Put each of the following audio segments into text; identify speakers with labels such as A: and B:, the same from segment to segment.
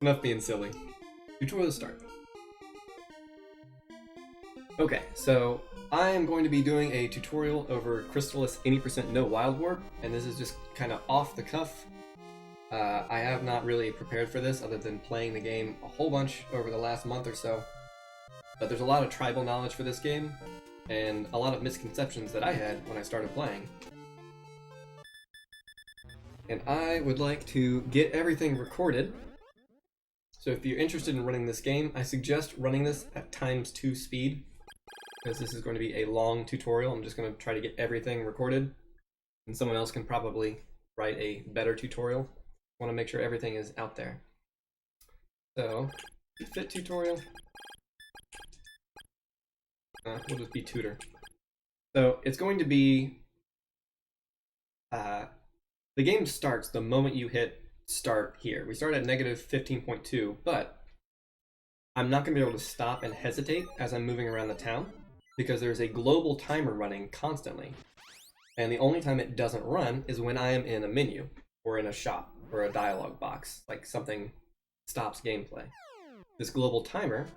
A: Enough being silly. Tutorial start. Okay, so I am going to be doing a tutorial over Crystalis 80% no wild warp, and this is just kind of off the cuff. I have not really prepared for this other than playing the game a whole bunch over the last month or so. But there's a lot of tribal knowledge for this game, and a lot of misconceptions that I had when I started playing. And I would like to get everything recorded. So if you're interested in running this game, I suggest running this at ×2 speed, because this is going to be a long tutorial. I'm just going to try to get everything recorded, and someone else can probably write a better tutorial. I want to make sure everything is out there. So, fit tutorial. We'll just be tutor. So it's going to be, the game starts the moment you hit start here. We start at -15.2, but I'm not going to be able to stop and hesitate as I'm moving around the town, because there's a global timer running constantly. And the only time it doesn't run is when I am in a menu, or in a shop, or a dialogue box, like something stops gameplay. This global timer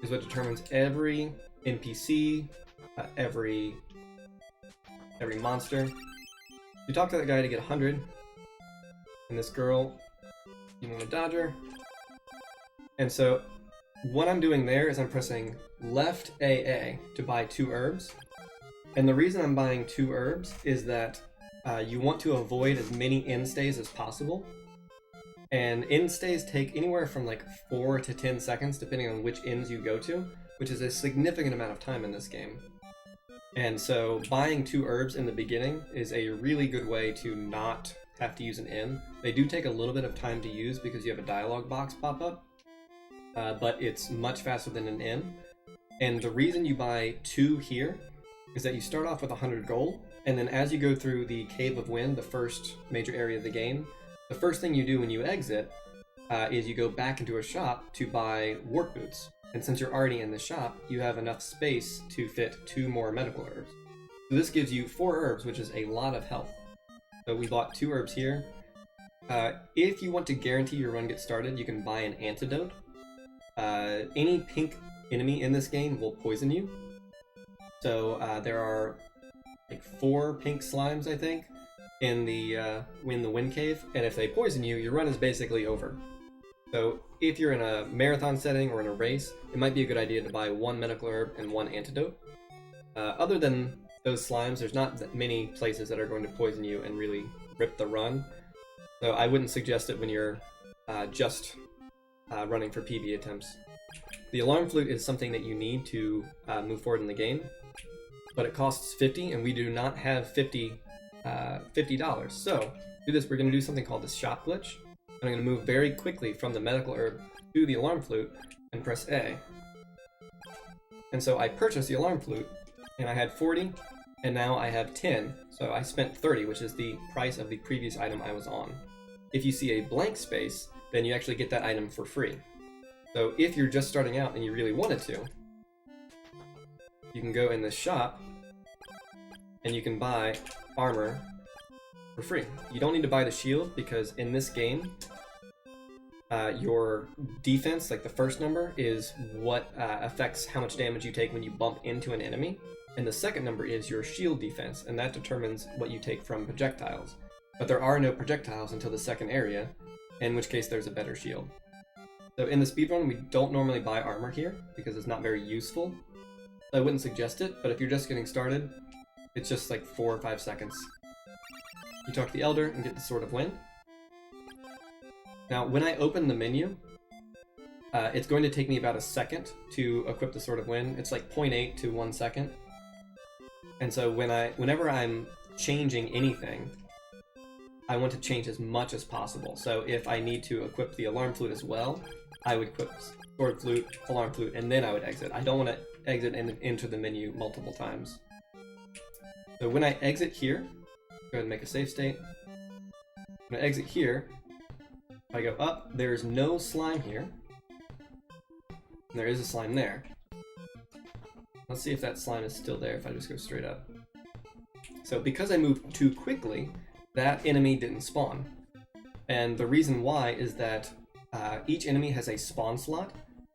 A: is what determines every NPC, every monster. You talk to that guy to get 100, and this girl, you want to dodge her. And so what I'm doing there is I'm pressing left AA to buy 2 herbs. And the reason I'm buying 2 herbs is that you want to avoid as many end stays as possible. And end stays take anywhere from like 4 to 10 seconds depending on which ends you go to, which is a significant amount of time in this game. And so buying 2 herbs in the beginning is a really good way to not have to use an inn. They do take a little bit of time to use because you have a dialogue box pop up, but it's much faster than an inn. And the reason you buy 2 here is that you start off with 100 gold, and then as you go through the Cave of Wind, the first major area of the game, the first thing you do when you exit is you go back into a shop to buy work boots. And since you're already in the shop, you have enough space to fit 2 more medical herbs. So this gives you 4 herbs, which is a lot of health. So we bought 2 herbs here. If you want to guarantee your run gets started, you can buy an antidote. Any pink enemy in this game will poison you. So there are like 4 pink slimes, I think, in the wind cave, and if they poison you, your run is basically over. So if you're in a marathon setting or in a race, it might be a good idea to buy 1 medical herb and 1 antidote. Other than those slimes, there's not that many places that are going to poison you and really rip the run. So I wouldn't suggest it when you're just running for PB attempts. The alarm flute is something that you need to move forward in the game, but it costs 50, and we do not have $50. So to do this, we're going to do something called the shop glitch. I'm going to move very quickly from the medical herb to the alarm flute and press A. And so I purchased the alarm flute, and I had 40, and now I have 10. So I spent 30, which is the price of the previous item I was on. If you see a blank space, then you actually get that item for free. So if you're just starting out and you really wanted to, you can go in the shop and you can buy armor for free. You don't need to buy the shield, because in this game, your defense, like the first number, is what affects how much damage you take when you bump into an enemy, and the second number is your shield defense, and that determines what you take from projectiles. But there are no projectiles until the second area, in which case there's a better shield. So in the speedrun, we don't normally buy armor here because it's not very useful. I wouldn't suggest it, but if you're just getting started, it's just like 4 or 5 seconds. You talk to the Elder and get the Sword of Wind. Now, when I open the menu, it's going to take me about a second to equip the Sword of Wind. It's like 0.8 to 1 second. And so whenever I'm changing anything, I want to change as much as possible. So if I need to equip the alarm flute as well, I would equip sword flute, alarm flute, and then I would exit. I don't want to exit and enter the menu multiple times. So when I exit here, go ahead and make a save state. When I exit here, if I go up, there's no slime here. And there is a slime there. Let's see if that slime is still there if I just go straight up. So because I moved too quickly, that enemy didn't spawn. And the reason why is that each enemy has a spawn slot,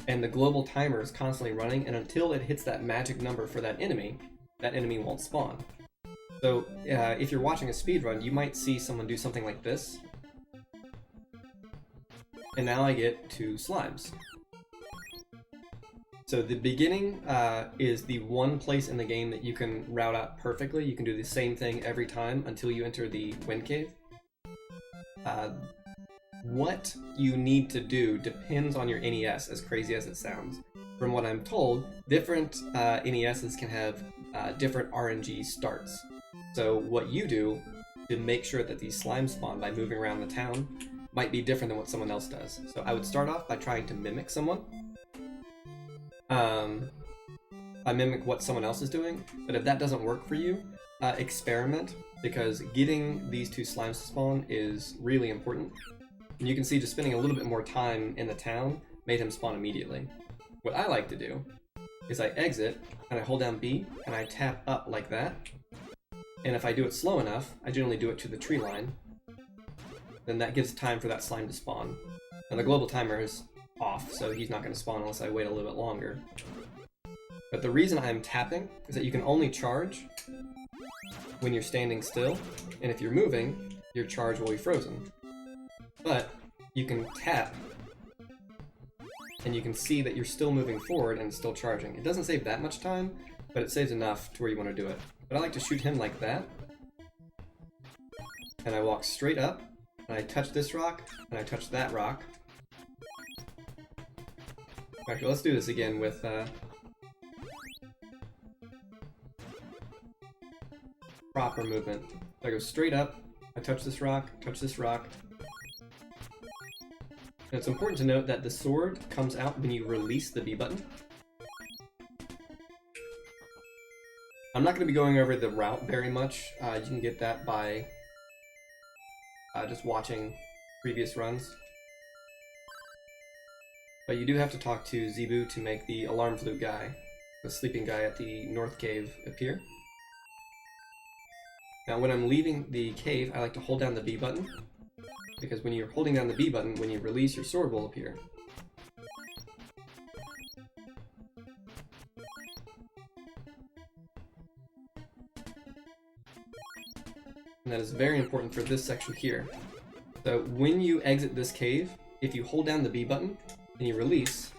A: and the global timer is constantly running, and until it hits that magic number for that enemy won't spawn. So if you're watching a speedrun, you might see someone do something like this. And now I get 2 slimes. So the beginning is the one place in the game that you can route out perfectly. You can do the same thing every time until you enter the wind cave. What you need to do depends on your NES, as crazy as it sounds. From what I'm told, different NESs can have different RNG starts. So what you do to make sure that these slimes spawn by moving around the town might be different than what someone else does. So I would start off by trying to mimic someone. I mimic what someone else is doing, but if that doesn't work for you, experiment, because getting these 2 slimes to spawn is really important. And you can see just spending a little bit more time in the town made him spawn immediately. What I like to do is I exit, and I hold down B, and I tap up like that. And if I do it slow enough, I generally do it to the tree line, then that gives time for that slime to spawn. And the global timer is off, so he's not going to spawn unless I wait a little bit longer. But the reason I'm tapping is that you can only charge when you're standing still, and if you're moving, your charge will be frozen. But you can tap, and you can see that you're still moving forward and still charging. It doesn't save that much time, but it saves enough to where you want to do it. But I like to shoot him like that, and I walk straight up, and I touch this rock, and I touch that rock. Actually, let's do this again with proper movement. So I go straight up, I touch this rock, and it's important to note that the sword comes out when you release the B button. I'm not going to be going over the route very much. You can get that by just watching previous runs. But you do have to talk to Zebu to make the alarm flute guy, the sleeping guy at the North Cave, appear. Now when I'm leaving the cave, I like to hold down the B button, because when you're holding down the B button, when you release, your sword will appear. And that is very important for this section here. So when you exit this cave, if you hold down the B button and you release,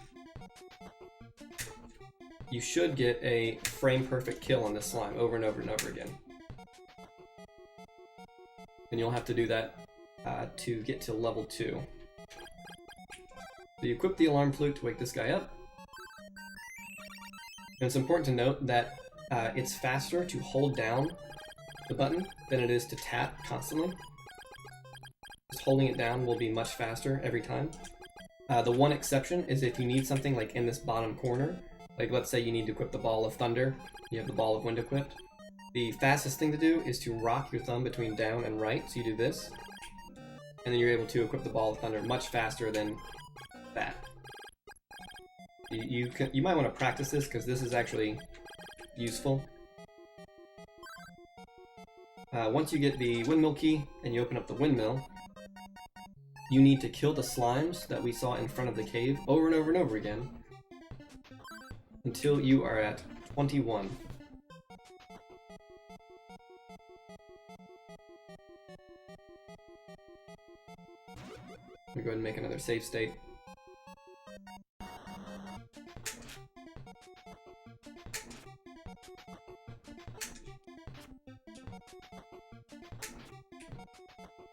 A: you should get a frame perfect kill on this slime over and over and over again. And you'll have to do that to get to level 2. So you equip the alarm flute to wake this guy up. And it's important to note that it's faster to hold down the button than it is to tap constantly. Just holding it down will be much faster every time. The one exception is if you need something like in this bottom corner, like let's say you need to equip the Ball of Thunder, you have the Ball of Wind equipped. The fastest thing to do is to rock your thumb between down and right, so you do this, and then you're able to equip the Ball of Thunder much faster than that. You might want to practice this, because this is actually useful. Once you get the windmill key and you open up the windmill, you need to kill the slimes that we saw in front of the cave over and over and over again until you are at 21. Let me go ahead and make another save state.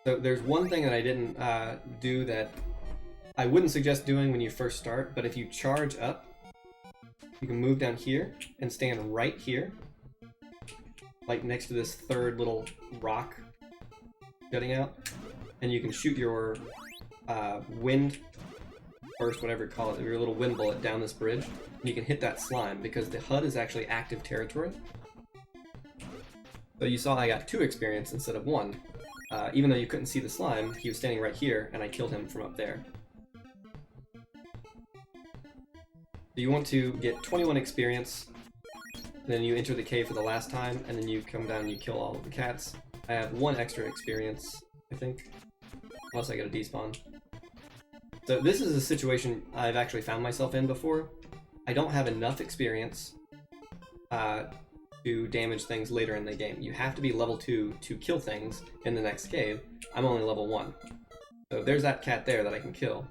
A: So there's one thing that I didn't do that I wouldn't suggest doing when you first start, but if you charge up, you can move down here and stand right here, like next to this third little rock jutting out, and you can shoot your wind burst, whatever you call it, your little wind bullet down this bridge, and you can hit that slime because the HUD is actually active territory. So you saw I got 2 experience instead of 1. Even though you couldn't see the slime, he was standing right here, and I killed him from up there. So you want to get 21 experience, then you enter the cave for the last time, and then you come down and you kill all of the cats. I have 1 extra experience, I think. unless I get a despawn. So this is a situation I've actually found myself in before. I don't have enough experience to damage things later in the game. You have to be level 2 to kill things in the next cave. I'm only level 1. So there's that cat there that I can kill.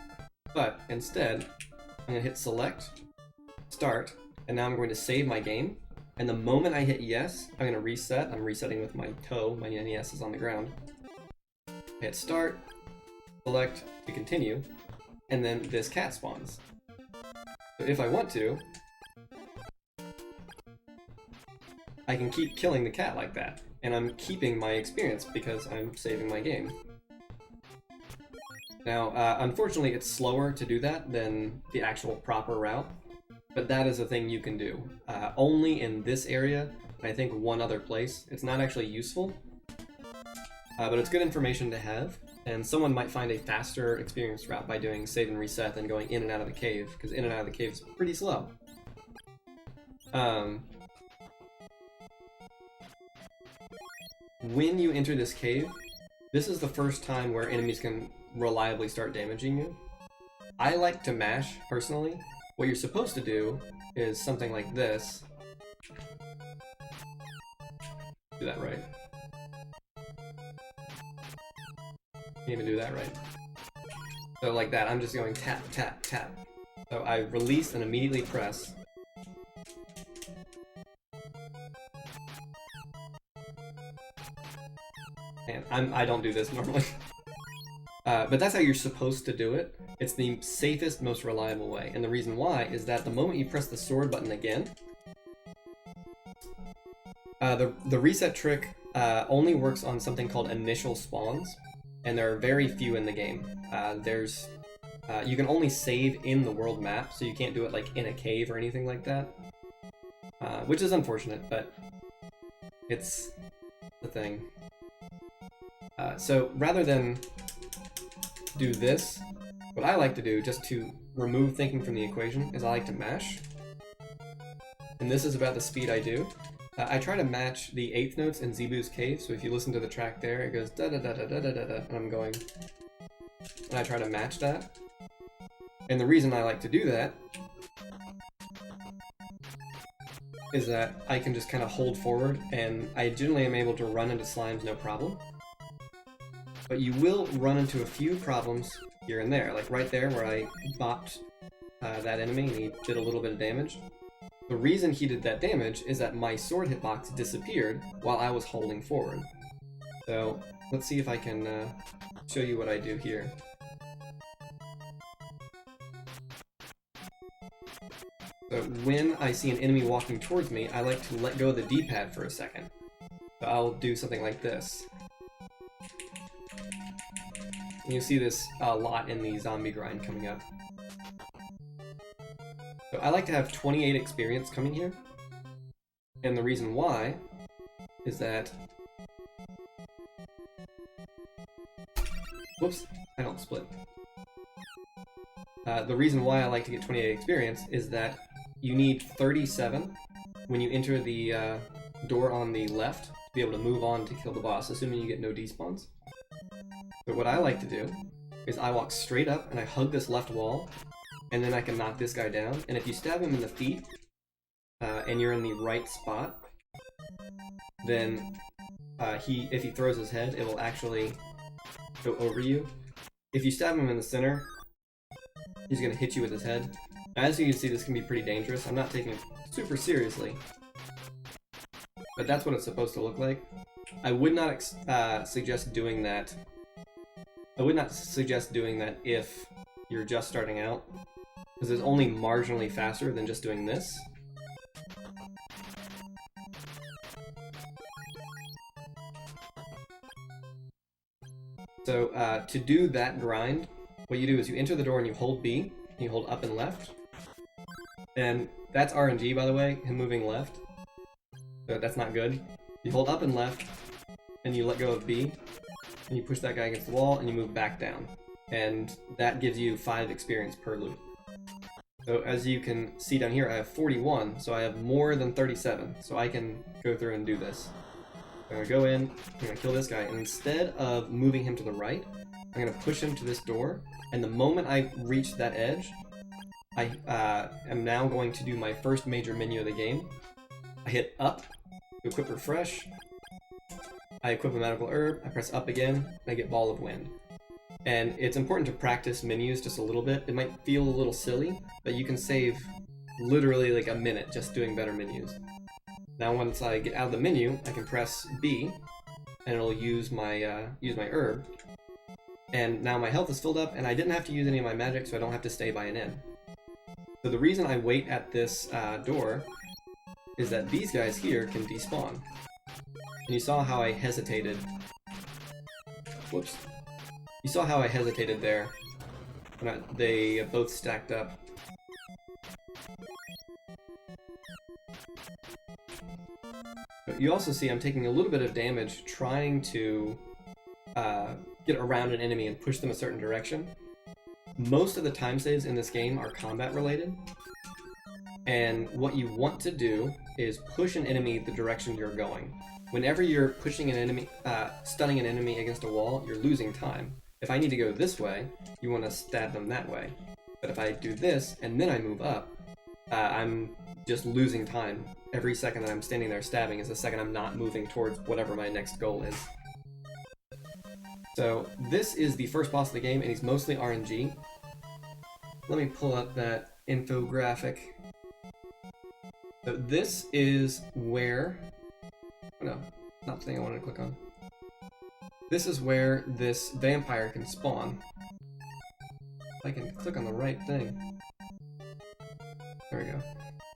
A: But instead, I'm going to hit select, start, and now I'm going to save my game. And the moment I hit yes, I'm going to reset. I'm resetting with my toe. My NES is on the ground. Hit start, select to continue, and then this cat spawns. So if I want to, I can keep killing the cat like that, and I'm keeping my experience because I'm saving my game. Now, unfortunately, it's slower to do that than the actual proper route, but that is a thing you can do. Only in this area, and I think one other place. It's not actually useful, but it's good information to have, and someone might find a faster experience route by doing save and reset than going in and out of the cave, because in and out of the cave is pretty slow. When you enter this cave, this is the first time where enemies can reliably start damaging you. I like to mash, personally. What you're supposed to do is something like this. Do that right. Can't even do that right. So like that, I'm just going tap, tap, tap. So I release and immediately press. And I don't do this normally. But that's how you're supposed to do it. It's the safest, most reliable way. And the reason why is that the moment you press the sword button again, the reset trick only works on something called initial spawns, and there are very few in the game. You can only save in the world map, so you can't do it like in a cave or anything like that, which is unfortunate, but it's the thing. So rather than do this, what I like to do, just to remove thinking from the equation, is I like to mash. And this is about the speed I do. I try to match the 8th notes in Zebu's Cave, so if you listen to the track there, it goes da da da da da da da da, and I'm going, and I try to match that. And the reason I like to do that is that I can just kind of hold forward, and I generally am able to run into slimes no problem. But you will run into a few problems here and there, like right there where I bopped that enemy and he did a little bit of damage. The reason he did that damage is that my sword hitbox disappeared while I was holding forward. So let's see if I can show you what I do here. So when I see an enemy walking towards me, I like to let go of the D-pad for a second. So I'll do something like this. And you'll see this a lot in the zombie grind coming up. So I like to have 28 experience coming here. And the reason why is that... Whoops, I don't split. The reason why I like to get 28 experience is that you need 37 when you enter the door on the left to be able to move on to kill the boss, assuming you get no despawns. But what I like to do is I walk straight up and I hug this left wall, and then I can knock this guy down. And if you stab him in the feet, and you're in the right spot, then if he throws his head, it will actually go over you. If you stab him in the center, he's going to hit you with his head. As you can see, this can be pretty dangerous. I'm not taking it super seriously, but that's what it's supposed to look like. I would not suggest doing that. I would not suggest doing that if you're just starting out, because it's only marginally faster than just doing this. So to do that grind, what you do is you enter the door and you hold B, and you hold up and left. And that's RNG, by the way, him moving left. So that's not good. You hold up and left, and you let go of B, and you push that guy against the wall, and you move back down. And that gives you 5 experience per loop. So as you can see down here, I have 41, so I have more than 37. So I can go through and do this. I'm gonna go in, I'm gonna kill this guy, and instead of moving him to the right, I'm gonna push him to this door, and the moment I reach that edge, I am now going to do my first major menu of the game. I hit up to equip refresh. I equip a magical herb, I press up again, and I get Ball of Wind. And it's important to practice menus just a little bit. It might feel a little silly, but you can save literally like a minute just doing better menus. Now once I get out of the menu, I can press B, and it'll use my herb. And now my health is filled up, and I didn't have to use any of my magic, so I don't have to stay by an inn. So the reason I wait at this door is that these guys here can despawn. And you saw how I hesitated. Whoops. You saw how I hesitated there when they both stacked up. But you also see I'm taking a little bit of damage trying to get around an enemy and push them a certain direction. Most of the time saves in this game are combat related. And what you want to do is push an enemy the direction you're going. Whenever you're pushing an enemy, stunning an enemy against a wall, you're losing time. If I need to go this way, you want to stab them that way. But if I do this, and then I move up, I'm just losing time. Every second that I'm standing there stabbing is a second I'm not moving towards whatever my next goal is. So this is the first boss of the game, and he's mostly RNG. Let me pull up that infographic. So this is where... Oh no, not the thing I wanted to click on. This is where this vampire can spawn. If I can click on the right thing. There we go.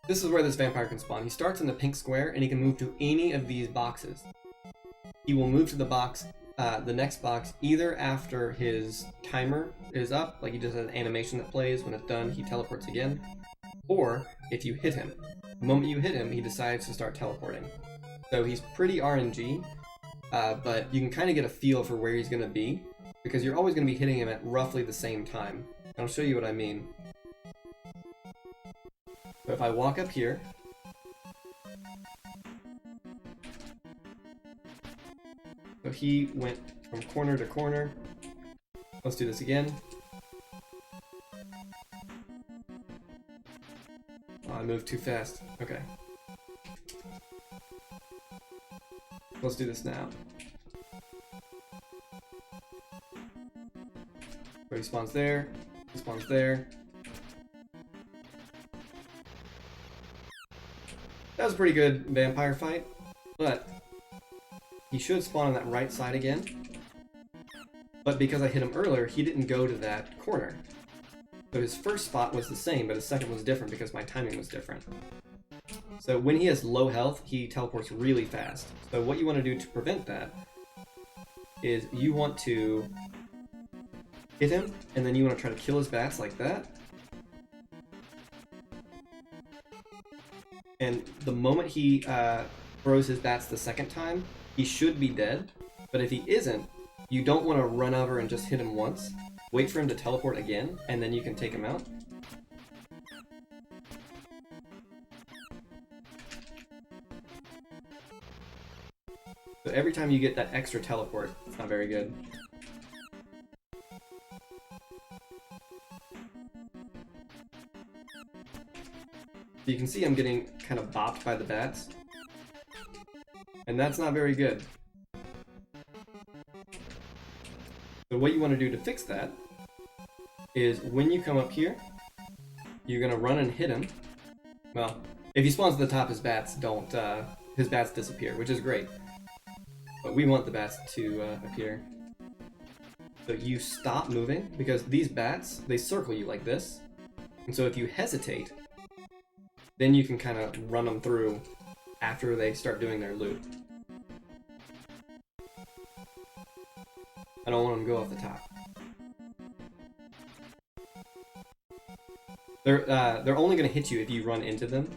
A: This is where this vampire can spawn. He starts in the pink square, and he can move to any of these boxes. He will move to the box, the next box, either after his timer is up, like he just has an animation that plays. When it's done, he teleports again. Or if you hit him. The moment you hit him, he decides to start teleporting. So he's pretty RNG, but you can kind of get a feel for where he's going to be, because you're always going to be hitting him at roughly the same time. And I'll show you what I mean. So if I walk up here, so he went from corner to corner. Let's do this again. Oh, I moved too fast. Okay. Let's do this now. So he spawns there, he spawns there. That was a pretty good vampire fight, but he should spawn on that right side again. But because I hit him earlier, he didn't go to that corner. So his first spot was the same, but his second was different because my timing was different. So when he has low health, he teleports really fast. So what you want to do to prevent that is you want to hit him, and then you want to try to kill his bats like that. And the moment he throws his bats the second time, he should be dead. But if he isn't, you don't want to run over and just hit him once. Wait for him to teleport again, and then you can take him out. So every time you get that extra teleport, it's not very good. So you can see I'm getting kind of bopped by the bats. And that's not very good. So what you want to do to fix that is when you come up here, you're going to run and hit him. Well, if he spawns at the top, his bats don't, his bats disappear, which is great. But we want the bats to appear. So you stop moving, because these bats, they circle you like this. And so if you hesitate, then you can kind of run them through after they start doing their loop. I don't want them to go off the top. They're only going to hit you if you run into them.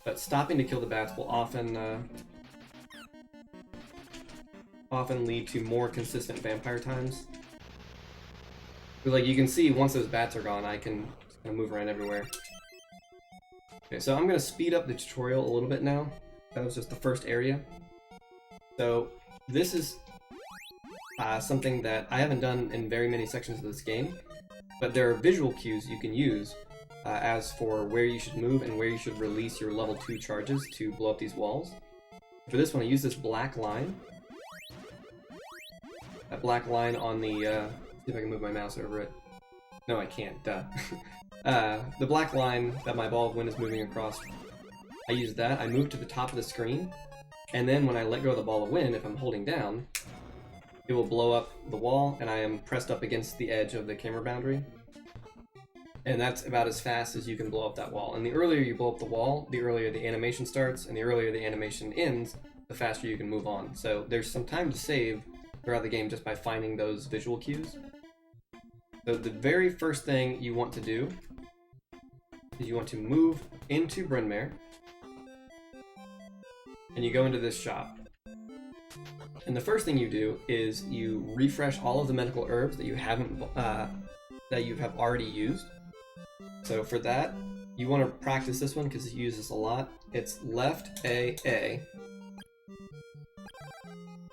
A: But stopping to kill the bats will often lead to more consistent vampire times. But like you can see, once those bats are gone, I can just kind of move around everywhere. Okay, so I'm going to speed up the tutorial a little bit now. That was just the first area. So this is something that I haven't done in very many sections of this game, but there are visual cues you can use as for where you should move and where you should release your level 2 charges to blow up these walls. For this one, I use this black line. That black line on the, see if I can move my mouse over it. No, I can't, duh. The black line that my ball of wind is moving across, I use that. I move to the top of the screen, and then when I let go of the ball of wind, if I'm holding down, it will blow up the wall, and I am pressed up against the edge of the camera boundary. And that's about as fast as you can blow up that wall. And the earlier you blow up the wall, the earlier the animation starts, and the earlier the animation ends, the faster you can move on. So there's some time to save throughout the game just by finding those visual cues. So the very first thing you want to do is you want to move into Bryn Mawr, and you go into this shop. And the first thing you do is you refresh all of the medical herbs that you haven't that you have already used. So for that, you want to practice this one because you use this a lot. It's left A,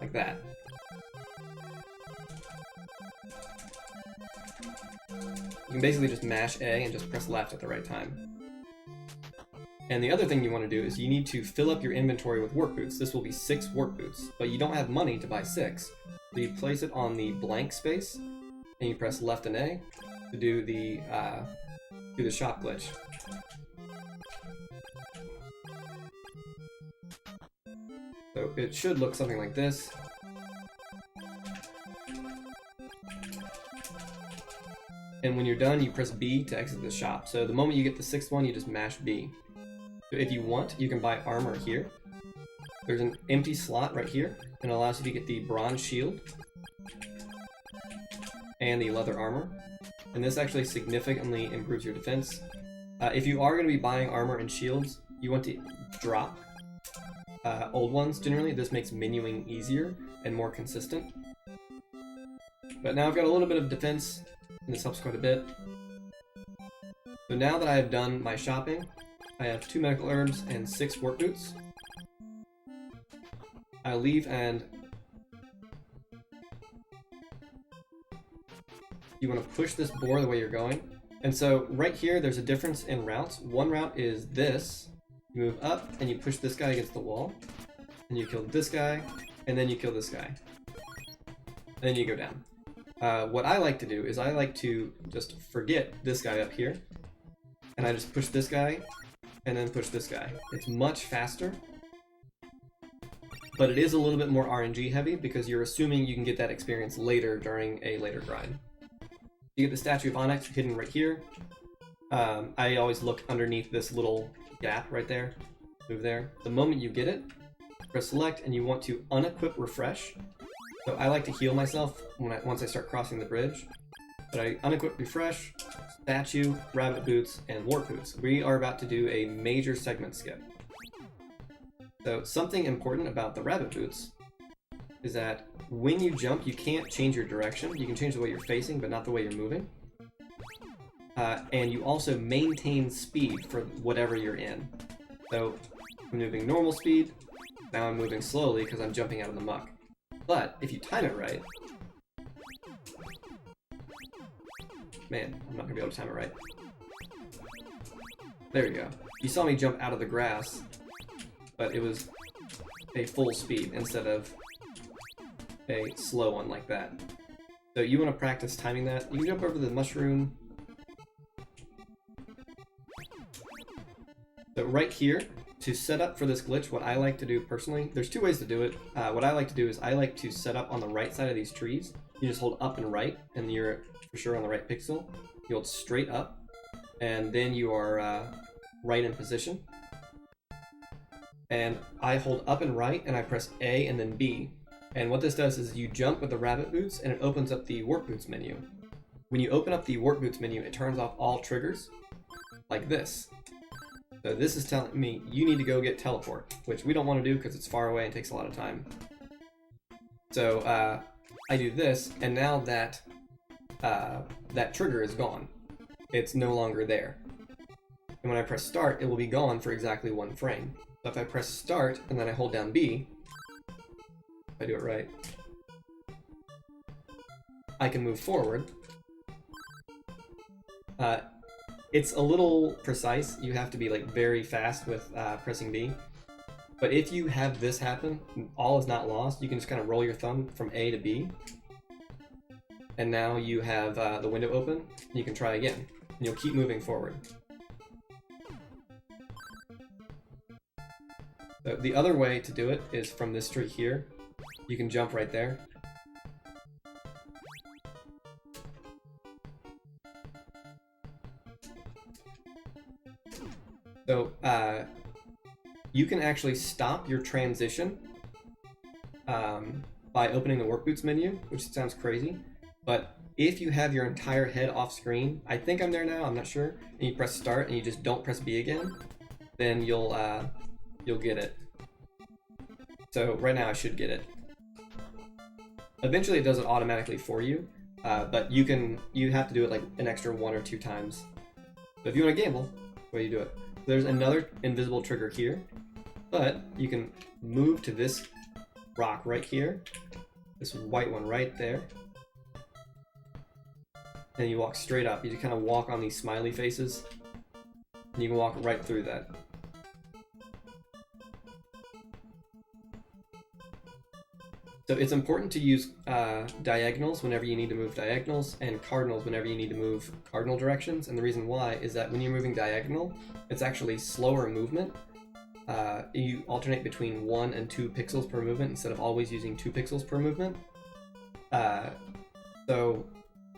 A: like that. You can basically just mash A and just press left at the right time. And the other thing you want to do is you need to fill up your inventory with work boots. This will be 6 work boots, but you don't have money to buy 6. So you place it on the blank space, and you press left and A to do the shop glitch. So it should look something like this. And when you're done, you press B to exit the shop. So the moment you get the 6th one, you just mash B. So if you want, you can buy armor here. There's an empty slot right here, and it allows you to get the bronze shield and the leather armor. And this actually significantly improves your defense. If you are going to be buying armor and shields, you want to drop old ones generally. This makes menuing easier and more consistent. But now I've got a little bit of defense, and this helps quite a bit. So now that I have done my shopping, I have 2 medical herbs and 6 work boots. I leave, and you want to push this boar the way you're going. And so right here, there's a difference in routes. One route is this. You move up, and you push this guy against the wall. And you kill this guy, and then you kill this guy. And then you go down. What I like to do is I like to just forget this guy up here. And I just push this guy, and then push this guy. It's much faster, but it is a little bit more RNG heavy because you're assuming you can get that experience later during a later grind. You get the Statue of Onyx hidden right here. I always look underneath this little gap right there. Move there. The moment you get it, press select, and you want to unequip refresh. So I like to heal myself once I start crossing the bridge. But I unequip refresh, statue, rabbit boots, and warp boots. We are about to do a major segment skip. So something important about the rabbit boots is that when you jump, you can't change your direction. You can change the way you're facing, but not the way you're moving. And you also maintain speed for whatever you're in. So I'm moving normal speed, now I'm moving slowly because I'm jumping out of the muck. But if you time it right, man, I'm not gonna be able to time it right. There you go. You saw me jump out of the grass, but it was a full speed instead of a slow one like that. So you want to practice timing that. You can jump over the mushroom. So right here, to set up for this glitch, what I like to do personally, there's 2 ways to do it. What I like to do is I like to set up on the right side of these trees. You just hold up and right, and you're for sure on the right pixel. You hold straight up, and then you are right in position. And I hold up and right, and I press A and then B. And what this does is you jump with the rabbit boots, and it opens up the work boots menu. When you open up the work boots menu, it turns off all triggers, like this. So this is telling me you need to go get teleport, which we don't want to do because it's far away and takes a lot of time. So I do this, and now that that trigger is gone. It's no longer there. And when I press start, it will be gone for exactly 1 frame. So if I press start and then I hold down B, if I do it right, I can move forward. It's a little precise. You have to be like very fast with pressing B. But if you have this happen, all is not lost. You can just kind of roll your thumb from A to B. And now you have the window open, and you can try again. And you'll keep moving forward. So the other way to do it is from this tree here. You can jump right there. So, you can actually stop your transition by opening the work boots menu, which sounds crazy, but if you have your entire head off screen, I think I'm there now, I'm not sure, and you press start and you just don't press B again, then you'll get it. So right now I should get it. Eventually it does it automatically for you, but you have to do it like an extra 1 or 2 times. So if you want to gamble, the way you do it. There's another invisible trigger here, but you can move to this rock right here, this white one right there, and you walk straight up. You just kind of walk on these smiley faces, and you can walk right through that. So it's important to use diagonals whenever you need to move diagonals, and cardinals whenever you need to move cardinal directions. And the reason why is that when you're moving diagonal, it's actually slower movement. You alternate between 1 and 2 pixels per movement instead of always using 2 pixels per movement. So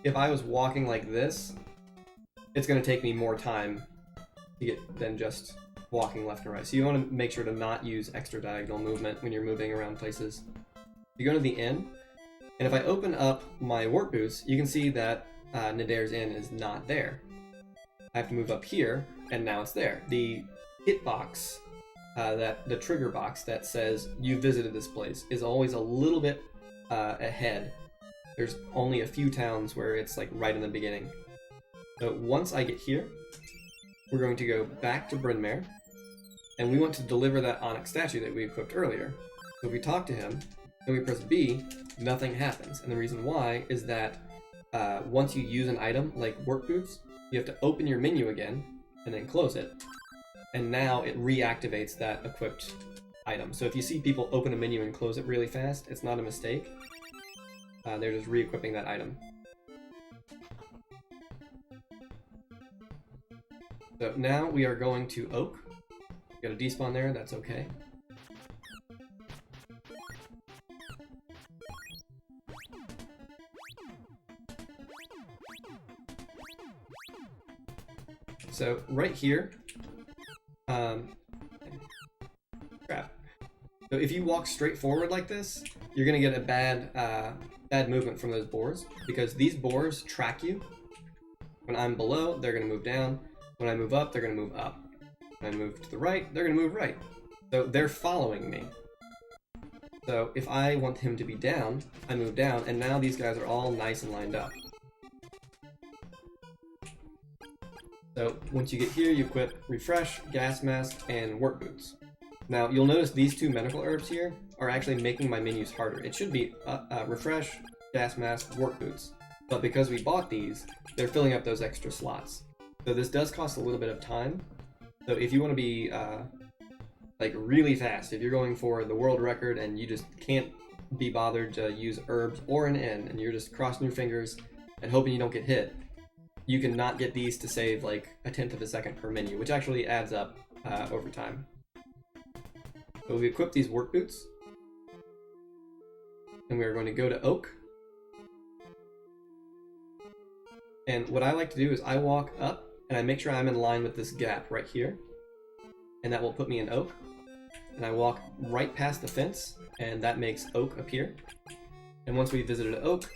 A: if I was walking like this, it's going to take me more time to get than just walking left and right. So you want to make sure to not use extra diagonal movement when you're moving around places. You go to the inn, and if I open up my work boots, you can see that Nadair's Inn is not there. I have to move up here, and now it's there. The hitbox, the trigger box that says you visited this place, is always a little bit ahead. There's only a few towns where it's like right in the beginning. So once I get here, we're going to go back to Bryn Mawr, and we want to deliver that onyx statue that we equipped earlier. So if we talk to him, and we press B, nothing happens. And the reason why is that once you use an item like work boots, you have to open your menu again and then close it. And now it reactivates that equipped item. So if you see people open a menu and close it really fast, it's not a mistake. They're just re-equipping that item. So now we are going to Oak. Got a despawn there, that's okay. So right here, crap. So if you walk straight forward like this, you're gonna get a bad movement from those boars, because these boars track you. When I'm below, they're gonna move down. When I move up, they're gonna move up. When I move to the right, they're gonna move right. So they're following me. So if I want him to be down, I move down, and now these guys are all nice and lined up. So once you get here, you equip Refresh, Gas Mask, and Work Boots. Now you'll notice these 2 medical herbs here are actually making my menus harder. It should be Refresh, Gas Mask, Work Boots. But because we bought these, they're filling up those extra slots. So this does cost a little bit of time. So if you want to be like really fast, if you're going for the world record and you just can't be bothered to use herbs or an inn, and you're just crossing your fingers and hoping you don't get hit, you can not get these to save like 1/10 of a second per menu, which actually adds up over time. So we equip these work boots, and we are going to go to Oak. And what I like to do is I walk up, and I make sure I'm in line with this gap right here, and that will put me in Oak. And I walk right past the fence, and that makes Oak appear. And once we visited Oak,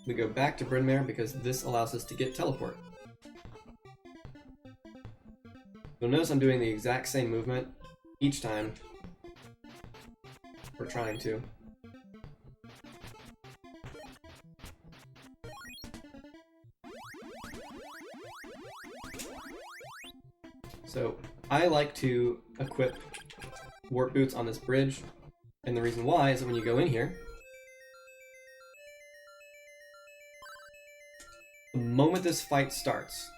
A: we go back to Bryn Mawr because this allows us to get teleport. You'll notice I'm doing the exact same movement each time. We're trying to. So I like to equip warp boots on this bridge, and the reason why is that when you go in here, the moment this fight starts,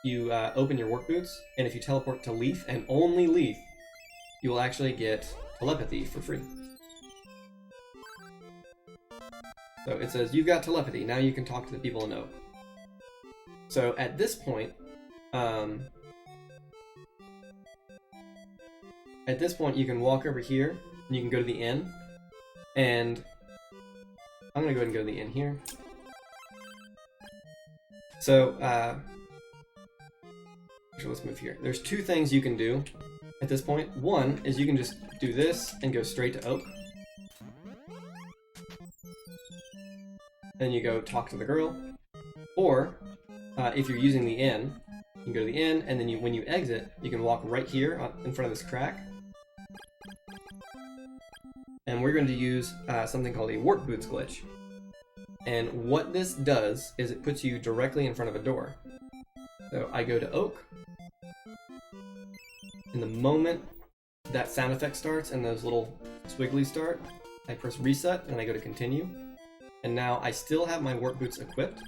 A: you open your warp boots, and if you teleport to Leaf, and only Leaf, you will actually get telepathy for free. So it says, you've got telepathy, now you can talk to the people in Oak. So at this point, you can walk over here, and you can go to the inn, and I'm gonna go ahead and go to the inn here. So, actually, let's move here. There's two things you can do at this point. One is you can just do this and go straight to Oak. Then you go talk to the girl. Or, if you're using the inn, you can go to the inn, and then when you exit, you can walk right here in front of this crack. And we're going to use something called a warp boots glitch. And what this does is it puts you directly in front of a door. So I go to Oak, and the moment that sound effect starts and those little squigglies start, I press reset and I go to continue. And now I still have my warp boots equipped.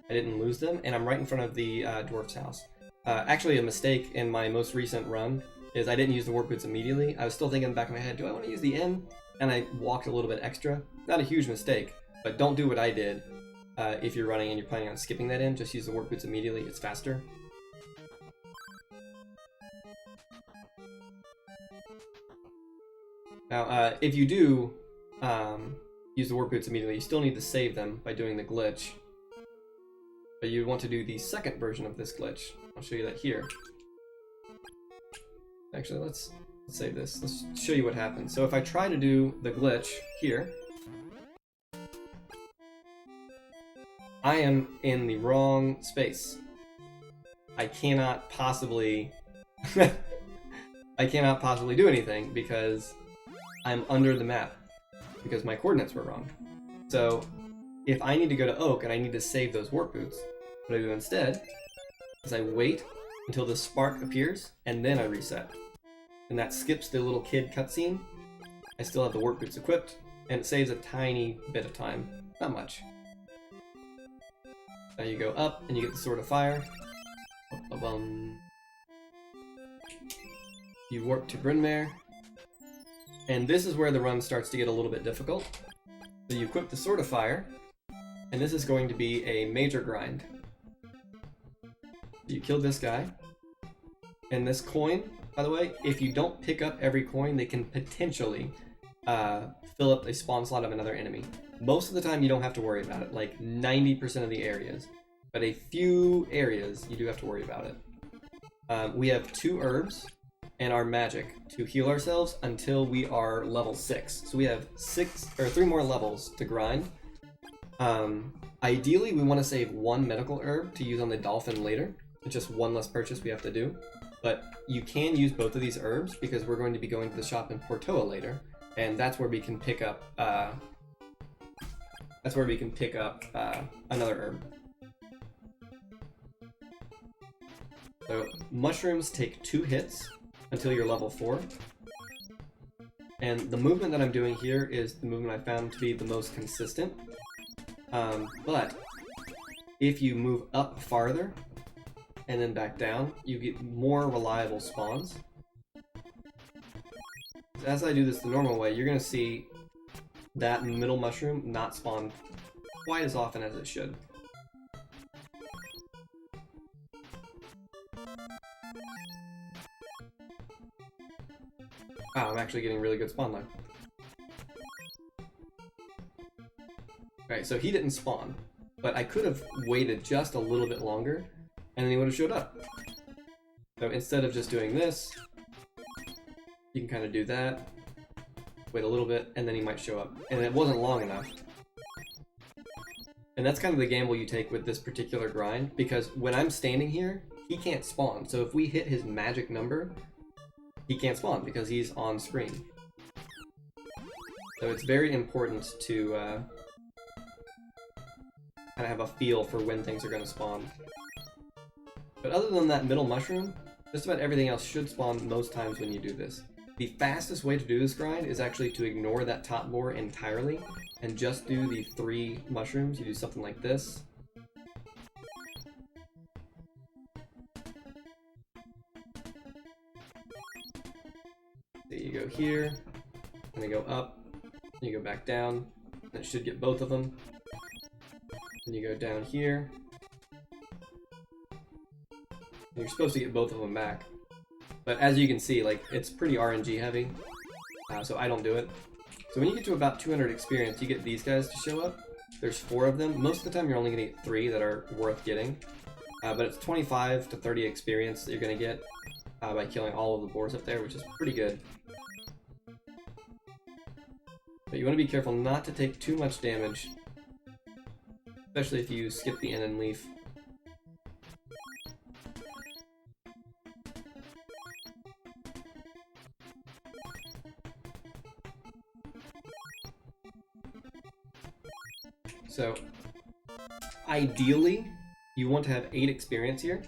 A: I didn't lose them, and I'm right in front of the dwarf's house. Actually, a mistake in my most recent run is I didn't use the warp boots immediately. I was still thinking in the back of my head, do I want to use the inn? And I walked a little bit extra. Not a huge mistake, but don't do what I did. If you're running and you're planning on skipping that in, just use the warp boots immediately. It's faster. Now, if you do use the warp boots immediately, you still need to save them by doing the glitch. But you want to do the second version of this glitch. I'll show you that here. Actually, let's save this. Let's show you what happens. So if I try to do the glitch here, I am in the wrong space. I cannot possibly I cannot possibly do anything because I'm under the map because my coordinates were wrong. So if I need to go to Oak and I need to save those warp boots, what I do instead is I wait until the spark appears and then I reset. And that skips the little kid cutscene. I still have the warp boots equipped, and it saves a tiny bit of time. Not much. Now you go up and you get the Sword of Fire. You warp to Bryn Mawr. And this is where the run starts to get a little bit difficult. So you equip the Sword of Fire, and this is going to be a major grind. You kill this guy. And this coin, by the way, if you don't pick up every coin, they can potentially fill up a spawn slot of another enemy. Most of the time, you don't have to worry about it, like 90% of the areas. But a few areas, you do have to worry about it. We have 2 herbs and our magic to heal ourselves until we are level 6. So we have 3 more levels to grind. Ideally, we want to save 1 medical herb to use on the dolphin later. It's just 1 less purchase we have to do. But you can use both of these herbs because we're going to be going to the shop in Portoa later, and that's where we can pick up. Another herb. So mushrooms take 2 hits until you're level 4, and the movement that I'm doing here is the movement I found to be the most consistent. But if you move up farther and then back down, you get more reliable spawns. As I do this the normal way, you're going to see that middle mushroom not spawn quite as often as it should. Wow, I'm actually getting really good spawn line. Okay, so he didn't spawn, but I could have waited just a little bit longer, and then he would have showed up. So instead of just doing this, you can kind of do that, wait a little bit, and then he might show up. And it wasn't long enough. And that's kind of the gamble you take with this particular grind, because when I'm standing here, he can't spawn. So if we hit his magic number, he can't spawn because he's on screen. So it's very important to kind of have a feel for when things are going to spawn. But other than that middle mushroom, Just about everything else should spawn most times when you do this. The fastest way to do this grind is actually to ignore that top boar entirely and just do the 3 mushrooms. You do something like this. So you go here, and then go up, and you go back down, and it should get both of them. And you go down here. And you're supposed to get both of them back. But as you can see, like, it's pretty RNG heavy, so I don't do it. So when you get to about 200 experience, you get these guys to show up. There's 4 of them. Most of the time you're only going to get 3 that are worth getting. But it's 25 to 30 experience that you're going to get by killing all of the boars up there, which is pretty good. But you want to be careful not to take too much damage, especially if you skip the end and leaf. So, ideally, you want to have 8 experience here.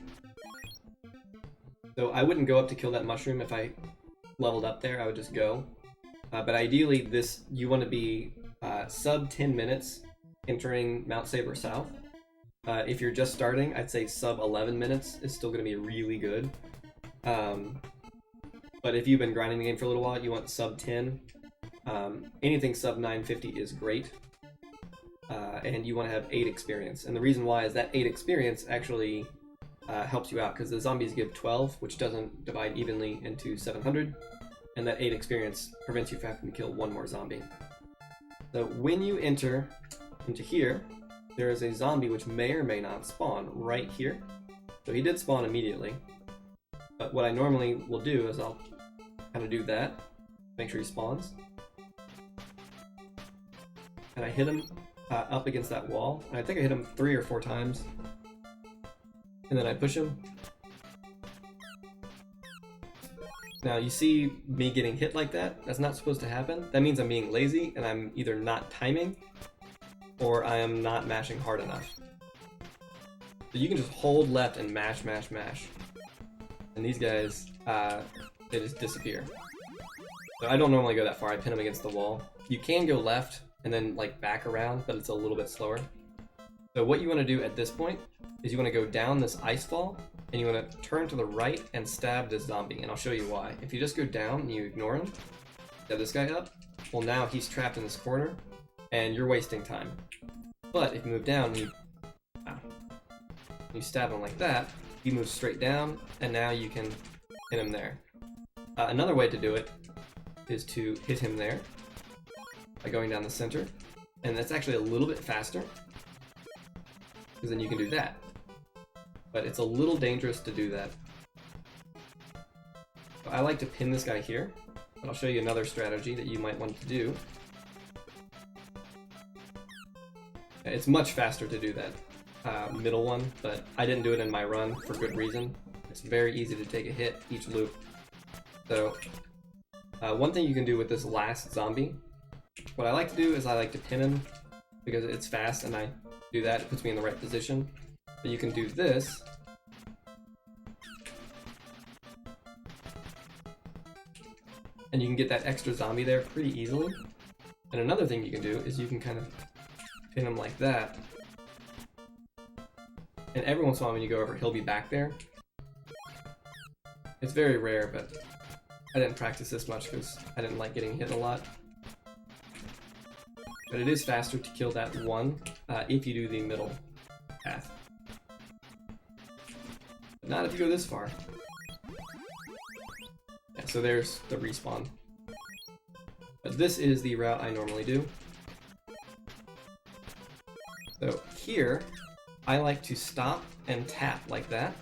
A: So I wouldn't go up to kill that mushroom if I leveled up there, I would just go. But ideally, you want to be sub 10 minutes entering Mount Saber South. If you're just starting, I'd say sub 11 minutes is still going to be really good. But if you've been grinding the game for a little while, you want sub 10. Anything sub 950 is great. And you want to have 8 experience. And the reason why is that 8 experience actually helps you out, because the zombies give 12, which doesn't divide evenly into 700. And that 8 experience prevents you from having to kill 1 more zombie. So when you enter into here, there is a zombie which may or may not spawn right here. So he did spawn immediately. But what I normally will do is I'll kind of do that, make sure he spawns. And I hit him up against that wall. And I think I hit him 3 or 4 times. And then I push him. Now you see me getting hit like that. That's not supposed to happen. That means I'm being lazy and I'm either not timing or I am not mashing hard enough. So you can just hold left and mash, mash, mash. And these guys, they just disappear. So I don't normally go that far. I pin them against the wall. You can go left and then like back around, but it's a little bit slower. So what you want to do at this point is you want to go down this ice fall and you want to turn to the right and stab this zombie, and I'll show you why. If you just go down and you ignore him, stab this guy up, well now he's trapped in this corner and you're wasting time. But if you move down and you stab him like that, he moves straight down and now you can hit him there. Another way to do it is to hit him there by going down the center, and that's actually a little bit faster because then you can do that. But it's a little dangerous to do that. So I like to pin this guy here, but I'll show you another strategy that you might want to do. It's much faster to do that middle one, but I didn't do it in my run for good reason. It's very easy to take a hit each loop. So one thing you can do with this last zombie, what I like to do is I like to pin him because it's fast and I do that, it puts me in the right position. But you can do this. And you can get that extra zombie there pretty easily. And another thing you can do is you can kind of pin him like that. And every once in a while when you go over, he'll be back there. It's very rare, but I didn't practice this much because I didn't like getting hit a lot. But it is faster to kill that one if you do the middle path. But not if you go this far. Yeah, so there's the respawn. But this is the route I normally do. So here, I like to stop and tap like that,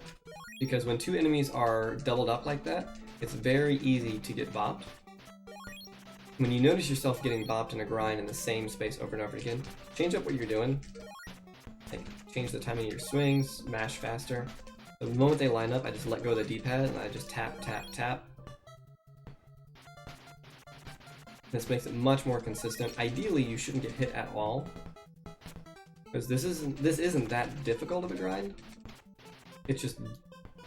A: because when 2 enemies are doubled up like that, it's very easy to get bopped. When you notice yourself getting bopped in a grind in the same space over and over again, change up what you're doing. Like, change the timing of your swings, mash faster. The moment they line up, I just let go of the D-pad and I just tap, tap, tap. This makes it much more consistent. Ideally, you shouldn't get hit at all, because this isn't that difficult of a grind. It's just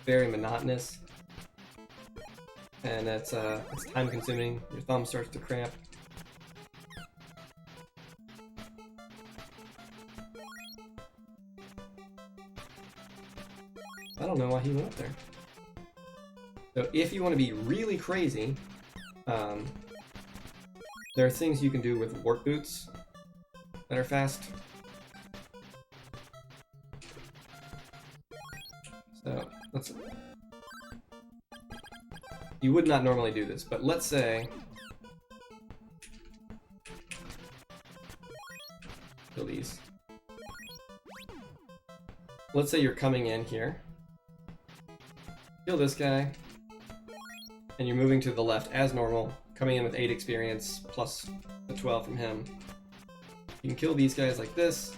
A: very monotonous, and it's time consuming. Your thumb starts to cramp. I don't know why he went up there. So if you want to be really crazy, there are things you can do with warp boots that are fast. So let's. You would not normally do this, but let's say. Kill these. Let's say you're coming in here. Kill this guy. And you're moving to the left as normal, coming in with 8 experience plus the 12 from him. You can kill these guys like this,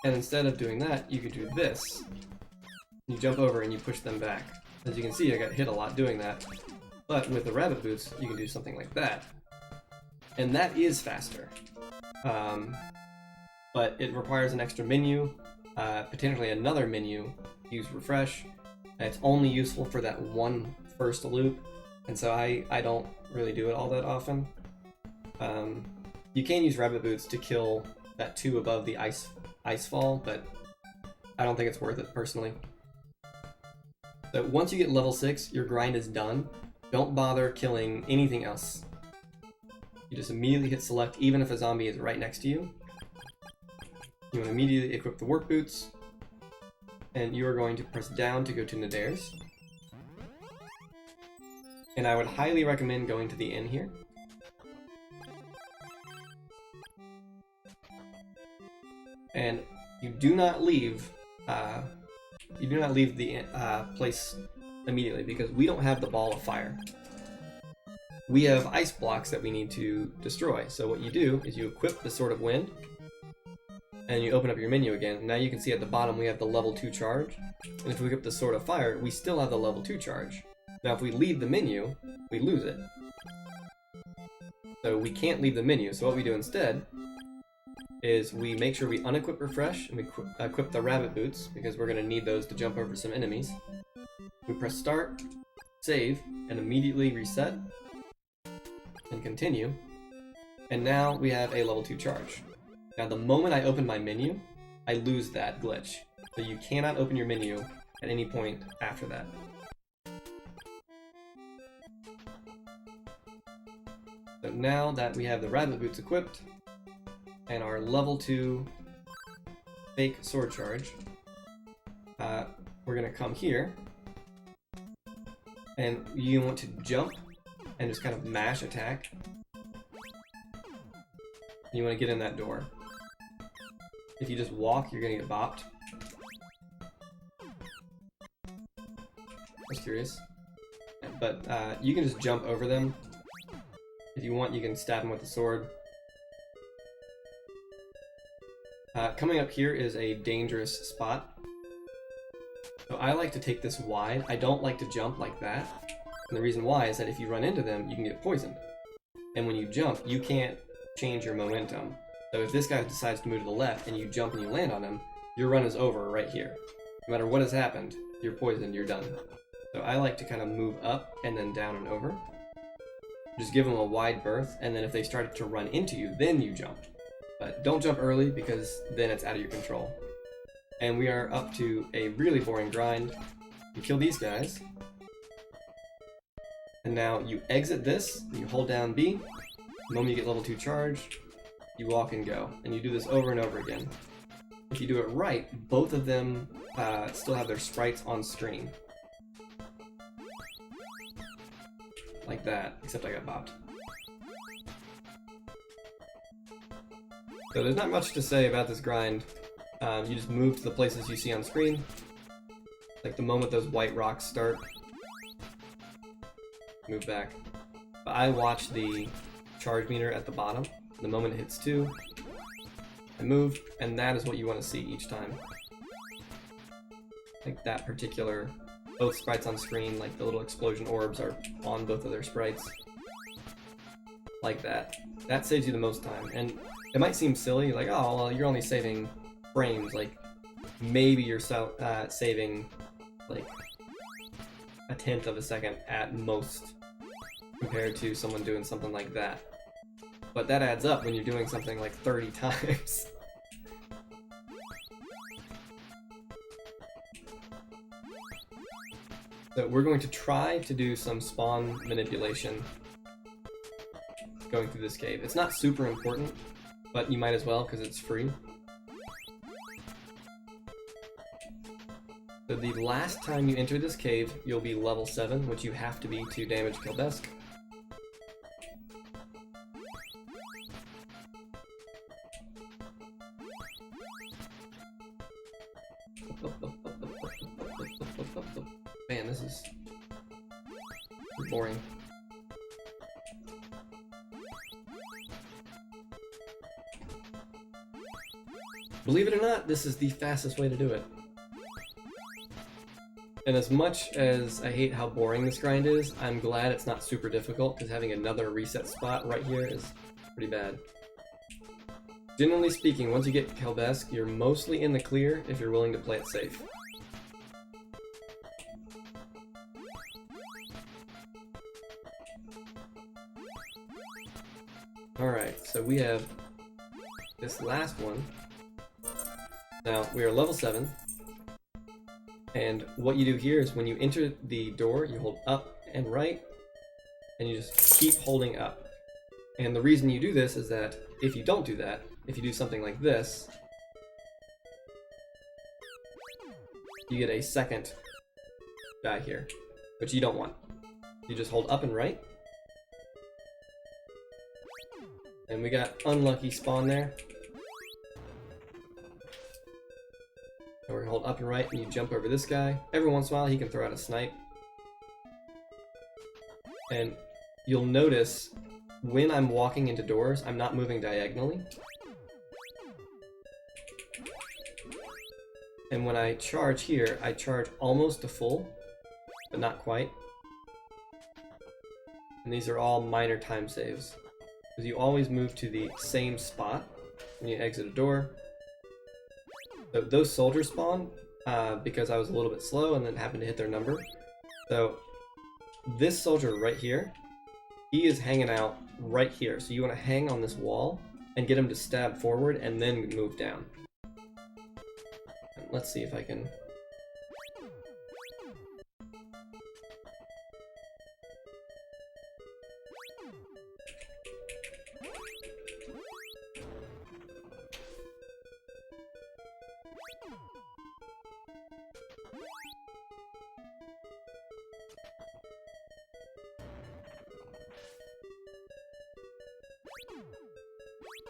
A: and instead of doing that, you could do this. You jump over and you push them back. As you can see, I got hit a lot doing that. But with the rabbit boots, you can do something like that. And that is faster. But it requires an extra menu, potentially another menu, use refresh, and it's only useful for that one first loop, and so I don't really do it all that often. You can use rabbit boots to kill that 2 above the ice fall, but I don't think it's worth it personally. So once you get level 6, your grind is done. Don't bother killing anything else. You just immediately hit select, even if a zombie is right next to you. You want to immediately equip the warp boots, and you are going to press down to go to Nadare's. And I would highly recommend going to the inn here. And you do not leave the place immediately, because we don't have the ball of fire. We have ice blocks that we need to destroy. So what you do is you equip the Sword of Wind, and you open up your menu again. Now you can see at the bottom we have the level 2 charge, and if we equip the Sword of Fire, we still have the level 2 charge. Now if we leave the menu, we lose it. So we can't leave the menu, so what we do instead is we make sure we unequip refresh, and we equip the rabbit boots, because we're going to need those to jump over some enemies. We press start, save, and immediately reset, and continue. And now we have a level 2 charge. Now the moment I open my menu, I lose that glitch. So you cannot open your menu at any point after that. So now that we have the rabbit boots equipped, and our level 2 fake sword charge, we're gonna come here, and you want to jump and just kind of mash attack. And you want to get in that door. If you just walk, you're gonna get bopped. I was curious. But you can just jump over them. If you want, you can stab them with the sword. Coming up here is a dangerous spot. So I like to take this wide. I don't like to jump like that. And the reason why is that if you run into them, you can get poisoned. And when you jump, you can't change your momentum. So if this guy decides to move to the left and you jump and you land on him, your run is over right here. No matter what has happened, you're poisoned, you're done. So I like to kind of move up and then down and over. Just give them a wide berth, and then if they started to run into you, then you jump. But don't jump early, because then it's out of your control. And we are up to a really boring grind. You kill these guys. And now you exit this, you hold down B. The moment you get level 2 charge, you walk and go. And you do this over and over again. If you do it right, both of them still have their sprites on screen. Like that, except I got bopped. So there's not much to say about this grind. You just move to the places you see on screen. Like the moment those white rocks start. Move back. But I watch the charge meter at the bottom. The moment it hits 2, I move, and that is what you want to see each time. Like that particular, both sprites on screen, like the little explosion orbs are on both of their sprites. Like that. That saves you the most time. And it might seem silly, like, oh, well, you're only saving frames. Like, maybe you're saving, like, a tenth of a second at most compared to someone doing something like that. But that adds up when you're doing something like 30 times. So we're going to try to do some spawn manipulation going through this cave. It's not super important, but you might as well because it's free. So the last time you enter this cave, you'll be level 7, which you have to be to damage Kelbesk. Man, this is boring. Believe it or not, this is the fastest way to do it. And as much as I hate how boring this grind is, I'm glad it's not super difficult, because having another reset spot right here is pretty bad. Generally speaking, once you get Kelbesk, you're mostly in the clear if you're willing to play it safe. Alright, so we have this last one. Now, we are level 7. And what you do here is when you enter the door, you hold up and right, and you just keep holding up. And the reason you do this is that if you don't do that, if you do something like this, you get a second die here, which you don't want. You just hold up and right. And we got unlucky spawn there. And we're gonna hold up and right, and you jump over this guy. Every once in a while, he can throw out a snipe. And you'll notice when I'm walking into doors, I'm not moving diagonally. And when I charge here, I charge almost to full, but not quite. And these are all minor time saves, because you always move to the same spot when you exit a door. So those soldiers spawn because I was a little bit slow and then happened to hit their number. So this soldier right here, he is hanging out right here. So you want to hang on this wall and get him to stab forward and then move down. And let's see if I can...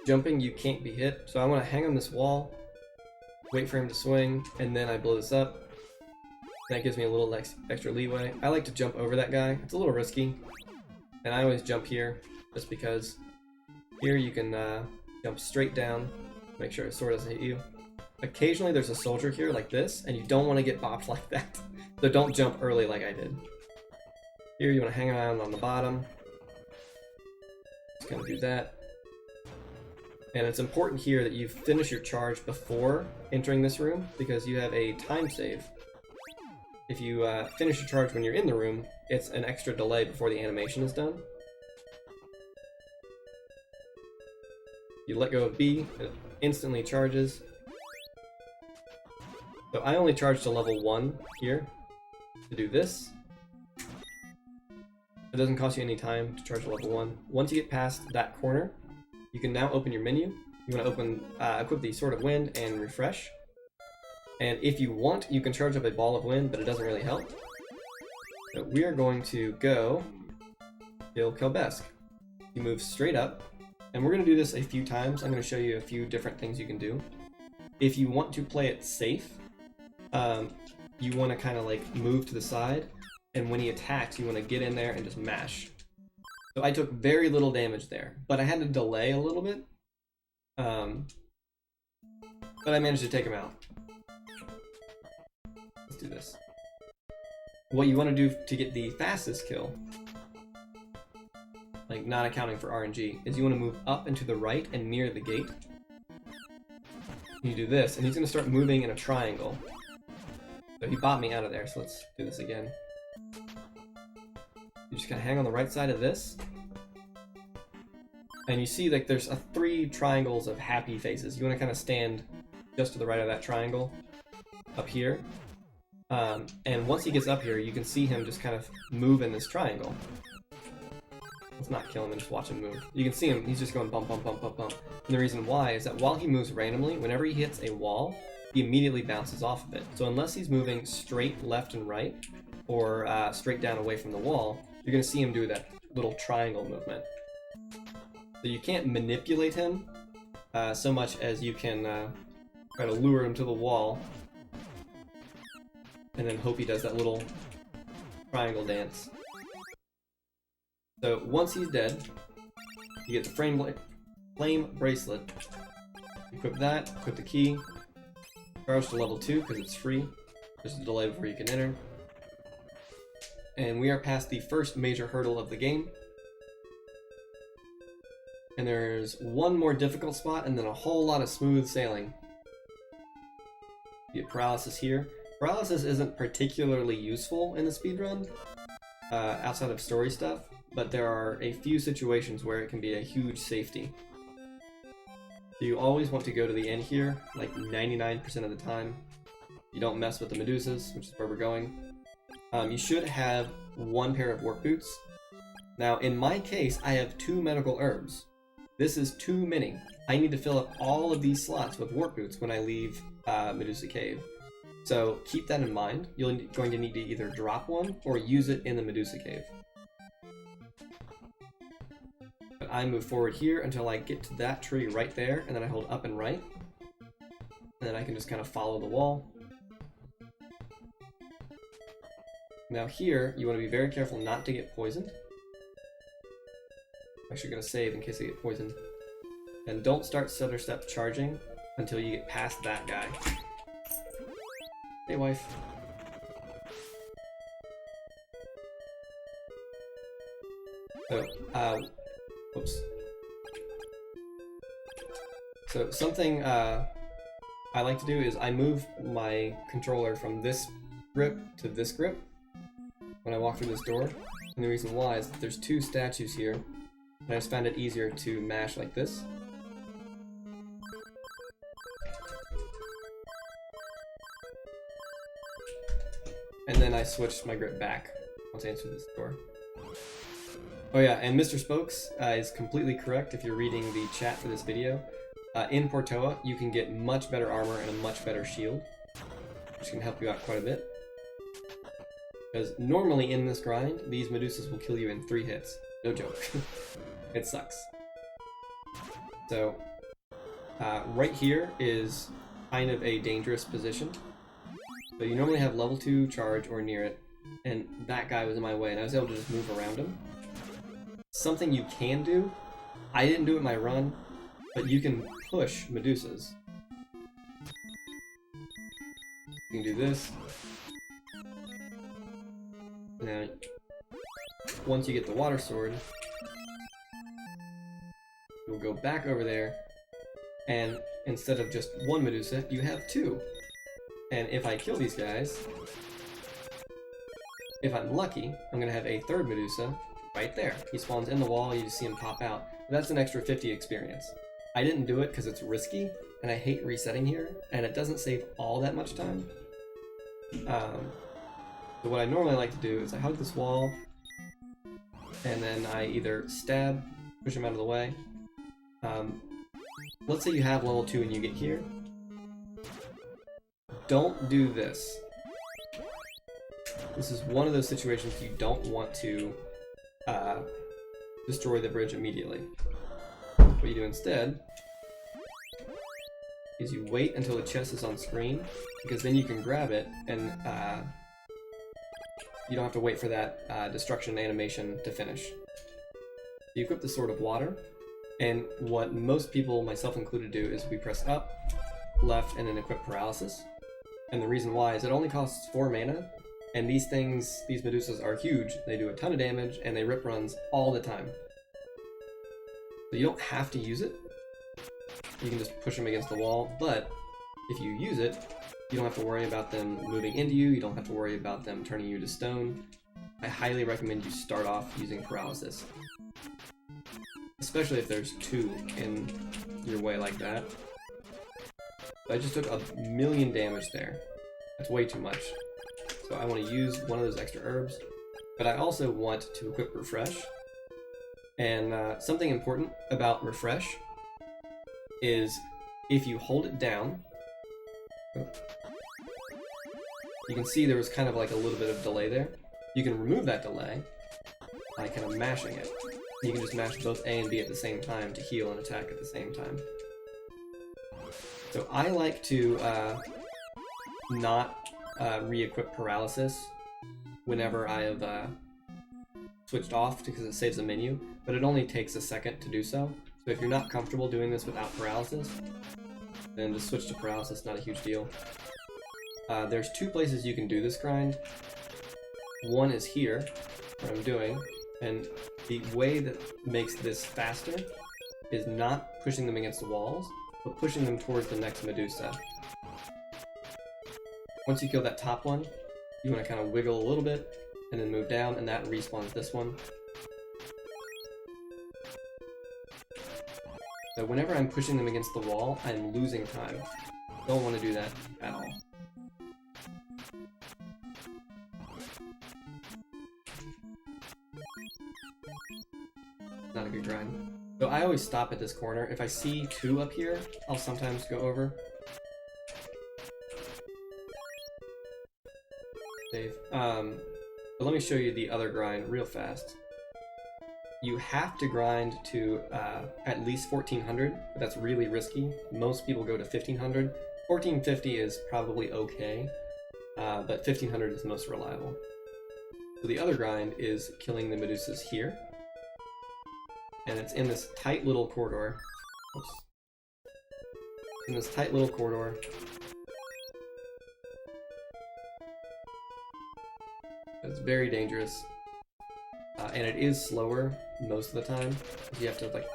A: Jumping, you can't be hit, so I want to hang on this wall, wait for him to swing, and then I blow this up. That gives me a little extra leeway. I like to jump over that guy. It's a little risky, and I always jump here, just because here you can jump straight down, make sure his sword doesn't hit you. Occasionally there's a soldier here like this, and you don't want to get bopped like that, so don't jump early like I did. Here you want to hang around on the bottom. Just gonna do that. And it's important here that you finish your charge before entering this room, because you have a time save. If you finish your charge when you're in the room, it's an extra delay before the animation is done. You let go of B, it instantly charges. So I only charge to level 1 here to do this. It doesn't cost you any time to charge to level 1. Once you get past that corner, you can now open your menu. You want to open, equip the Sword of Wind and refresh. And if you want, you can charge up a Ball of Wind, but it doesn't really help. So we are going to go kill Kelbesk. You move straight up, and we're going to do this a few times. I'm going to show you a few different things you can do. If you want to play it safe, you want to kind of like move to the side, and when he attacks, you want to get in there and just mash. So I took very little damage there, but I had to delay a little bit. But I managed to take him out. Let's do this. What you want to do to get the fastest kill, like not accounting for RNG, is you want to move up and to the right and near the gate. You do this, and he's going to start moving in a triangle. So he bopped me out of there, so let's do this again. just gonna hang on the right side of this. And you see like there's 3 triangles of happy faces. You want to kind of stand just to the right of that triangle up here. And once he gets up here, you can see him just kind of move in this triangle. Let's not kill him and just watch him move. You can see him, he's just going bump, bump, bump, bump, bump. And the reason why is that while he moves randomly, whenever he hits a wall, he immediately bounces off of it. So unless he's moving straight left and right, or straight down away from the wall, you're going to see him do that little triangle movement. So you can't manipulate him so much as you can try to lure him to the wall and then hope he does that little triangle dance. So once he's dead, you get the flame bracelet. Equip that, equip the key, charge to level 2 because it's free. There's a delay before you can enter. And we are past the first major hurdle of the game. And there's one more difficult spot and then a whole lot of smooth sailing. You get paralysis here. Paralysis isn't particularly useful in the speedrun, outside of story stuff, but there are a few situations where it can be a huge safety. So you always want to go to the end here, like 99% of the time. You don't mess with the Medusas, which is where we're going. You should have 1 pair of work boots. Now, in my case, I have 2 medical herbs. This is too many. I need to fill up all of these slots with work boots when I leave Medusa Cave. So keep that in mind. You're going to need to either drop one or use it in the Medusa Cave. But I move forward here until I get to that tree right there, and then I hold up and right. And then I can just kind of follow the wall. Now here, you want to be very careful not to get poisoned. I'm actually going to save in case I get poisoned. And don't start Stutter Step charging until you get past that guy. Hey, wife. So, whoops. So something I like to do is I move my controller from this grip to this grip when I walk through this door. And the reason why is that there's 2 statues here, and I just found it easier to mash like this. And then I switched my grip back once I answered this door. Oh yeah, and Mr. Spokes is completely correct if you're reading the chat for this video. In Portoa, you can get much better armor and a much better shield, which can help you out quite a bit. Because normally in this grind, these Medusas will kill you in 3 hits. No joke. It sucks. So, right here is kind of a dangerous position. So you normally have level 2 charge or near it, and that guy was in my way, and I was able to just move around him. Something you can do, I didn't do it in my run, but you can push Medusas. You can do this. Now, once you get the water sword, you'll go back over there, and instead of just 1 Medusa, you have 2. And if I kill these guys, if I'm lucky, I'm gonna have a 3rd Medusa right there. He spawns in the wall, you just see him pop out. That's an extra 50 experience. I didn't do it because it's risky, and I hate resetting here, and it doesn't save all that much time. So what I normally like to do is I hug this wall, and then I either stab, push him out of the way. Let's say you have level 2 and you get here. Don't do this. This is one of those situations you don't want to destroy the bridge immediately. What you do instead is you wait until the chest is on screen, because then you can grab it and you don't have to wait for that destruction animation to finish. You equip the Sword of Water, and what most people, myself included, do is we press up, left, and then equip Paralysis. And the reason why is it only costs 4 mana, and these Medusas are huge. They do a ton of damage, and they rip runs all the time. So you don't have to use it. You can just push them against the wall, but if you use it, you don't have to worry about them moving into you, you don't have to worry about them turning you to stone. I highly recommend you start off using paralysis. Especially if there's two in your way like that. I just took 1,000,000 damage there. That's way too much. So I want to use one of those extra herbs, but I also want to equip Refresh. And something important about Refresh is if you hold it down, you can see there was kind of like a little bit of delay there. You can remove that delay by kind of mashing it. You can just mash both A and B at the same time to heal and attack at the same time. So I like to not re-equip Paralysis whenever I have switched off because it saves the menu, but it only takes a second to do so. So if you're not comfortable doing this without Paralysis, then just switch to Paralysis, not a huge deal. There's two places you can do this grind. One is here, where I'm doing, and the way that makes this faster is not pushing them against the walls, but pushing them towards the next Medusa. Once you kill that top one, you want to kind of wiggle a little bit, and then move down, and that respawns this one. So whenever I'm pushing them against the wall, I'm losing time. Don't want to do that at all. Not a good grind. So I always stop at this corner. If I see two up here, I'll sometimes go over. Save. But let me show you the other grind real fast. You have to grind to at least 1400, but that's really risky. Most people go to 1500. 1450 is probably okay, but 1500 is most reliable. So the other grind is killing the Medusas here. And it's in this tight little corridor. Oops. In this tight little corridor. It's very dangerous. And it is slower most of the time. You have to like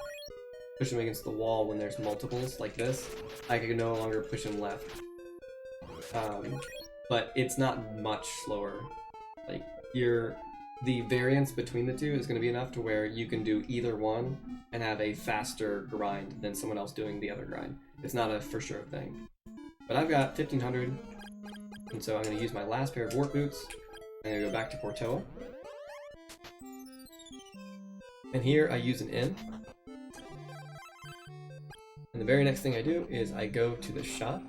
A: push them against the wall when there's multiples like this. I can no longer push them left. But it's not much slower. Like the variance between the two is going to be enough to where you can do either one and have a faster grind than someone else doing the other grind. It's not a for sure thing. But I've got 1500, and so I'm going to use my last pair of Warp Boots. I'm going to go back to Portoa. And here I use an N. And the very next thing I do is I go to the shop.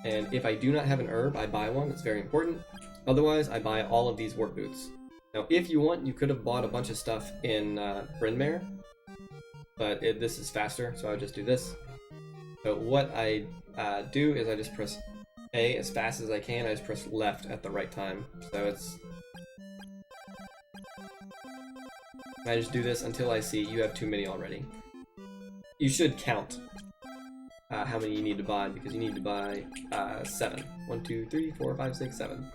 A: And if I do not have an herb, I buy one. It's very important. Otherwise, I buy all of these Warp Boots. Now, if you want, you could have bought a bunch of stuff in Bryn Mawr, but this is faster, so I would just do this. So what I do is I just press A as fast as I can. I just press left at the right time. So it's... I just do this until I see you have too many already. You should count how many you need to buy, because you need to buy 7. 1, 2, 3, 4, 5, 6, 7.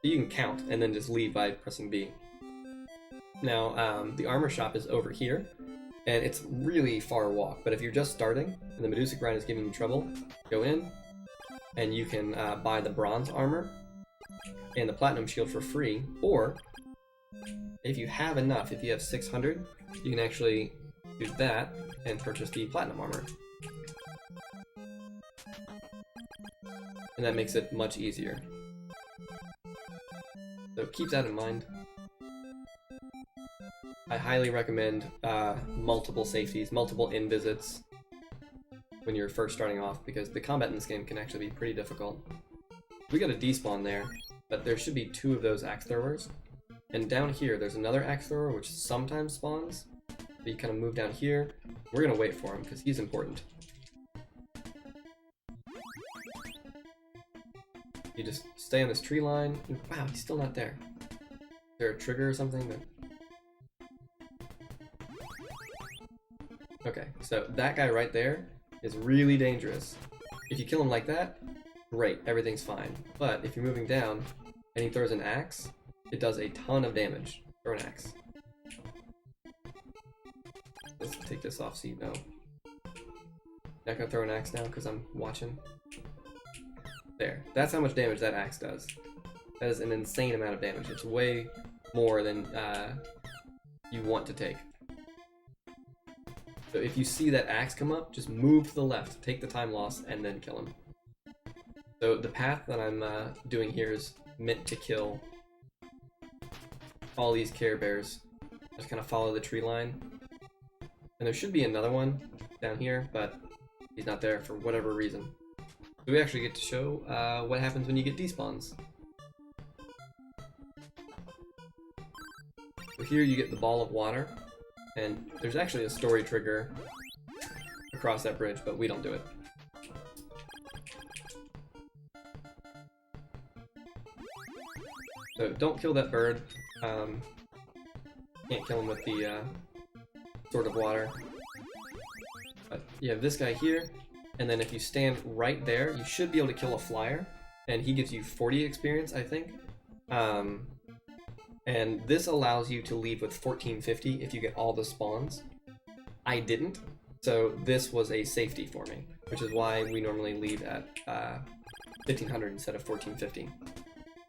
A: You can count and then just leave by pressing B. Now, the armor shop is over here, and it's really far walk, but if you're just starting and the Medusa grind is giving you trouble, go in, and you can buy the bronze armor and the platinum shield for free, or if you have enough, if you have 600, you can actually do that and purchase the platinum armor. And that makes it much easier. So keep that in mind. I highly recommend multiple safeties, multiple in-visits when you're first starting off, because the combat in this game can actually be pretty difficult. We got a despawn there, but there should be 2 of those axe throwers. And down here, there's another axe thrower which sometimes spawns. So you kind of move down here. We're going to wait for him because he's important. You just stay on this tree line. Wow, he's still not there. Is there a trigger or something? Okay, so that guy right there is really dangerous. If you kill him like that, great, everything's fine. But if you're moving down and he throws an axe, it does a ton of damage. Throw an axe. Let's take this off so you know. Not gonna throw an axe now because I'm watching. There. That's how much damage that axe does. That is an insane amount of damage. It's way more than you want to take. So if you see that axe come up, just move to the left, take the time loss, and then kill him. So the path that I'm doing here is meant to kill all these Care Bears. Just kind of follow the tree line. And there should be another one down here, but he's not there for whatever reason. So we actually get to show what happens when you get despawns. So here you get the ball of water, and there's actually a story trigger across that bridge, but we don't do it. So don't kill that bird. Can't kill him with the Sword of Water. But you have this guy here, and then if you stand right there, you should be able to kill a flyer, and he gives you 40 experience, I think. And this allows you to leave with 1450 if you get all the spawns. I didn't, so this was a safety for me, which is why we normally leave at 1500 instead of 1450.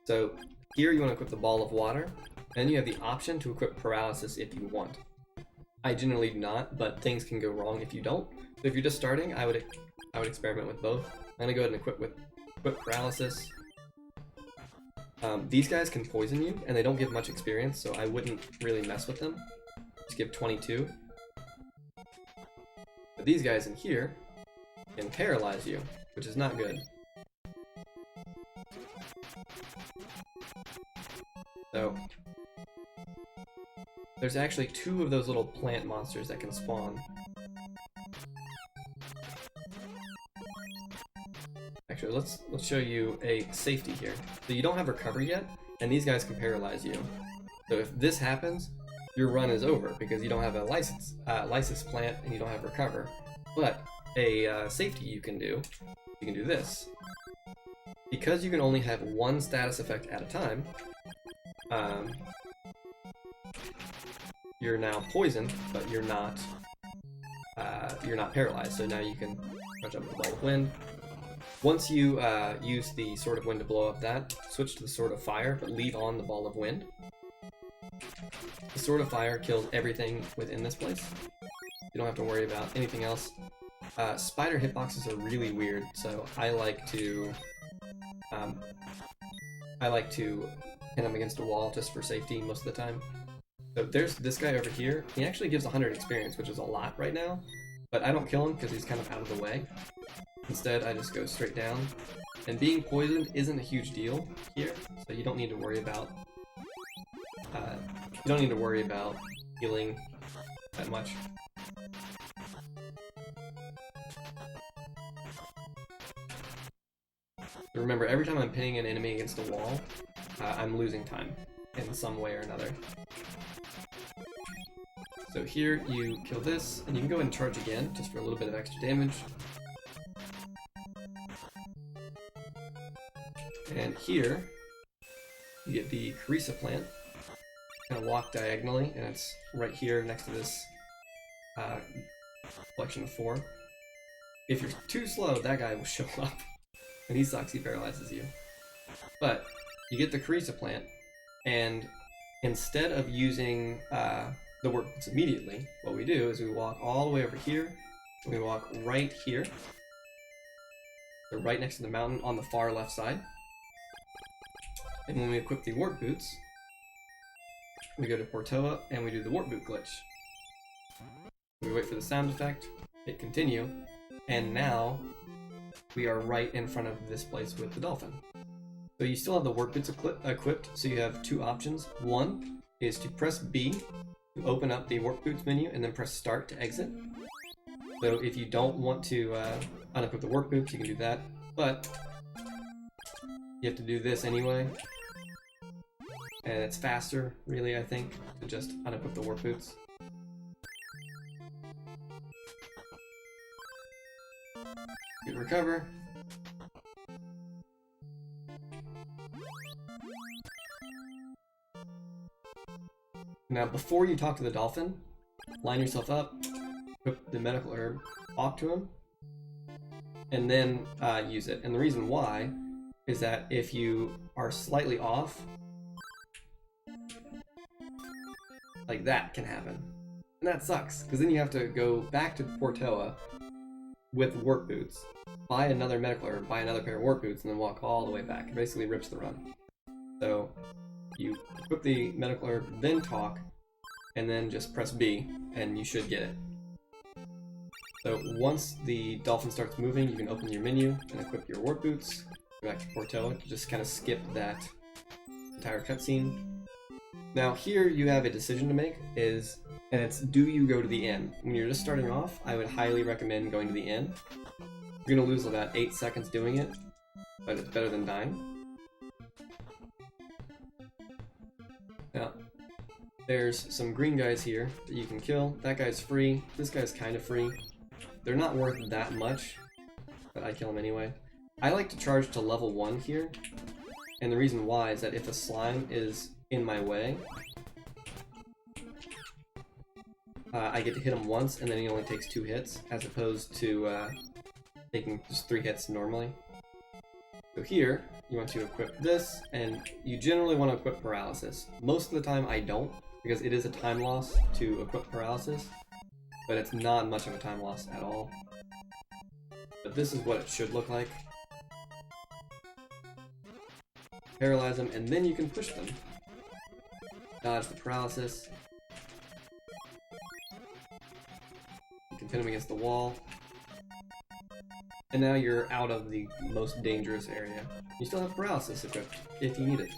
A: So here you want to equip the Ball of Water, and you have the option to equip Paralysis if you want. I generally do not, but things can go wrong if you don't. So if you're just starting, I would experiment with both. I'm gonna go ahead and equip Paralysis. These guys can poison you, and they don't give much experience, so I wouldn't really mess with them. Just give 22. But these guys in here can paralyze you, which is not good. So there's actually 2 of those little plant monsters that can spawn. Actually, let's show you a safety here. So you don't have recovery yet, and these guys can paralyze you. So if this happens, your run is over because you don't have a lysis plant and you don't have recover. But a safety you can do this. Because you can only have one status effect at a time, you're now poisoned, but you're not paralyzed. So now you can punch up with the Ball of Wind. Once you use the Sword of Wind to blow up that, switch to the Sword of Fire, but leave on the Ball of Wind. The Sword of Fire kills everything within this place. You don't have to worry about anything else. Spider hitboxes are really weird, so I like to pin them against a wall just for safety most of the time. So there's this guy over here. He actually gives 100 experience, which is a lot right now, but I don't kill him because he's kind of out of the way. Instead, I just go straight down. And being poisoned isn't a huge deal here, so you don't need to worry about healing that much. So remember, every time I'm pinning an enemy against a wall, I'm losing time in some way or another. So here you kill this, and you can go ahead and charge again, just for a little bit of extra damage. And here, you get the Crystalis plant. Kind of walk diagonally, and it's right here next to this collection of 4. If you're too slow, that guy will show up. And he sucks, he paralyzes you. But you get the Crystalis plant, and instead of using the work boots immediately, what we do is we walk all the way over here, and we walk right here. So right next to the mountain on the far left side. And when we equip the warp boots, we go to Portoa and we do the warp boot glitch. We wait for the sound effect, hit continue, and now we are right in front of this place with the dolphin. So you still have the warp boots equipped, so you have 2 options. One is to press B to open up the warp boots menu, and then press start to exit. So if you don't want to unequip the warp boots, you can do that, but you have to do this anyway. And it's faster, really, I think, to just unequip the warp boots. Good recover. Now, before you talk to the dolphin, line yourself up, equip the medical herb, talk to him, and then use it. And the reason why is that if you are slightly off, like that can happen. And that sucks, because then you have to go back to Portoa with warp boots, buy another medical herb, buy another pair of warp boots, and then walk all the way back. It basically rips the run. So you equip the medical herb, then talk, and then just press B, and you should get it. So once the dolphin starts moving, you can open your menu and equip your warp boots. Go back to Portoa, just kind of skip that entire cutscene. Now here you have a decision to make, and it's do you go to the inn? When you're just starting off, I would highly recommend going to the inn. You're gonna lose about 8 seconds doing it, but it's better than dying. Now, there's some green guys here that you can kill. That guy's free, this guy's kind of free. They're not worth that much, but I kill them anyway. I like to charge to level 1 here, and the reason why is that if a slime is in my way, I get to hit him once, and then he only takes 2 hits, as opposed to taking just 3 hits normally. So here, you want to equip this, and you generally want to equip paralysis. Most of the time I don't, because it is a time loss to equip paralysis, but it's not much of a time loss at all. But this is what it should look like. Paralyze them, and then you can push them. Dodge the paralysis. You can pin them against the wall. And now you're out of the most dangerous area. You still have paralysis equipped, if you need it.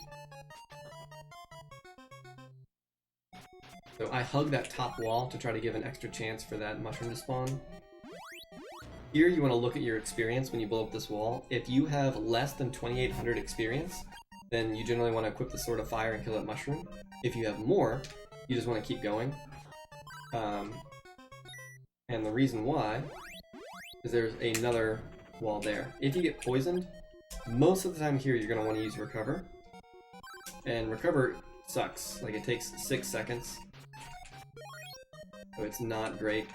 A: So I hug that top wall to try to give an extra chance for that mushroom to spawn. Here you want to look at your experience when you blow up this wall. If you have less than 2800 experience, then you generally want to equip the Sword of Fire and kill that mushroom. If you have more, you just want to keep going. And the reason why is there's another wall there. If you get poisoned, most of the time here you're going to want to use Recover. And Recover sucks. Like, it takes 6 seconds. So it's not great.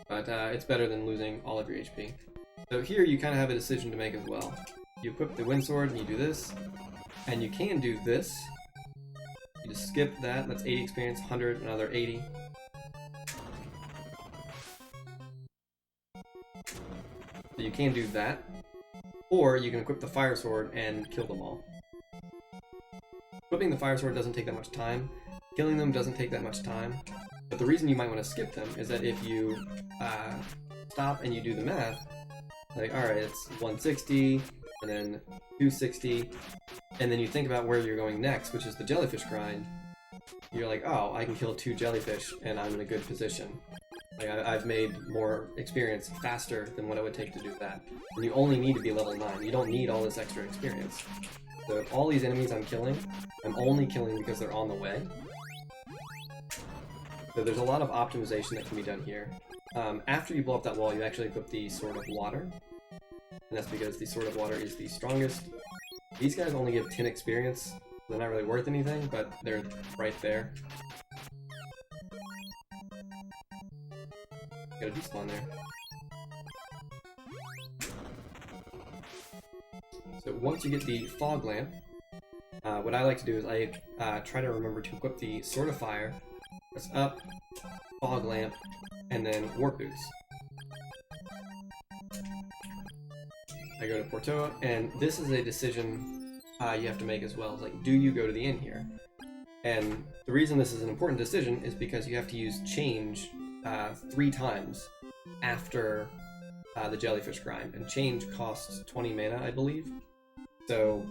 A: But it's better than losing all of your HP. So here you kind of have a decision to make as well. You equip the Wind Sword and you do this. And you can do this. You just skip that, that's 80 experience, 100, another 80. So you can do that. Or you can equip the Fire Sword and kill them all. Equipping the Fire Sword doesn't take that much time. Killing them doesn't take that much time. But the reason you might want to skip them is that if you stop and you do the math, like, alright, it's 160, and then 260, and then you think about where you're going next, which is the jellyfish grind, you're like, oh, I can kill 2 jellyfish, and I'm in a good position. Like, I've made more experience faster than what it would take to do that. And you only need to be level 9. You don't need all this extra experience. So all these enemies I'm killing, I'm only killing because they're on the way. So there's a lot of optimization that can be done here. After you blow up that wall, you actually equip the Sword of Water. And that's because the Sword of Water is the strongest. These guys only give 10 experience, so they're not really worth anything, but they're right there. Got a despawn there. So once you get the Fog Lamp, what I like to do is I try to remember to equip the Sword of Fire, press up, Fog Lamp, and then Warp Boots. I go to Portoa, and this is a decision you have to make as well. It's like, do you go to the inn here? And the reason this is an important decision is because you have to use change 3 times after the jellyfish grind, and change costs 20 mana, I believe. So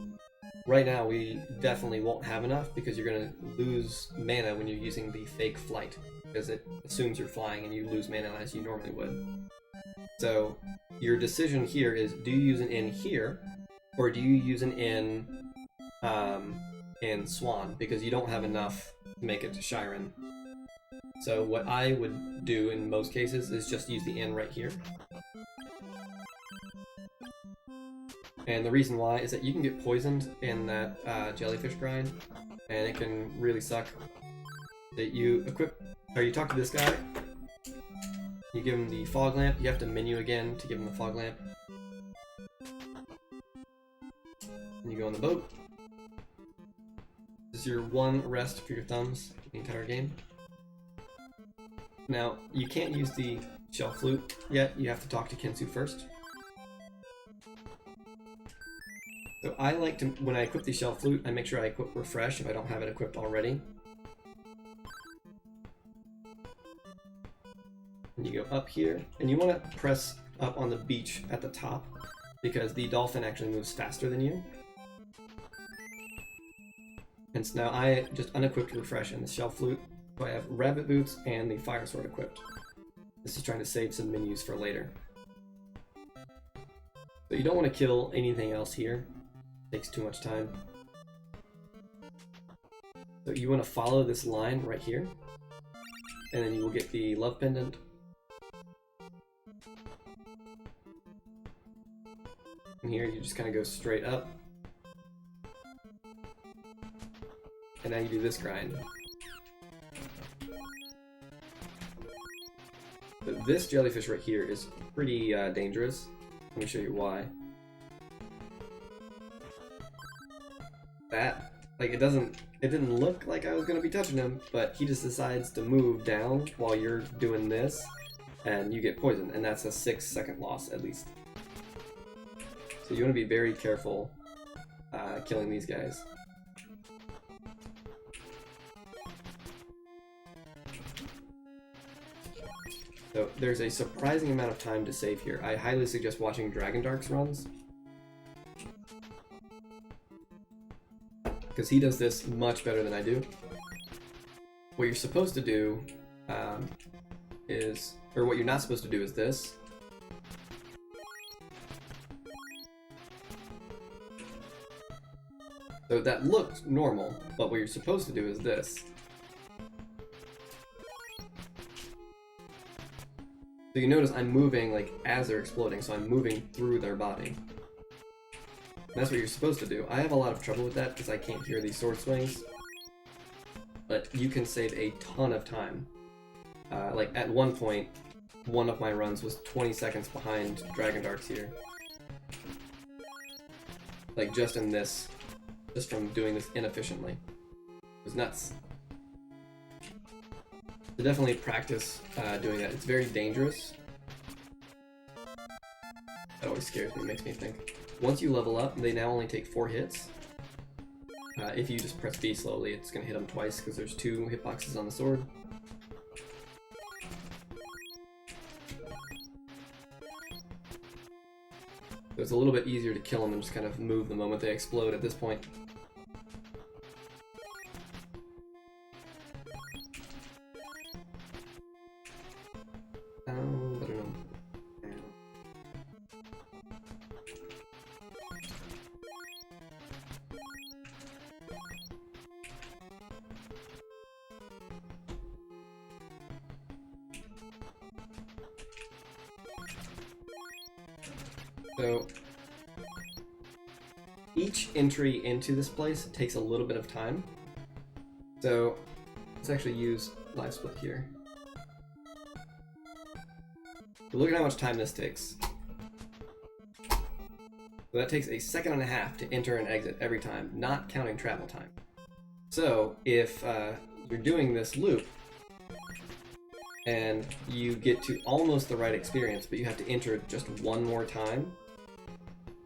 A: right now we definitely won't have enough because you're going to lose mana when you're using the fake flight, because it assumes you're flying and you lose mana as you normally would. So your decision here is, do you use an inn here, or do you use an inn in Swan, because you don't have enough to make it to Shiren. So what I would do in most cases is just use the inn right here. And the reason why is that you can get poisoned in that jellyfish grind, and it can really suck. that you equip, or you talk to this guy. You give him the fog lamp. You have to menu again to give him the fog lamp. And you go on the boat. This is your one rest for your thumbs the entire game. Now, you can't use the shell flute yet. You have to talk to Kensu first. So I like to, when I equip the shell flute, I make sure I equip refresh if I don't have it equipped already. And you go up here, and you want to press up on the beach at the top, because the dolphin actually moves faster than you. And so now I just unequipped refresh in the shell flute, so I have rabbit boots and the fire sword equipped. This is trying to save some menus for later. So you don't want to kill anything else here. It takes too much time. So you want to follow this line right here, and then you will get the love pendant. And here you just kind of go straight up. And now you do this grind. But this jellyfish right here is pretty dangerous. Let me show you why. That, like, it didn't look like I was gonna be touching him, but he just decides to move down while you're doing this, and you get poisoned, and that's a 6-second loss at least. So you want to be very careful killing these guys. So there's a surprising amount of time to save here. I highly suggest watching Dragon Dark's runs, because he does this much better than I do. What you're supposed to do or what you're not supposed to do is this. So that looks normal, but what you're supposed to do is this. So you notice I'm moving like as they're exploding, so I'm moving through their body. And that's what you're supposed to do. I have a lot of trouble with that because I can't hear these sword swings. But you can save a ton of time. Like at one point, one of my runs was 20 seconds behind Dragon Dark's here. Like just in this. Just from doing this inefficiently. It was nuts. So definitely practice doing that. It's very dangerous. That always scares me, makes me think. Once you level up, they now only take 4 hits. If you just press B slowly, it's going to hit them twice because there's 2 hitboxes on the sword. So it's a little bit easier to kill them and just kind of move the moment they explode at this point. I don't know. So each entry into this place takes a little bit of time. So let's actually use live split here. So look at how much time this takes. So that takes a 1.5 seconds to enter and exit every time, not counting travel time. So if you're doing this loop and you get to almost the right experience, but you have to enter just one more time,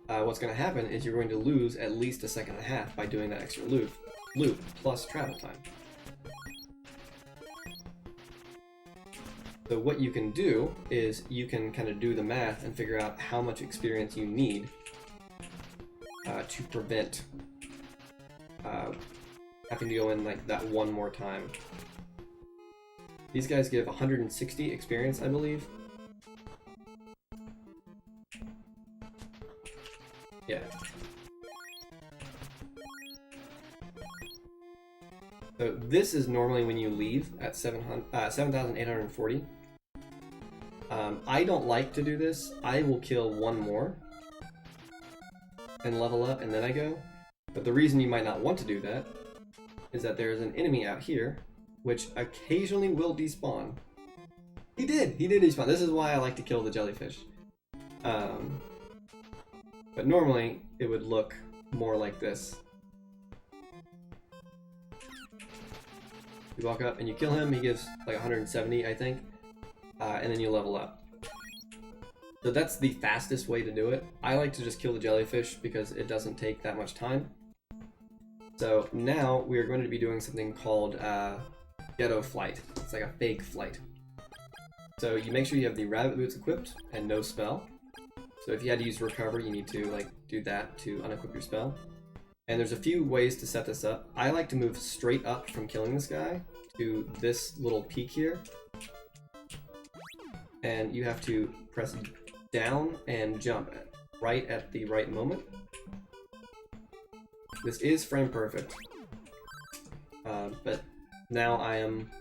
A: what's going to happen is you're going to lose at least a 1.5 seconds by doing that extra loop plus travel time. So what you can do is you can kind of do the math and figure out how much experience you need to prevent having to go in like that one more time. These guys give 160 experience, I believe. Yeah. So this is normally when you leave at 7,840. I don't like to do this. I will kill one more and level up and then I go. But the reason you might not want to do that is that there is an enemy out here which occasionally will despawn. He did despawn. This is why I like to kill the jellyfish. But normally it would look more like this. You walk up and you kill him, he gives like 170, I think, and then you level up. So that's the fastest way to do it. I like to just kill the jellyfish because it doesn't take that much time. So now we are going to be doing something called ghetto flight. It's like a fake flight. So you make sure you have the rabbit boots equipped and no spell. So if you had to use recover, you need to like do that to unequip your spell. And there's a few ways to set this up. I like to move straight up from killing this guy to this little peak here. And you have to press down and jump right at the right moment. This is frame perfect. But now I am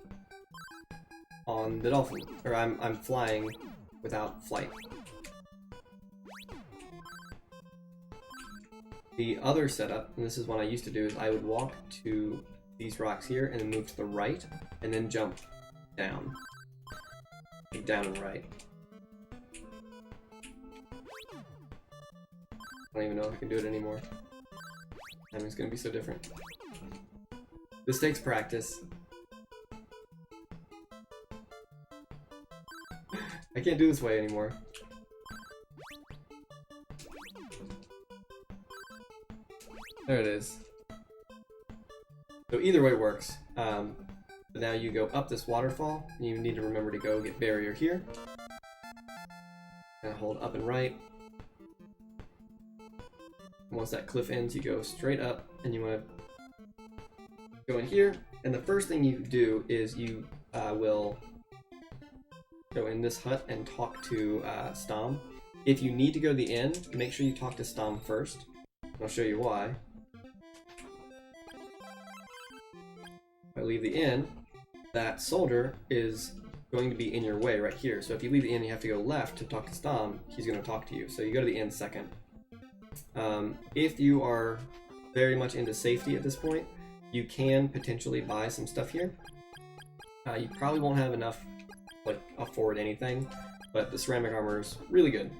A: on the dolphin, or I'm flying without flight. The other setup, and this is what I used to do, is I would walk to these rocks here and then move to the right and then jump down. Like down and right. I don't even know if I can do it anymore. I mean, it's gonna be so different. This takes practice. I can't do this way anymore. There it is. So either way works. But now you go up this waterfall, and you need to remember to go get barrier here. And hold up and right. And once that cliff ends, you go straight up, and you want to go in here. And the first thing you do is you will go in this hut and talk to Stom. If you need to go to the end, make sure you talk to Stom first. I'll show you why. If I leave the inn, that soldier is going to be in your way right here. So if you leave the inn, you have to go left to talk to Stom. He's going to talk to you. So you go to the inn second. If you are very much into safety at this point, you can potentially buy some stuff here. You probably won't have enough, like, afford anything, but the ceramic armor is really good.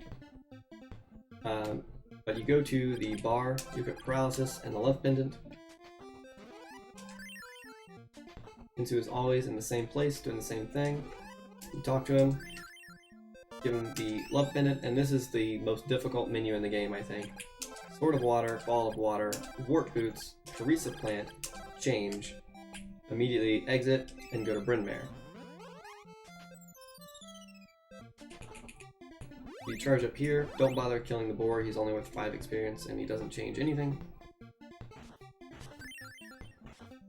A: But you go to the bar, you get paralysis and the love pendant. Kinsu is always in the same place, doing the same thing. You talk to him, give him the love pendant, and this is the most difficult menu in the game, I think. Sword of Water, Ball of Water, Wart Boots, Teresa Plant, change, immediately exit, and go to Bryn Mawr. You charge up here, don't bother killing the boar, he's only worth 5 experience and he doesn't change anything.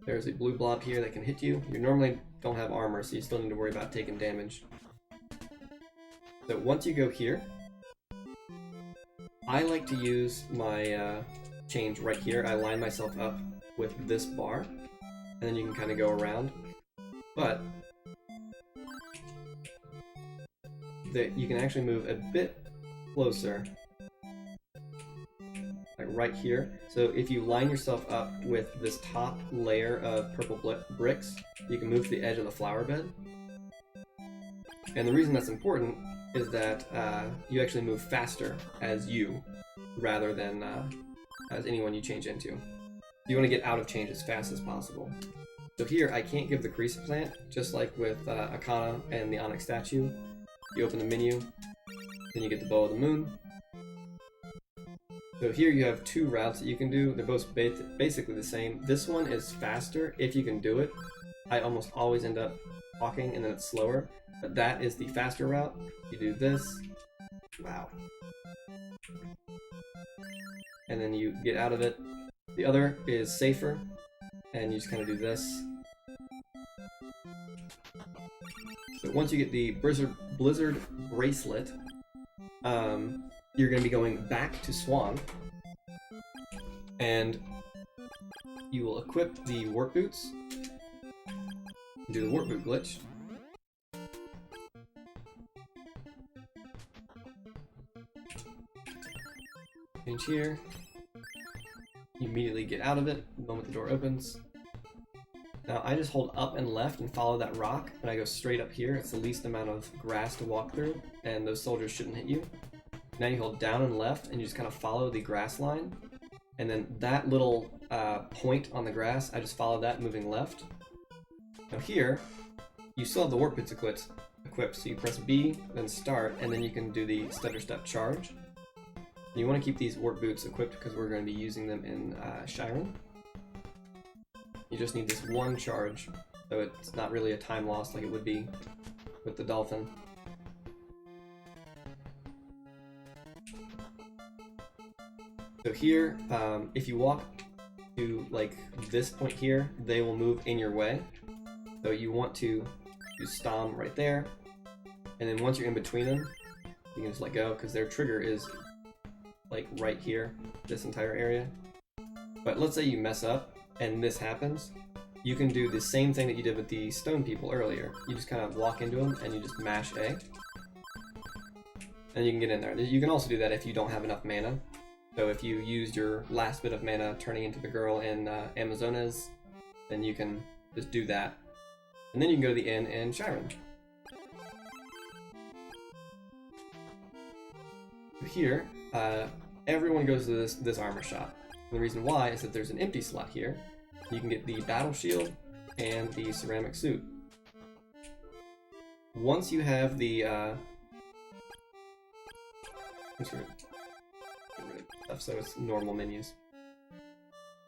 A: There's a blue blob here that can hit you. You normally don't have armor, so you still need to worry about taking damage. So once you go here, I like to use my change right here. I line myself up with this bar, and then you can kind of go around. But you can actually move a bit closer, like right here. So if you line yourself up with this top layer of purple bricks, you can move to the edge of the flower bed. And the reason that's important is that you actually move faster as you, rather than as anyone you change into. You want to get out of change as fast as possible. So here, I can't give the Carissa plant, just like with Akana and the Onyx statue. You open the menu, then you get the Bow of the Moon. So here you have 2 routes that you can do. They're both basically the same. This one is faster if you can do it. I almost always end up talking and then it's slower. But that is the faster route. You do this. Wow. And then you get out of it. The other is safer. And you just kind of do this. So once you get the Blizzard Bracelet, you're going to be going back to Swan. And you will equip the Wart Boots. Do the Wart Boot glitch. Change here. You immediately get out of it the moment the door opens. Now I just hold up and left and follow that rock, and I go straight up here. It's the least amount of grass to walk through, and those soldiers shouldn't hit you. Now you hold down and left, and you just kind of follow the grass line. And then that little point on the grass, I just follow that moving left. Now here, you still have the warp boots equipped, so you press B, then start, and then you can do the stutter step charge. And you want to keep these warp boots equipped because we're going to be using them in Shiren. You just need this one charge, so it's not really a time loss like it would be with the dolphin. So here, if you walk to like this point here, they will move in your way. So you want to do Stomp right there, and then once you're in between them, you can just let go because their trigger is like right here, this entire area. But let's say you mess up and this happens, you can do the same thing that you did with the stone people earlier. You just kind of walk into them and you just mash A, and you can get in there. You can also do that if you don't have enough mana. So if you used your last bit of mana turning into the girl in Amazonas, then you can just do that. And then you can go to the inn in Shiren. Here, everyone goes to this armor shop. And the reason why is that there's an empty slot here. You can get the battle shield and the ceramic suit. Once you have the stuff, so it's normal menus.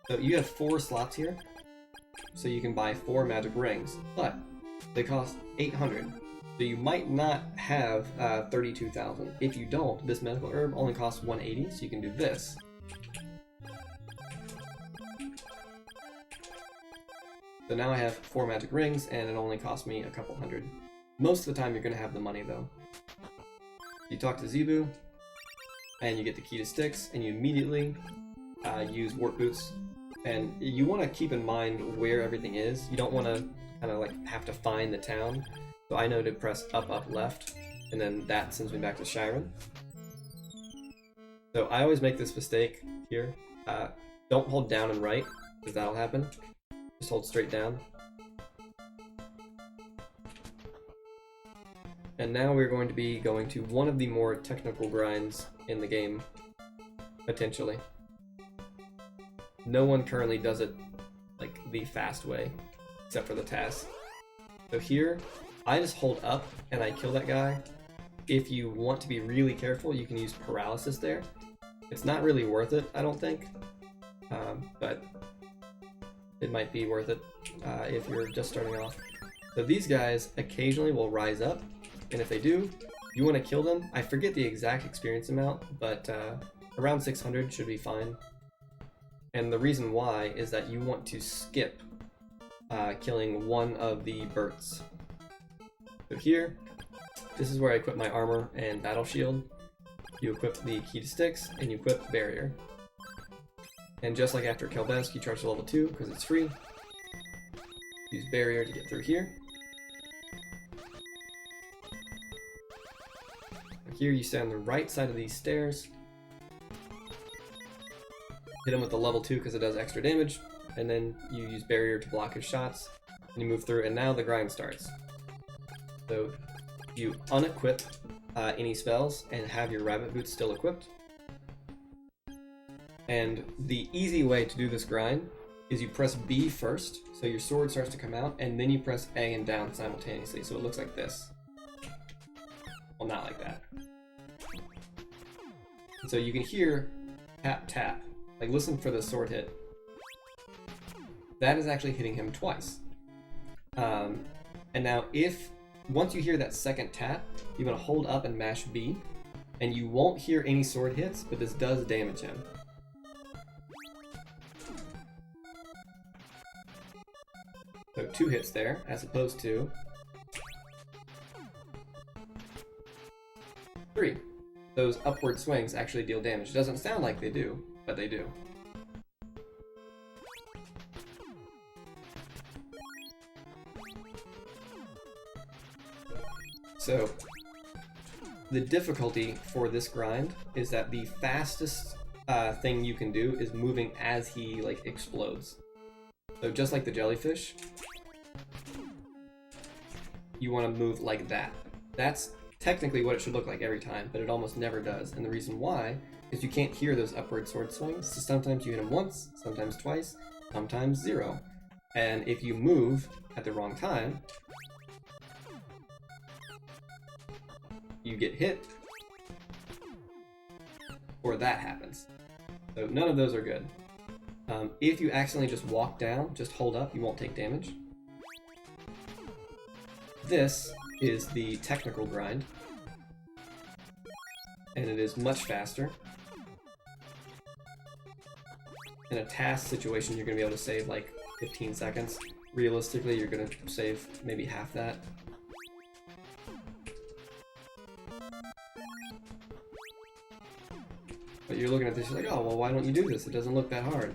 A: So you have 4 slots here, so you can buy 4 magic rings, but they cost 800. So you might not have 32,000. If you don't, this medical herb only costs 180, so you can do this. So now I have 4 magic rings, and it only cost me a couple hundred. Most of the time you're going to have the money though. You talk to Zebu, and you get the key to sticks, and you immediately use warp boots. And you want to keep in mind where everything is. You don't want to kind of like have to find the town. So I know to press up, up, left, and then that sends me back to Shiren. So I always make this mistake here. Don't hold down and right, because that'll happen. Just hold straight down. And now we're going to be going to one of the more technical grinds in the game, potentially. No one currently does it like the fast way, except for the task. So here, I just hold up and I kill that guy. If you want to be really careful, you can use paralysis there. It's not really worth it, I don't think, but it might be worth it if you're just starting off. So these guys occasionally will rise up, and if they do, you want to kill them. I forget the exact experience amount, but around 600 should be fine. And the reason why is that you want to skip killing one of the Burts. So here, this is where I equip my armor and battle shield. You equip the key to sticks, and you equip barrier. And just like after Kelbesk, you charge to level 2 because it's free. Use barrier to get through here. Here you stand on the right side of these stairs. Hit him with the level 2 because it does extra damage, and then you use barrier to block his shots, and you move through, and now the grind starts. So you unequip any spells and have your rabbit boots still equipped. And the easy way to do this grind is you press B first, so your sword starts to come out, and then you press A and down simultaneously, so it looks like this. Well, not like that. And so you can hear tap tap. Like, listen for the sword hit. That is actually hitting him twice. And now once you hear that second tap, you're going to hold up and mash B, and you won't hear any sword hits, but this does damage him. So 2 hits there, as opposed to 3. Those upward swings actually deal damage. It doesn't sound like they do, but they do. So the difficulty for this grind is that the fastest thing you can do is moving as he like explodes. So just like the jellyfish, you want to move like that. That's technically what it should look like every time, but it almost never does. And the reason why is you can't hear those upward sword swings. So sometimes you hit them once, sometimes twice, sometimes 0. And if you move at the wrong time, you get hit, or that happens. So none of those are good. If you accidentally just walk down, just hold up, you won't take damage. This is the technical grind, and it is much faster. In a task situation, you're going to be able to save like 15 seconds. Realistically, you're going to save maybe half that. But you're looking at this, you're like, oh, well, why don't you do this? It doesn't look that hard.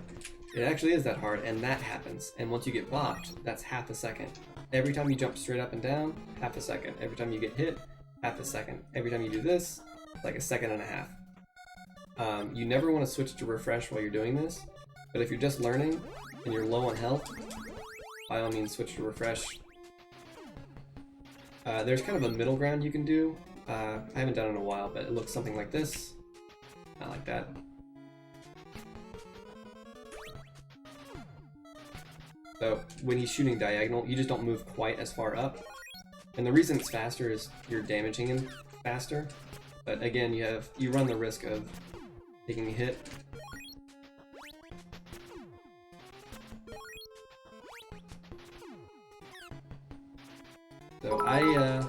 A: It actually is that hard, and that happens. And once you get bopped, that's half a second. Every time you jump straight up and down, half a second. Every time you get hit, half a second. Every time you do this, it's like a second and a half. You never want to switch to refresh while you're doing this, but if you're just learning and you're low on health, by all means switch to refresh. There's kind of a middle ground you can do. I haven't done it in a while, but it looks something like this. Not like that. So when he's shooting diagonal, you just don't move quite as far up. And the reason it's faster is you're damaging him faster. But again, you run the risk of taking a hit. So I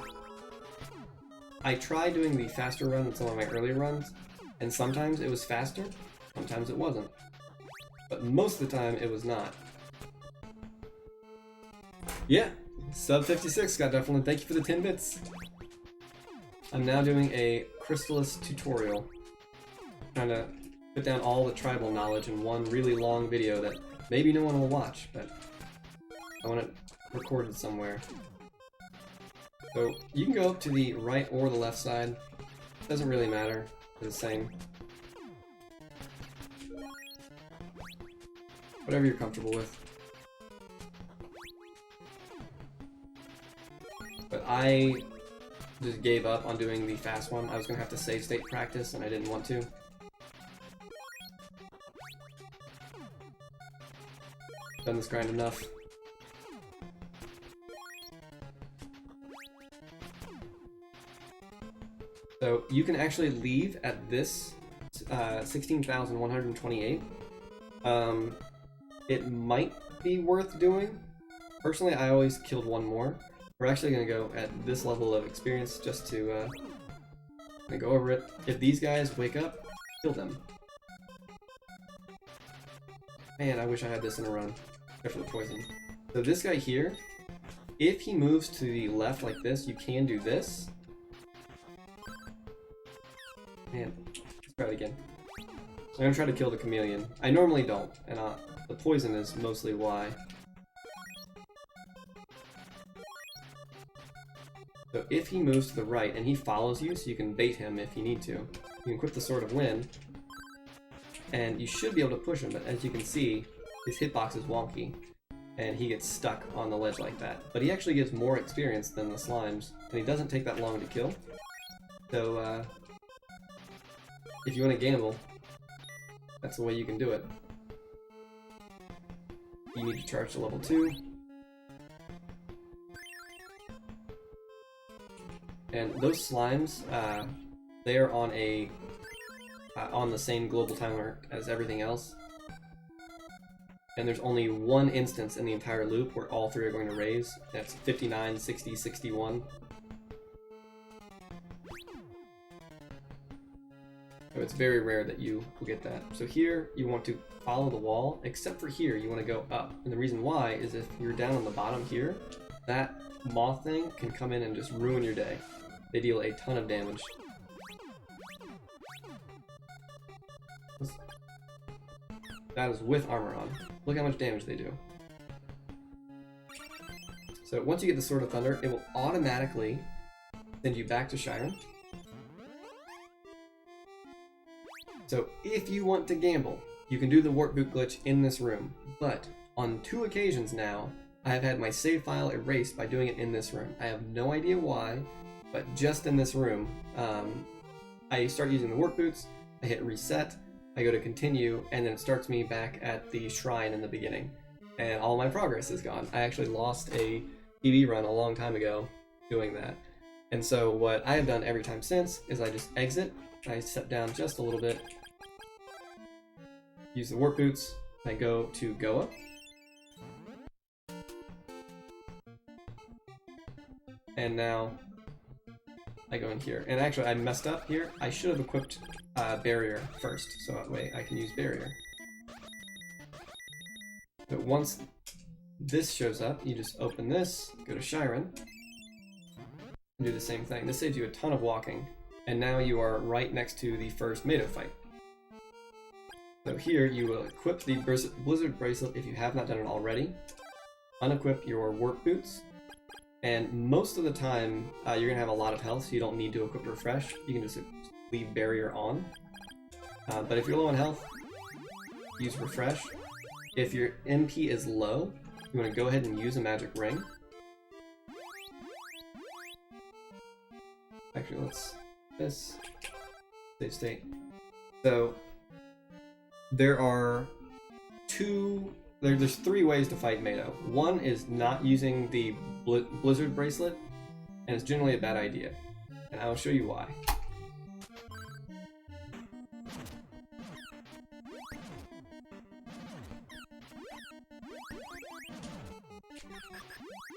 A: tried doing the faster run in some of my earlier runs, and sometimes it was faster, sometimes it wasn't. But most of the time it was not. Yeah, sub 56, Scott Dufferlin, thank you for the 10 bits. I'm now doing a Crystalis tutorial. Trying to put down all the tribal knowledge in one really long video that maybe no one will watch, but I want it recorded somewhere. So you can go up to the right or the left side. Doesn't really matter. They're the same. Whatever you're comfortable with. But I just gave up on doing the fast one. I was going to have to save state practice, and I didn't want to. Done this grind enough. So you can actually leave at this 16,128. It might be worth doing. Personally, I always killed one more. We're actually going to go at this level of experience just to go over it. If these guys wake up, kill them. Man, I wish I had this in a run. Except for the poison. So this guy here, if he moves to the left like this, you can do this. Man, let's try it again. I'm going to try to kill the chameleon. I normally don't, and the poison is mostly why. So if he moves to the right, and he follows you, so you can bait him if you need to, you can equip the Sword of Wind, and you should be able to push him, but as you can see, his hitbox is wonky, and he gets stuck on the ledge like that. But he actually gives more experience than the slimes, and he doesn't take that long to kill. So, if you want to gamble, that's the way you can do it. You need to charge to level 2. And those slimes, they are on on the same global timer as everything else. And there's only one instance in the entire loop where all three are going to raise. That's 59, 60, 61. So it's very rare that you will get that. So here, you want to follow the wall, except for here, you want to go up. And the reason why is if you're down on the bottom here, that moth thing can come in and just ruin your day. They deal a ton of damage. That is with armor on. Look how much damage they do. So once you get the Sword of Thunder, it will automatically send you back to Shyren. So if you want to gamble, you can do the Warp Boot glitch in this room, but on 2 occasions now, I have had my save file erased by doing it in this room. I have no idea why, but just in this room, I start using the work boots, I hit reset, I go to continue, and then it starts me back at the shrine in the beginning. And all my progress is gone. I actually lost a PB run a long time ago doing that. And so what I have done every time since is I just exit, I step down just a little bit, use the work boots, I go to Goa. And now I go in here. And actually I messed up here. I should have equipped barrier first, so that way I can use barrier. But once this shows up, you just open this, go to Shiren, and do the same thing. This saves you a ton of walking, and now you are right next to the first Mado fight. So here you will equip the Blizzard Bracelet if you have not done it already, unequip your work boots, and most of the time you're going to have a lot of health, so you don't need to equip Refresh. You can just leave Barrier on. But if you're low on health, use Refresh. If your MP is low, you want to go ahead and use a magic ring. Actually, let's this save state. So there are there's three ways to fight Mado. One is not using the Blizzard Bracelet, and it's generally a bad idea. And I will show you why.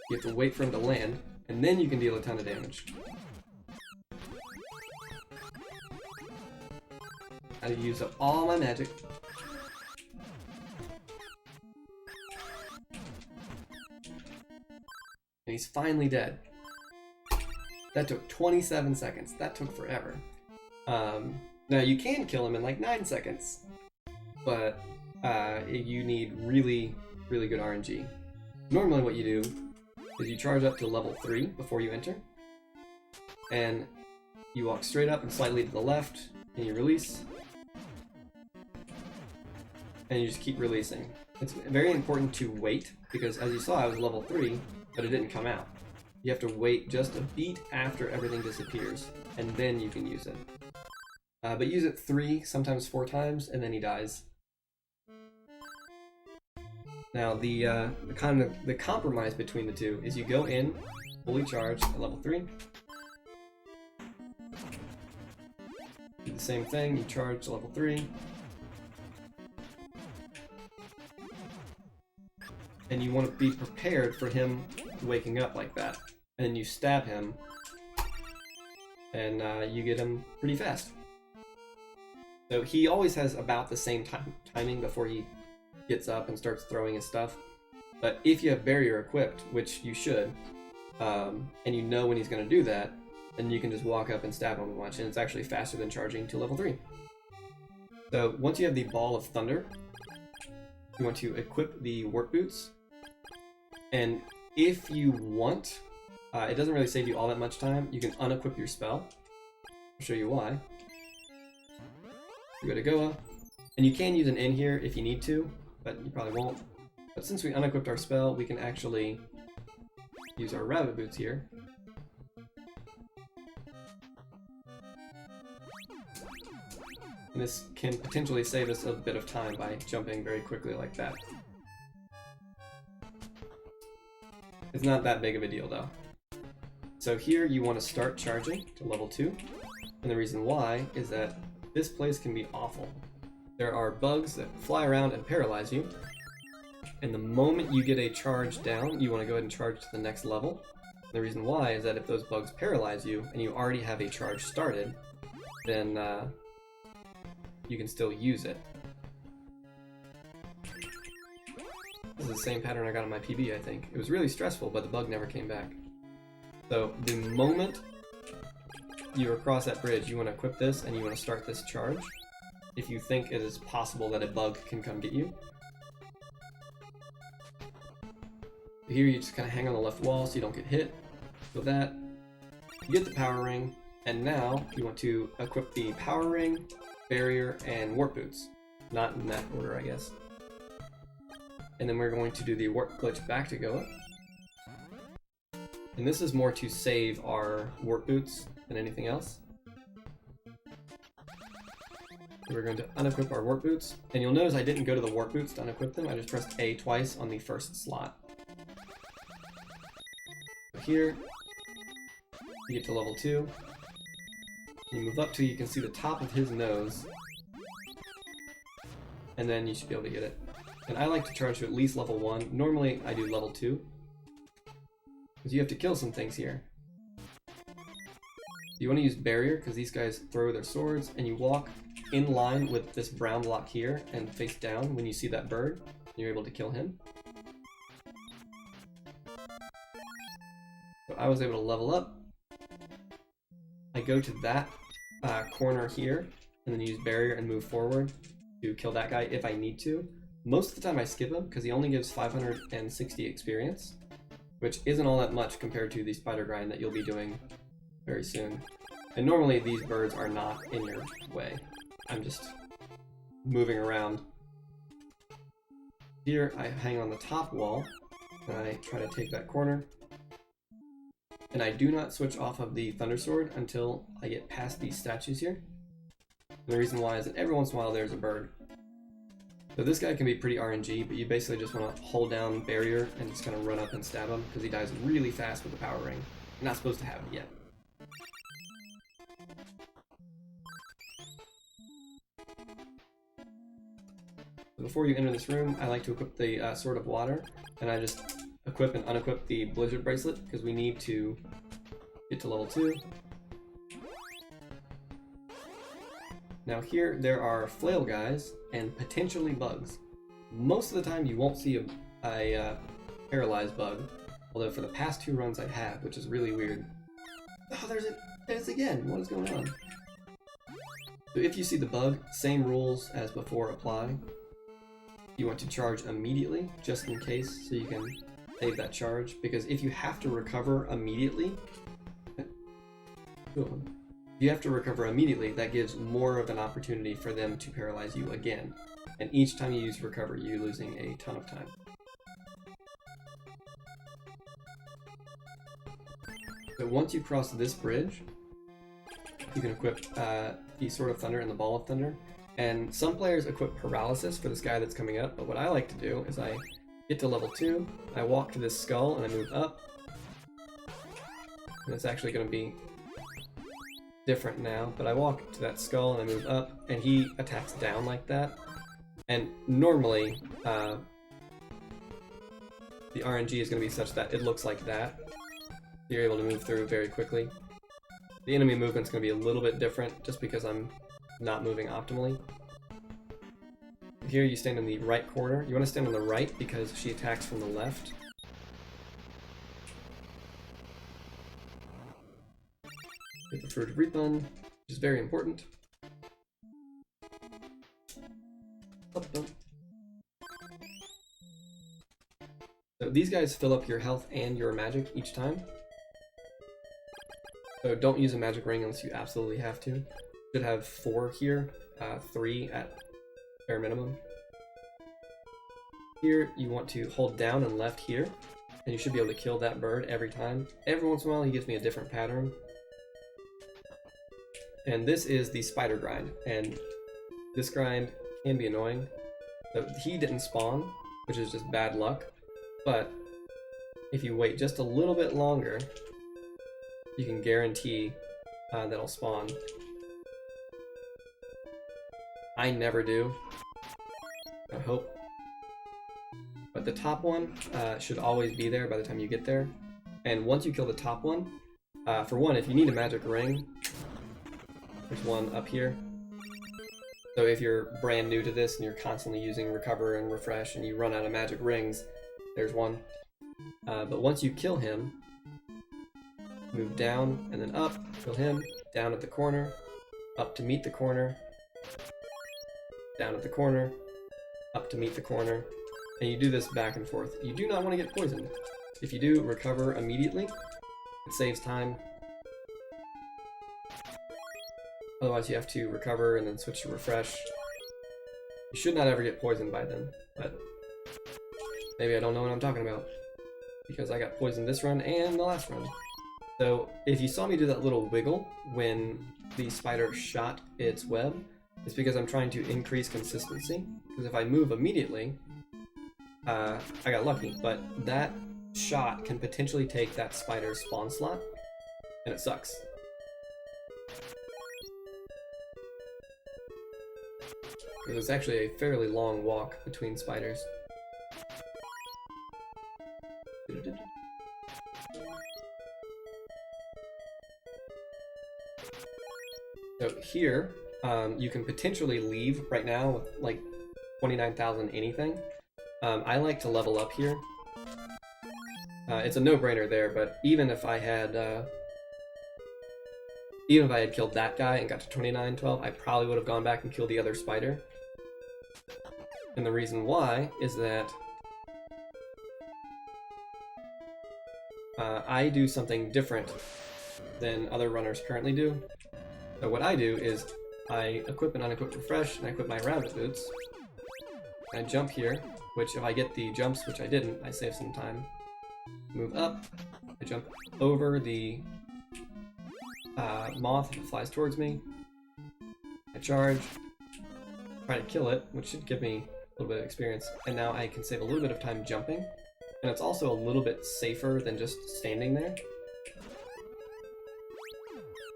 A: You have to wait for him to land, and then you can deal a ton of damage. I use up all my magic. And he's finally dead. That took 27 seconds. That took forever. Now you can kill him in like 9 seconds, but you need really, really good RNG. Normally what you do is you charge up to level 3 before you enter, and you walk straight up and slightly to the left, and you release, and you just keep releasing. It's very important to wait, because as you saw, I was level 3, but it didn't come out. You have to wait just a beat after everything disappears, and then you can use it. But use it 3, sometimes 4 times, and then he dies. Now the compromise between the two is you go in fully charged at level 3. Do the same thing, you charge to level 3. And you want to be prepared for him waking up like that. And then you stab him, and you get him pretty fast. So he always has about the same timing before he gets up and starts throwing his stuff. But if you have barrier equipped, which you should, and you know when he's going to do that, then you can just walk up and stab him a bunch, and it's actually faster than charging to level 3. So once you have the Ball of Thunder, you want to equip the work boots, and if you want, it doesn't really save you all that much time, you can unequip your spell. I'll show you why. You go to Goa, and you can use an in here if you need to, but you probably won't. But since we unequipped our spell, we can actually use our rabbit boots here. And this can potentially save us a bit of time by jumping very quickly like that. It's not that big of a deal though. So here you want to start charging to level 2, and the reason why is that this place can be awful. There are bugs that fly around and paralyze you, and the moment you get a charge down, you want to go ahead and charge to the next level. And the reason why is that if those bugs paralyze you, and you already have a charge started, then you can still use it. This is the same pattern I got on my PB, I think. It was really stressful, but the bug never came back. So the moment you're across that bridge, you want to equip this and you want to start this charge if you think it is possible that a bug can come get you. Here you just kind of hang on the left wall so you don't get hit. So that, you get the power ring, and now you want to equip the power ring, barrier, and warp boots. Not in that order, I guess. and then we're going to do the warp glitch back to go up. And this is more to save our warp boots than anything else. We're going to unequip our warp boots, and you'll notice I didn't go to the warp boots to unequip them, I just pressed A twice on the first slot. So here, you get to level 2, you move up till you can see the top of his nose, and then you should be able to get it. And I like to charge to at least level 1, normally I do level 2, because you have to kill some things here. You want to use barrier, because these guys throw their swords, and you walk in line with this brown block here and face down when you see that bird, you're able to kill him. So I was able to level up. I go to that corner here, and then use barrier and move forward to kill that guy if I need to. Most of the time I skip him, because he only gives 560 experience, which isn't all that much compared to the spider grind that you'll be doing very soon. And normally these birds are not in your way. I'm just moving around. Here I hang on the top wall, and I try to take that corner. And I do not switch off of the Thunder Sword until I get past these statues here. And the reason why is that every once in a while there's a bird. So this guy can be pretty RNG, but you basically just want to hold down barrier and just kind of run up and stab him, because he dies really fast with the power ring. You're not supposed to have it yet. So before you enter this room, I like to equip the Sword of Water, and I just equip and unequip the Blizzard Bracelet, because we need to get to level 2. Now here, there are flail guys and potentially bugs. Most of the time you won't see a paralyzed bug, although for the past 2 runs I have, which is really weird. Oh, there's it again! What is going on? So if you see the bug, same rules as before apply. You want to charge immediately, just in case, so you can save that charge, because if you have to recover immediately, that gives more of an opportunity for them to paralyze you again. And each time you use recover, you're losing a ton of time. So once you cross this bridge, you can equip the Sword of Thunder and the Ball of Thunder. And some players equip Paralysis for this guy that's coming up, but what I like to do is I get to level 2, I walk to this skull, and I move up. And it's actually going to be different now, but I walk to that skull and I move up, and he attacks down like that. And normally, the RNG is going to be such that it looks like that. You're able to move through very quickly. The enemy movement's going to be a little bit different, just because I'm not moving optimally. Here you stand in the right corner. You want to stand on the right because she attacks from the left. Get the Fruit of Refund, which is very important. So these guys fill up your health and your magic each time. So don't use a magic ring unless you absolutely have to. Should have 4 here, 3 at bare minimum. Here you want to hold down and left here, and you should be able to kill that bird every time. Every once in a while he gives me a different pattern. And this is the spider grind, and this grind can be annoying. So he didn't spawn, which is just bad luck, but if you wait just a little bit longer, you can guarantee that it'll spawn. I never do. I hope. But the top one should always be there by the time you get there. And once you kill the top one, for one, if you need a magic ring, there's one up here. So if you're brand new to this and you're constantly using recover and refresh and you run out of magic rings, there's one. But once you kill him, move down and then up, kill him, down at the corner, up to meet the corner, down at the corner, up to meet the corner, and you do this back and forth. You do not want to get poisoned. If you do, recover immediately. It saves time. Otherwise you have to recover and then switch to refresh. You should not ever get poisoned by them, but Maybe I don't know what I'm talking about, because I got poisoned this run and the last run. So if you saw me do that little wiggle when the spider shot its web, it's because I'm trying to increase consistency. Because if I move immediately, I got lucky, but that shot can potentially take that spider's spawn slot, and it sucks. It's actually a fairly long walk between spiders. So here, you can potentially leave right now with like 29,000 anything. I like to level up here. It's a no-brainer there, but even if I had killed that guy and got to 2912, I probably would have gone back and killed the other spider. And the reason why is that I do something different than other runners currently do. So what I do is I equip and unequip refresh, and I equip my rabbit boots. I jump here, which if I get the jumps, which I didn't, I save some time. Move up, I jump over the moth that flies towards me. I charge, try to kill it, which should give me a little bit of experience, and now I can save a little bit of time jumping, and it's also a little bit safer than just standing there.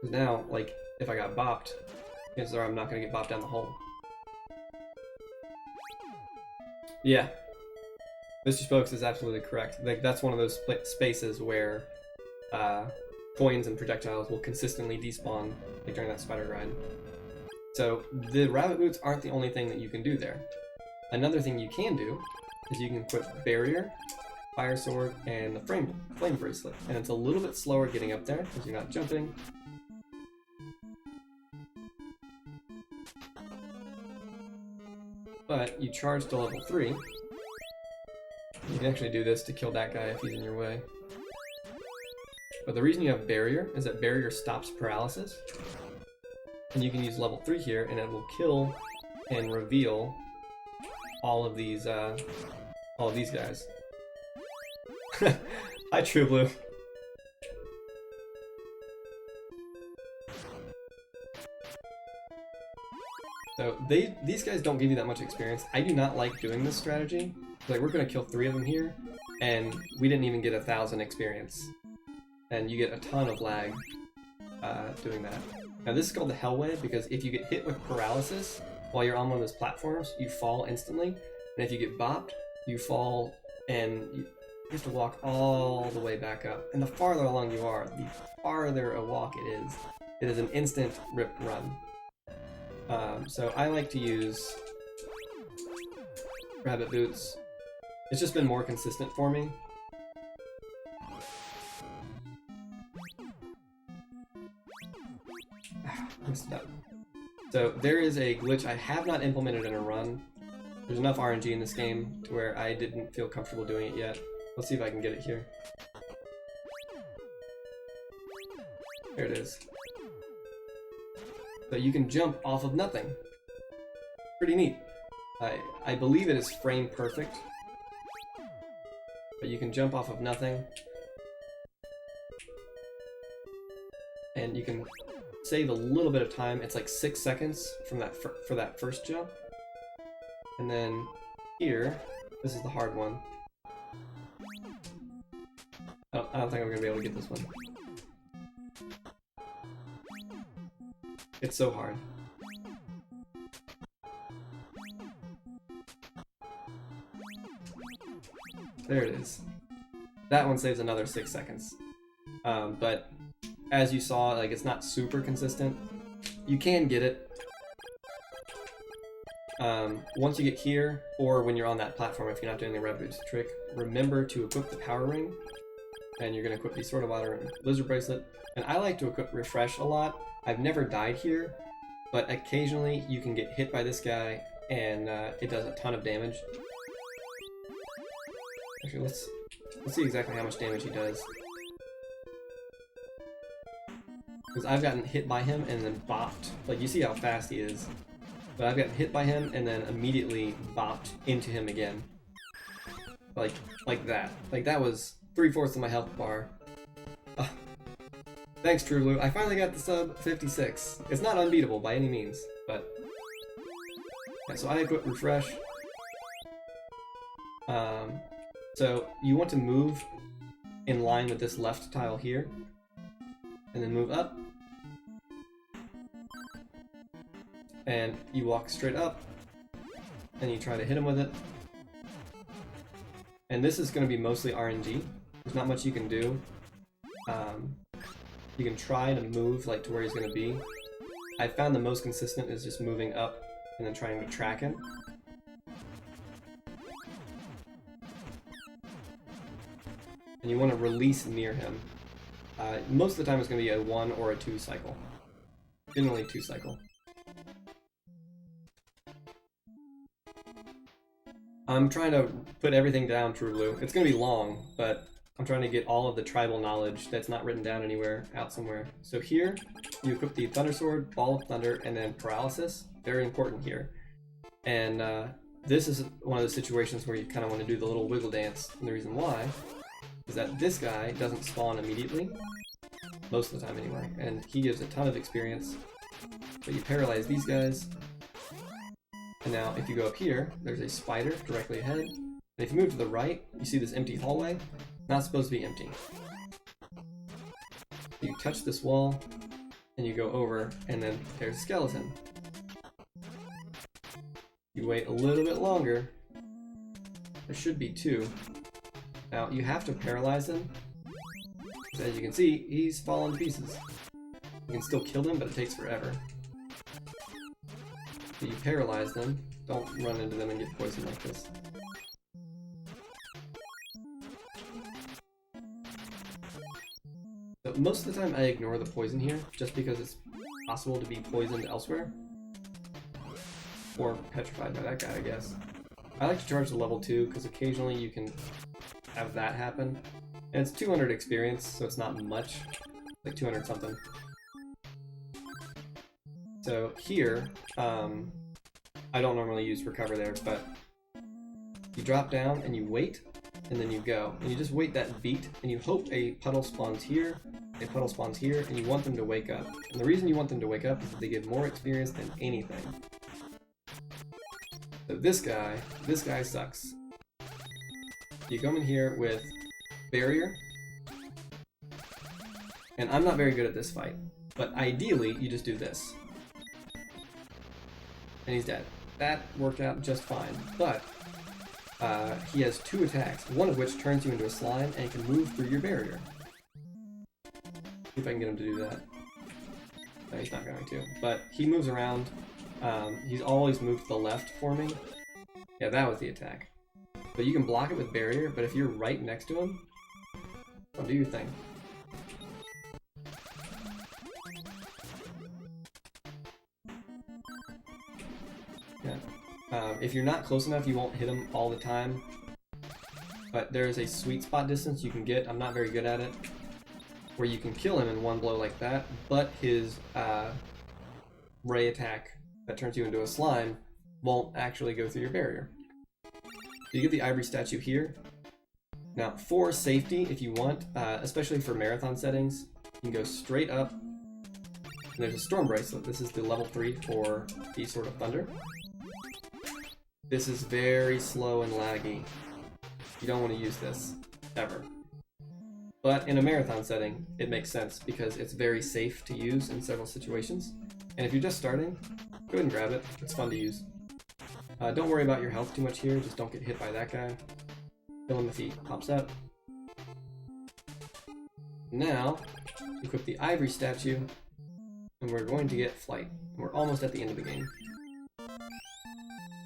A: Because now, like, if I got bopped, chances are I'm not going to get bopped down the hole. Yeah, Mr. Spokes is absolutely correct. Like, that's one of those spaces where coins and projectiles will consistently despawn, like during that spider grind. So the rabbit boots aren't the only thing that you can do there. Another thing you can do is you can equip barrier, fire sword, and the flame bracelet. And it's a little bit slower getting up there because you're not jumping. But you charge to level 3. You can actually do this to kill that guy if he's in your way. But the reason you have barrier is that barrier stops paralysis. And you can use level 3 here, and it will kill and reveal all of these guys. Hi, True Blue. So these guys don't give you that much experience. I do not like doing this strategy. Like, we're gonna kill 3 of them here, and we didn't even get 1,000 experience. And you get a ton of lag doing that. Now this is called the Hell Wave because if you get hit with paralysis while you're on one of those platforms, you fall instantly. And if you get bopped, you fall and you have to walk all the way back up. And the farther along you are, the farther a walk it is. It is an instant rip run. So I like to use rabbit boots. It's just been more consistent for me. Messed up. So there is a glitch I have not implemented in a run. There's enough RNG in this game to where I didn't feel comfortable doing it yet. Let's see if I can get it here. There it is. So you can jump off of nothing. Pretty neat. I believe it is frame perfect. But you can jump off of nothing. And you can save a little bit of time. It's like 6 seconds from that for that first jump. And then here, this is the hard one. Oh, I don't think I'm gonna be able to get this one. It's so hard. There it is. That one saves another 6 seconds. But as you saw, like, it's not super consistent. You can get it. Once you get here, or when you're on that platform, if you're not doing the red boots trick, remember to equip the power ring. And you're going to equip the Sword of Water and Blizzard Bracelet. And I like to equip Refresh a lot. I've never died here, but occasionally you can get hit by this guy, and it does a ton of damage. Actually, let's see exactly how much damage he does. Because I've gotten hit by him and then bopped. Like, you see how fast he is. But I've gotten hit by him and then immediately bopped into him again. like that. Like that was 3/4 of my health bar. Thanks, True Blue. I finally got the sub 56. It's not unbeatable by any means, but yeah, so I equip refresh. So you want to move in line with this left tile here, and then move up, and you walk straight up, and you try to hit him with it. And this is going to be mostly RNG. There's not much you can do. You can try to move like to where he's going to be. I found the most consistent is just moving up and then trying to track him. And you want to release near him. Most of the time it's going to be a 1 or a 2 cycle. Generally 2 cycle. I'm trying to put everything down, True Blue. It's going to be long, but I'm trying to get all of the tribal knowledge that's not written down anywhere out somewhere. So here, you equip the Thunder Sword, Ball of Thunder, and then Paralysis. Very important here. And this is one of the situations where you kind of want to do the little wiggle dance. And the reason why is that this guy doesn't spawn immediately. Most of the time anyway. And he gives a ton of experience. But you paralyze these guys. And now if you go up here, there's a spider directly ahead. And if you move to the right, you see this empty hallway. Not supposed to be empty. You touch this wall, and you go over, and then there's a skeleton. You wait a little bit longer. There should be 2. Now, you have to paralyze him. So as you can see, he's fallen to pieces. You can still kill him, but it takes forever. So you paralyze them. Don't run into them and get poisoned like this. So most of the time I ignore the poison here, just because it's possible to be poisoned elsewhere. Or petrified by that guy, I guess. I like to charge the level 2, because occasionally you can have that happen. And it's 200 experience, so it's not much. Like 200 something. So here, I don't normally use recover there, but you drop down and you wait, and then you go. And you just wait that beat, and you hope a puddle spawns here, a puddle spawns here, and you want them to wake up. And the reason you want them to wake up is that they give more experience than anything. So this guy sucks. You come in here with barrier, and I'm not very good at this fight, but ideally you just do this. And he's dead. That worked out just fine, but he has 2 attacks, one of which turns you into a slime and can move through your barrier. See if I can get him to do that. No, he's not going to, but he moves around. He's always moved to the left for me. Yeah, that was the attack. But you can block it with barrier, but if you're right next to him, don't do your thing. Yeah. If you're not close enough, you won't hit him all the time. But there is a sweet spot distance you can get. I'm not very good at it. Where you can kill him in one blow like that, but his ray attack that turns you into a slime won't actually go through your barrier. So you get the ivory statue here. Now, for safety, if you want, especially for marathon settings, you can go straight up. And there's a storm bracelet. This is the level 3 for the Sword of Thunder. This is very slow and laggy. You don't want to use this, ever. But in a marathon setting, it makes sense because it's very safe to use in several situations. And if you're just starting, go ahead and grab it. It's fun to use. Don't worry about your health too much here. Just don't get hit by that guy. Kill him if he pops up. Now, equip the ivory statue, and we're going to get flight. We're almost at the end of the game.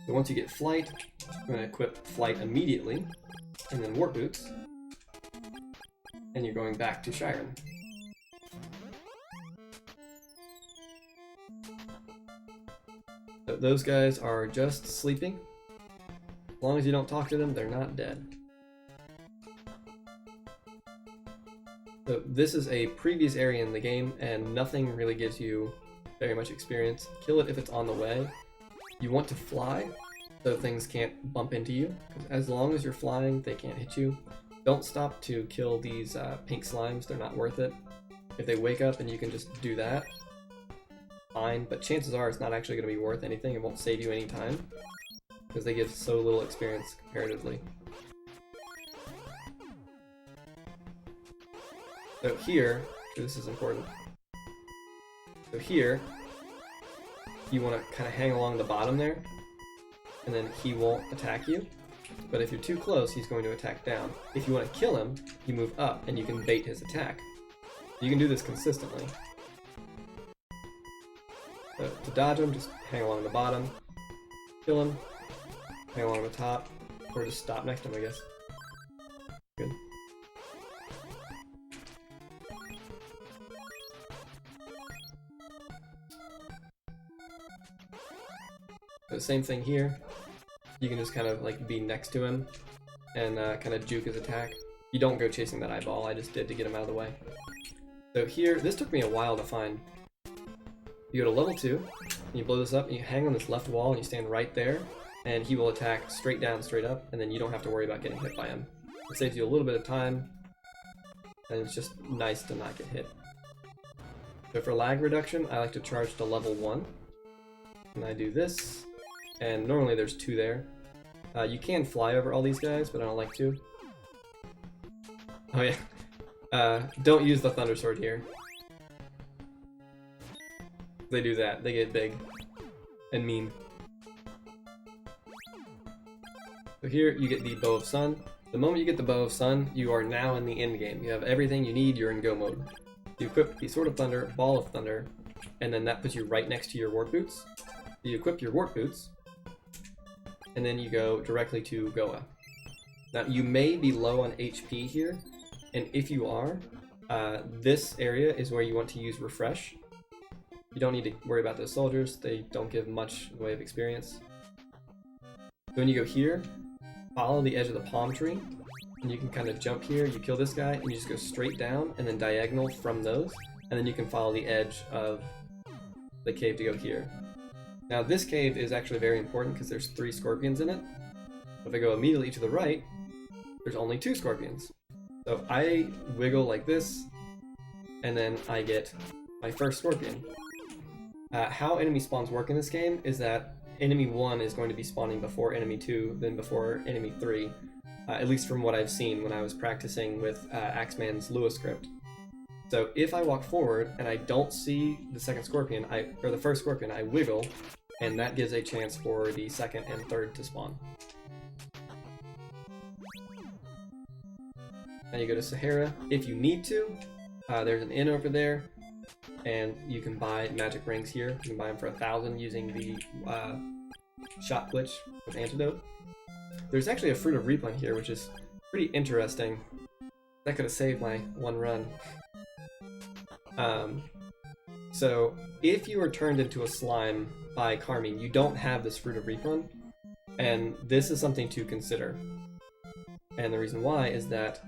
A: So once you get flight, I'm going to equip flight immediately, and then warp boots, and you're going back to Shiren. So those guys are just sleeping. As long as you don't talk to them, they're not dead. So this is a previous area in the game, and nothing really gives you very much experience. Kill it if it's on the way. You want to fly, so things can't bump into you. 'Cause as long as you're flying, they can't hit you. Don't stop to kill these pink slimes, they're not worth it. If they wake up and you can just do that, fine, but chances are it's not actually going to be worth anything. It won't save you any time, because they give so little experience comparatively. So here, this is important. So here, you want to kind of hang along the bottom there, and then he won't attack you. But if you're too close, he's going to attack down. If you want to kill him, you move up and you can bait his attack. You can do this consistently. So to dodge him, just hang along the bottom, kill him, hang along the top, or just stop next to him, I guess. Good. So same thing here. You can just kind of like be next to him and kind of juke his attack. You don't go chasing that eyeball, I just did to get him out of the way. So here, this took me a while to find. You go to level 2, and you blow this up, and you hang on this left wall, and you stand right there, and he will attack straight down, straight up, and then you don't have to worry about getting hit by him. It saves you a little bit of time, and it's just nice to not get hit. So for lag reduction, I like to charge to level 1, and I do this, and normally there's 2 there. You can fly over all these guys, but I don't like to. Oh yeah, don't use the Thunder Sword here. They do that, they get big and mean. So here you get the Bow of Sun. The moment you get the Bow of Sun, you are now in the end game. You have everything you need, you're in go mode. You equip the Sword of Thunder, Ball of Thunder, and then that puts you right next to your Warp Boots. You equip your Warp Boots, and then you go directly to Goa. Now you may be low on HP here, and if you are, this area is where you want to use Refresh. You don't need to worry about those soldiers, they don't give much in the way of experience. So when you go here, follow the edge of the palm tree, and you can kind of jump here, you kill this guy, and you just go straight down and then diagonal from those, and then you can follow the edge of the cave to go here. Now this cave is actually very important because there's 3 scorpions in it. If I go immediately to the right, there's only 2 scorpions. So I wiggle like this, and then I get my first scorpion. How enemy spawns work in this game is that enemy 1 is going to be spawning before enemy 2, then before enemy 3. At least from what I've seen when I was practicing with Axeman's Lua script. So if I walk forward and I don't see the second scorpion, or the first scorpion, I wiggle, and that gives a chance for the second and third to spawn. Now you go to Sahara if you need to. There's an inn over there, and you can buy magic rings here. You can buy them for 1,000 using the shot glitch with Antidote. There's actually a Fruit of Replan here, which is pretty interesting. That could have saved my 1 run. So if you are turned into a slime by Carmine, you don't have this Fruit of Replan, and this is something to consider. And the reason why is that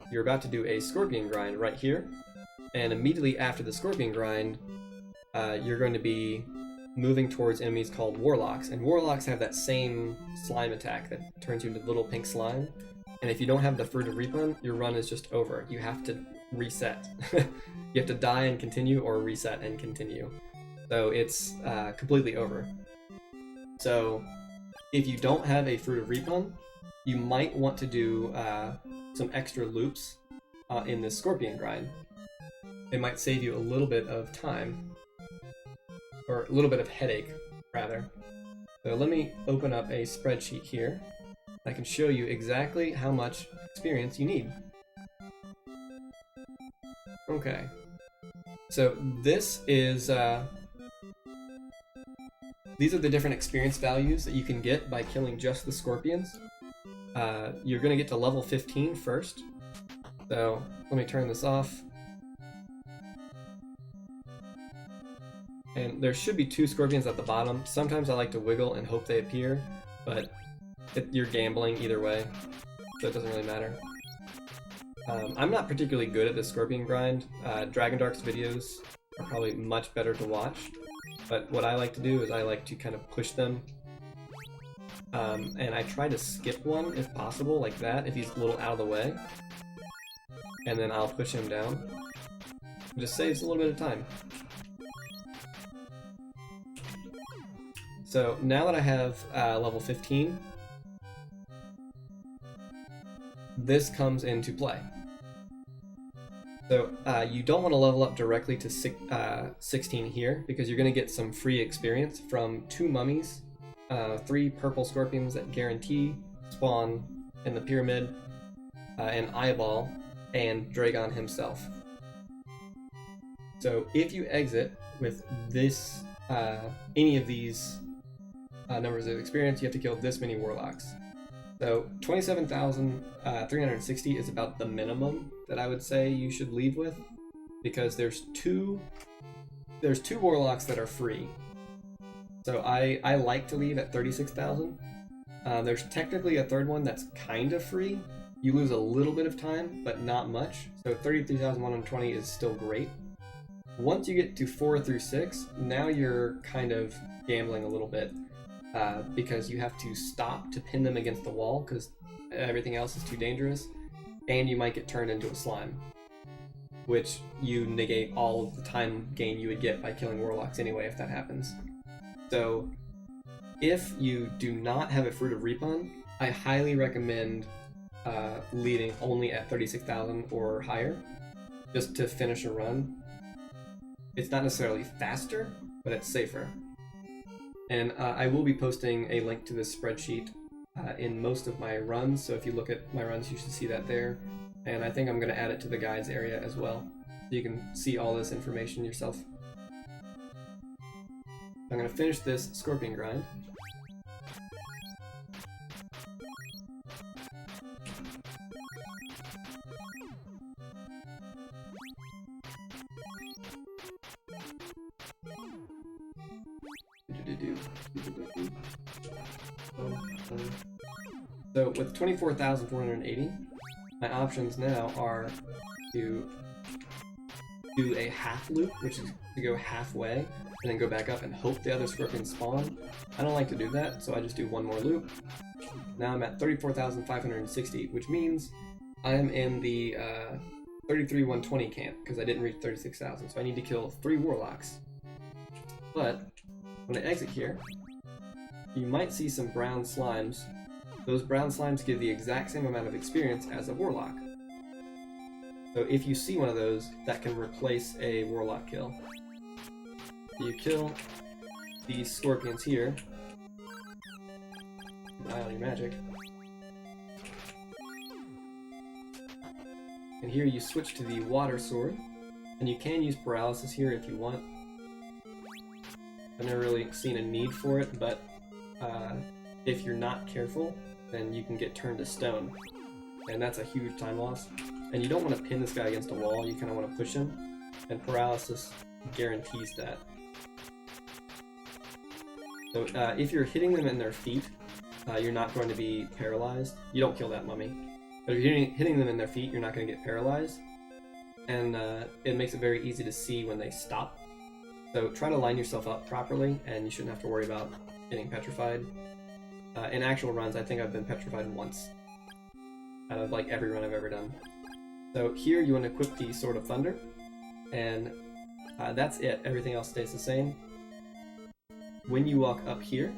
A: you're about to do a scorpion grind right here, and immediately after the scorpion grind, you're going to be moving towards enemies called warlocks, and warlocks have that same slime attack that turns you into little pink slime. And if you don't have the Fruit of Replan, your run is just over. You have to reset. You have to die and continue, or reset and continue. So it's completely over. So if you don't have a Fruit of Replan, you might want to do some extra loops in this scorpion grind. It might save you a little bit of time, or a little bit of headache, rather. So let me open up a spreadsheet here. I can show you exactly how much experience you need. Okay. So this is, these are the different experience values that you can get by killing just the scorpions. You're going to get to level 15 first. So let me turn this off. And there should be 2 scorpions at the bottom. Sometimes I like to wiggle and hope they appear, but you're gambling either way, so it doesn't really matter. I'm not particularly good at the scorpion grind. Dragon Dark's videos are probably much better to watch, but what I like to do is I like to kind of push them And I try to skip one if possible, like that, if he's a little out of the way. And then I'll push him down. It just saves a little bit of time. So now that I have level 15, this comes into play. So you don't want to level up directly to 16 here, because you're going to get some free experience from 2 mummies, 3 purple scorpions that guarantee spawn in the pyramid, an eyeball, and Dragon himself. So if you exit with this, any of these numbers of experience, you have to kill this many warlocks. So 27,360 is about the minimum that I would say you should leave with, because there's two warlocks that are free. So I like to leave at 36,000. There's technically a third one that's kind of free. You lose a little bit of time, but not much. So 33,120 is still great. Once you get to 4 through 6, now you're kind of gambling a little bit. Because you have to stop to pin them against the wall, because everything else is too dangerous, and you might get turned into a slime, which you negate all of the time gain you would get by killing warlocks anyway if that happens. So if you do not have a Fruit of Repon, I highly recommend leading only at 36,000 or higher, just to finish a run. It's not necessarily faster, but it's safer. And I will be posting a link to this spreadsheet in most of my runs, so if you look at my runs, you should see that there. And I think I'm going to add it to the guides area as well, so you can see all this information yourself. I'm going to finish this scorpion grind. So with 24,480, my options now are to do a half loop, which is to go halfway and then go back up and hope the other scorpions spawn. I don't like to do that, so I just do one more loop. Now I'm at 34,560, which means I am in the 33,120 camp, because I didn't reach 36,000, so I need to kill 3 warlocks. But when I exit here, you might see some brown slimes. Those brown slimes give the exact same amount of experience as a warlock. So if you see one of those, that can replace a warlock kill. So you kill these scorpions here. Keep an eye on your magic. And here you switch to the water sword, and you can use paralysis here if you want. I've never really seen a need for it, but if you're not careful, then you can get turned to stone, and that's a huge time loss. And you don't want to pin this guy against a wall, you kind of want to push him, and paralysis guarantees that. So if you're hitting them in their feet, you're not going to be paralyzed. You don't kill that mummy. But if you're hitting them in their feet, you're not going to get paralyzed, and it makes it very easy to see when they stop. So try to line yourself up properly, and you shouldn't have to worry about getting petrified. In actual runs, I think I've been petrified once out of like every run I've ever done. So here you want to equip the Sword of Thunder, and that's it. Everything else stays the same. When you walk up here,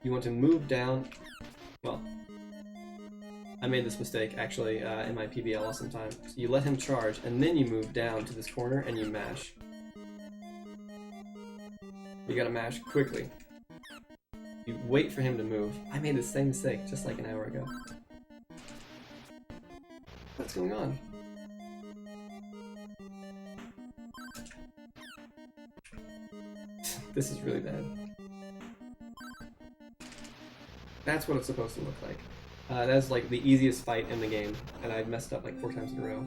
A: you want to move down. Well, I made this mistake actually in my PBL last time. So you let him charge, and then you move down to this corner and you mash. You gotta mash quickly. You wait for him to move. I made the same mistake just like an hour ago. What's going on? This is really bad. That's what it's supposed to look like. That's like the easiest fight in the game, and I've messed up like 4 times in a row.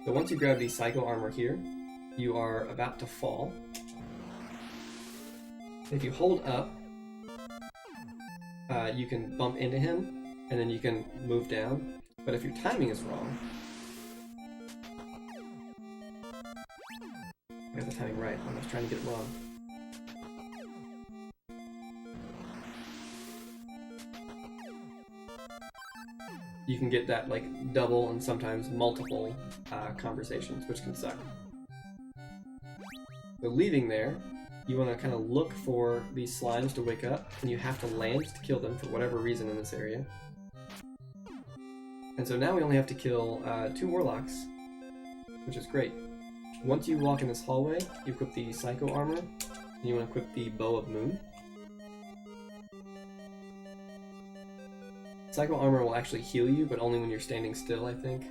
A: So once you grab the Psycho Armor here, you are about to fall. If you hold up, you can bump into him, and then you can move down. But if your timing is wrong... I got the timing right, I was trying to get it wrong. you can get that like double and sometimes multiple conversations, which can suck. So leaving there, you want to kind of look for these slimes to wake up, and you have to land to kill them for whatever reason in this area. And so now we only have to kill 2 warlocks, which is great. Once you walk in this hallway, you equip the Psycho Armor, and you want to equip the Bow of Moon. Psycho Armor will actually heal you, but only when you're standing still, I think.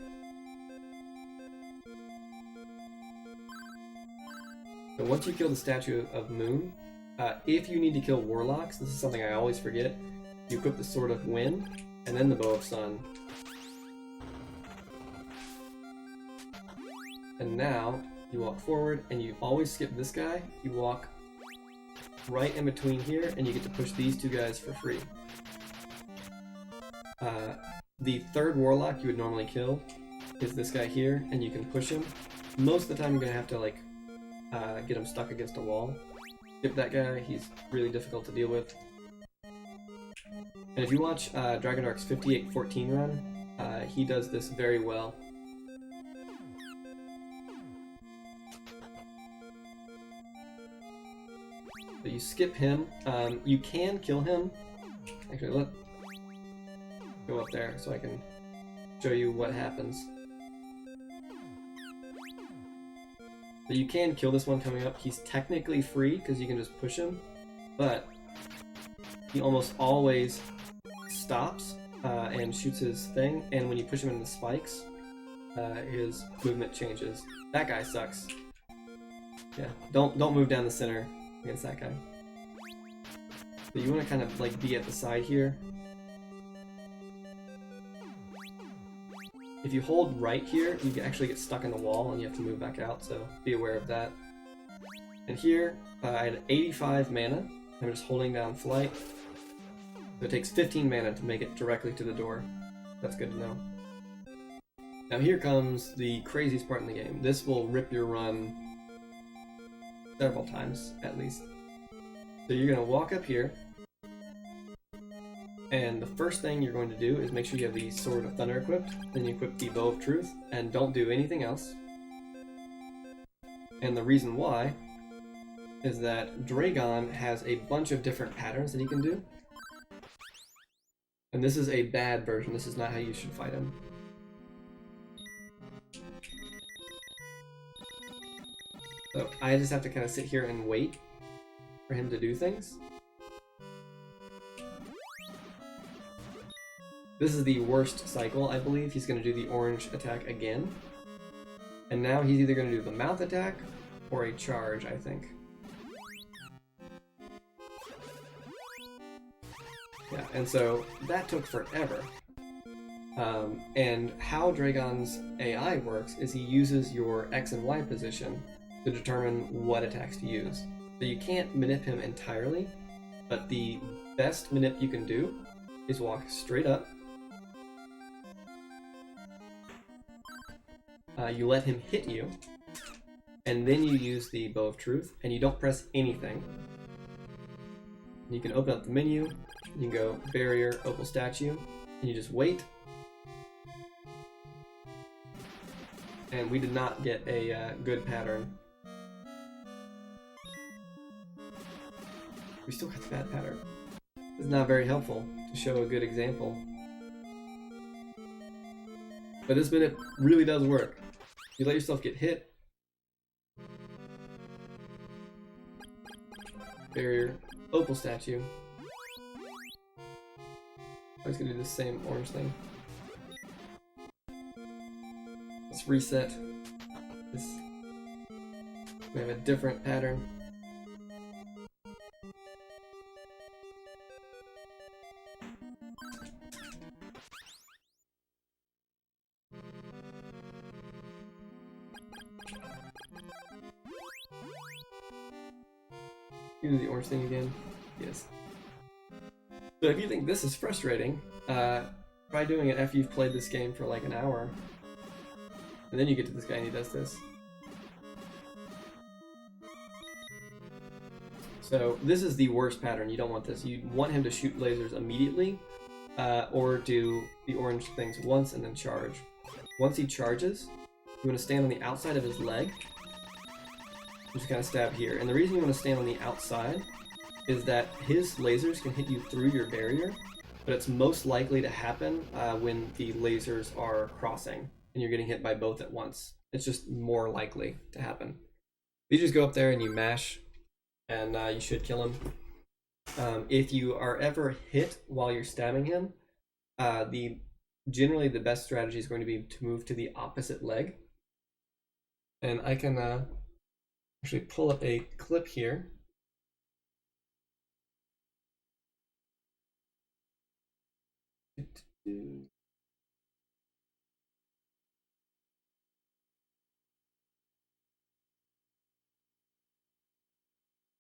A: So once you kill the Statue of Moon, if you need to kill warlocks, this is something I always forget, you equip the Sword of Wind, and then the Bow of Sun. And now, you walk forward, and you always skip this guy, you walk right in between here, and you get to push these 2 guys for free. The 3rd warlock you would normally kill is this guy here, and you can push him. Most of the time you're going to have to like get him stuck against a wall. Skip that guy, he's really difficult to deal with. And if you watch Dragon Dark's 5814 run, he does this very well. So you skip him, you can kill him. Actually, let's go up there so I can show you what happens. So you can kill this one coming up. He's technically free because you can just push him, but he almost always stops and shoots his thing, and when you push him into the spikes, his movement changes. That guy sucks. Yeah, don't move down the center against that guy. So you want to kind of like be at the side here. If you hold right here, you can actually get stuck in the wall and you have to move back out, so be aware of that. And here, I had 85 mana. I'm just holding down flight. So it takes 15 mana to make it directly to the door. That's good to know. Now here comes the craziest part in the game. This will rip your run several times, at least. So you're going to walk up here, and the first thing you're going to do is make sure you have the Sword of Thunder equipped, then you equip the Bow of Truth, and don't do anything else. And the reason why is that Dragon has a bunch of different patterns that he can do. And this is a bad version, this is not how you should fight him. So I just have to kind of sit here and wait for him to do things. This is the worst cycle, I believe. He's going to do the orange attack again. And now he's either going to do the mouth attack or a charge, I think. Yeah, and so that took forever. And how Dragon's AI works is he uses your X and Y position to determine what attacks to use. So you can't manip him entirely, but the best manip you can do is walk straight up. You let him hit you, and then you use the Bow of Truth, and you don't press anything. You can open up the menu, you can go Barrier, Opal Statue, and you just wait. And we did not get a good pattern. We still got the bad pattern. It's not very helpful to show a good example. But this minute really does work. You let yourself get hit. Barrier, Opal Statue. I was gonna do the same orange thing. Let's reset this. We have a different pattern. Do the orange thing again. Yes. So if you think this is frustrating, try doing it after you've played this game for like an hour. And then you get to this guy and he does this. So this is the worst pattern. You don't want this. You want him to shoot lasers immediately, or do the orange things once and then charge. Once he charges, you want to stand on the outside of his leg. Just kind of stab here. And the reason you want to stand on the outside is that his lasers can hit you through your barrier, but it's most likely to happen when the lasers are crossing and you're getting hit by both at once. It's just more likely to happen. You just go up there and you mash, and you should kill him. If you are ever hit while you're stabbing him, generally the best strategy is going to be to move to the opposite leg. And I can actually pull up a clip here.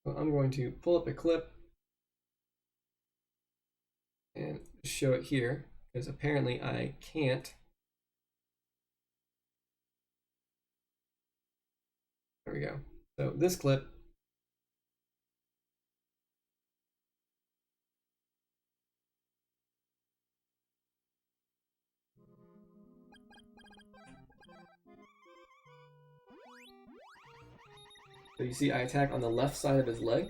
A: Well, I'm going to pull up a clip and show it here, because apparently I can't. There we go. So this clip so you see I attack on the left side of his leg,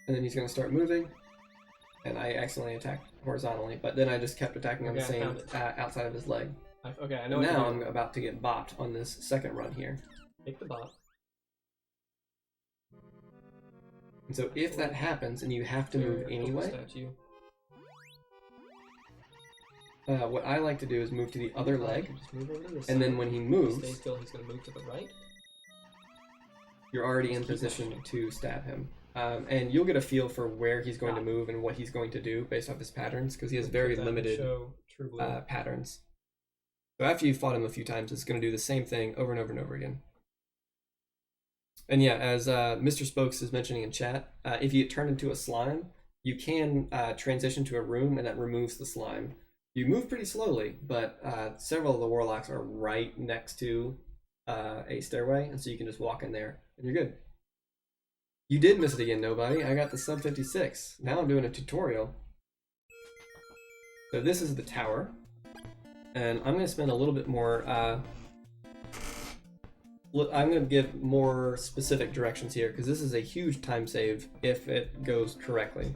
A: and then he's going to start moving, and I accidentally attacked horizontally, but then I just kept attacking on the same outside of his leg.
B: Okay, I know.
A: Now I'm about to get bopped on this second run here.
B: Take the bop.
A: And so if that happens and you have to move anyway, what I like to do is move to the other leg, and then when he moves,
B: stay still, he's going to move to the right.
A: You're already in position to stab him. And you'll get a feel for where he's going to move and what he's going to do based off his patterns, because he has very limited patterns. So after you've fought him a few times, it's going to do the same thing over and over and over again. And yeah, as Mr. Spokes is mentioning in chat, if you get turned into a slime, you can transition to a room, and that removes the slime. You move pretty slowly, but several of the warlocks are right next to a stairway, and so you can just walk in there, and you're good. You did miss it again, nobody. I got the sub 56. Now I'm doing a tutorial. So this is the tower, and I'm going to spend a little bit more. I'm going to give more specific directions here, because this is a huge time save if it goes correctly.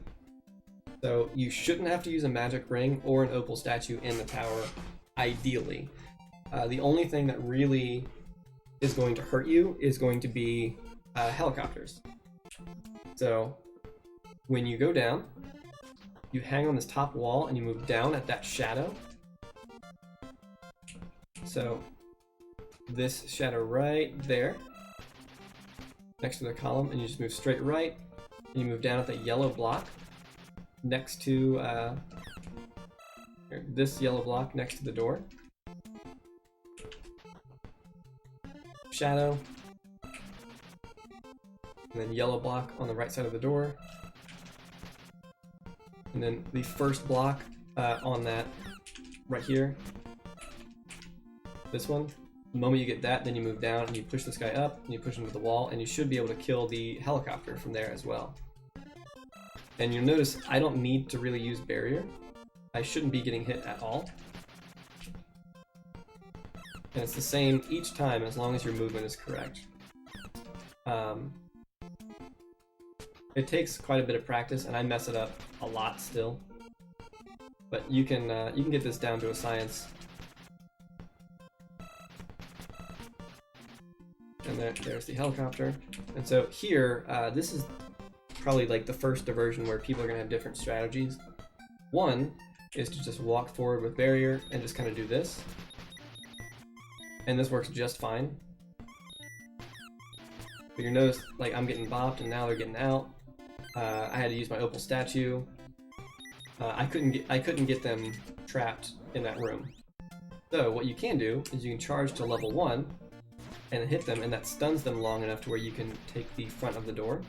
A: So you shouldn't have to use a magic ring or an opal statue in the tower, ideally. The only thing that really is going to hurt you is going to be helicopters. So when you go down, you hang on this top wall and you move down at that shadow. So this shadow right there, next to the column, and you just move straight right, and you move down at that yellow block next to this yellow block next to the door. Shadow, and then yellow block on the right side of the door, and then the first block on that right here, this one. The moment you get that, then you move down and you push this guy up and you push him to the wall, and you should be able to kill the helicopter from there as well. And you'll notice I don't need to really use barrier. I shouldn't be getting hit at all. And it's the same each time as long as your movement is correct. It takes quite a bit of practice, and I mess it up a lot still. But you can get this down to a science. And there's the helicopter. And so here, this is probably like the first diversion where people are going to have different strategies. One is to just walk forward with barrier and just kind of do this. And this works just fine. But you notice, like, I'm getting bopped and now they're getting out. I had to use my opal statue. I couldn't get them trapped in that room. So what you can do is you can charge to level 1 and hit them, and that stuns them long enough to where you can take the front of the door.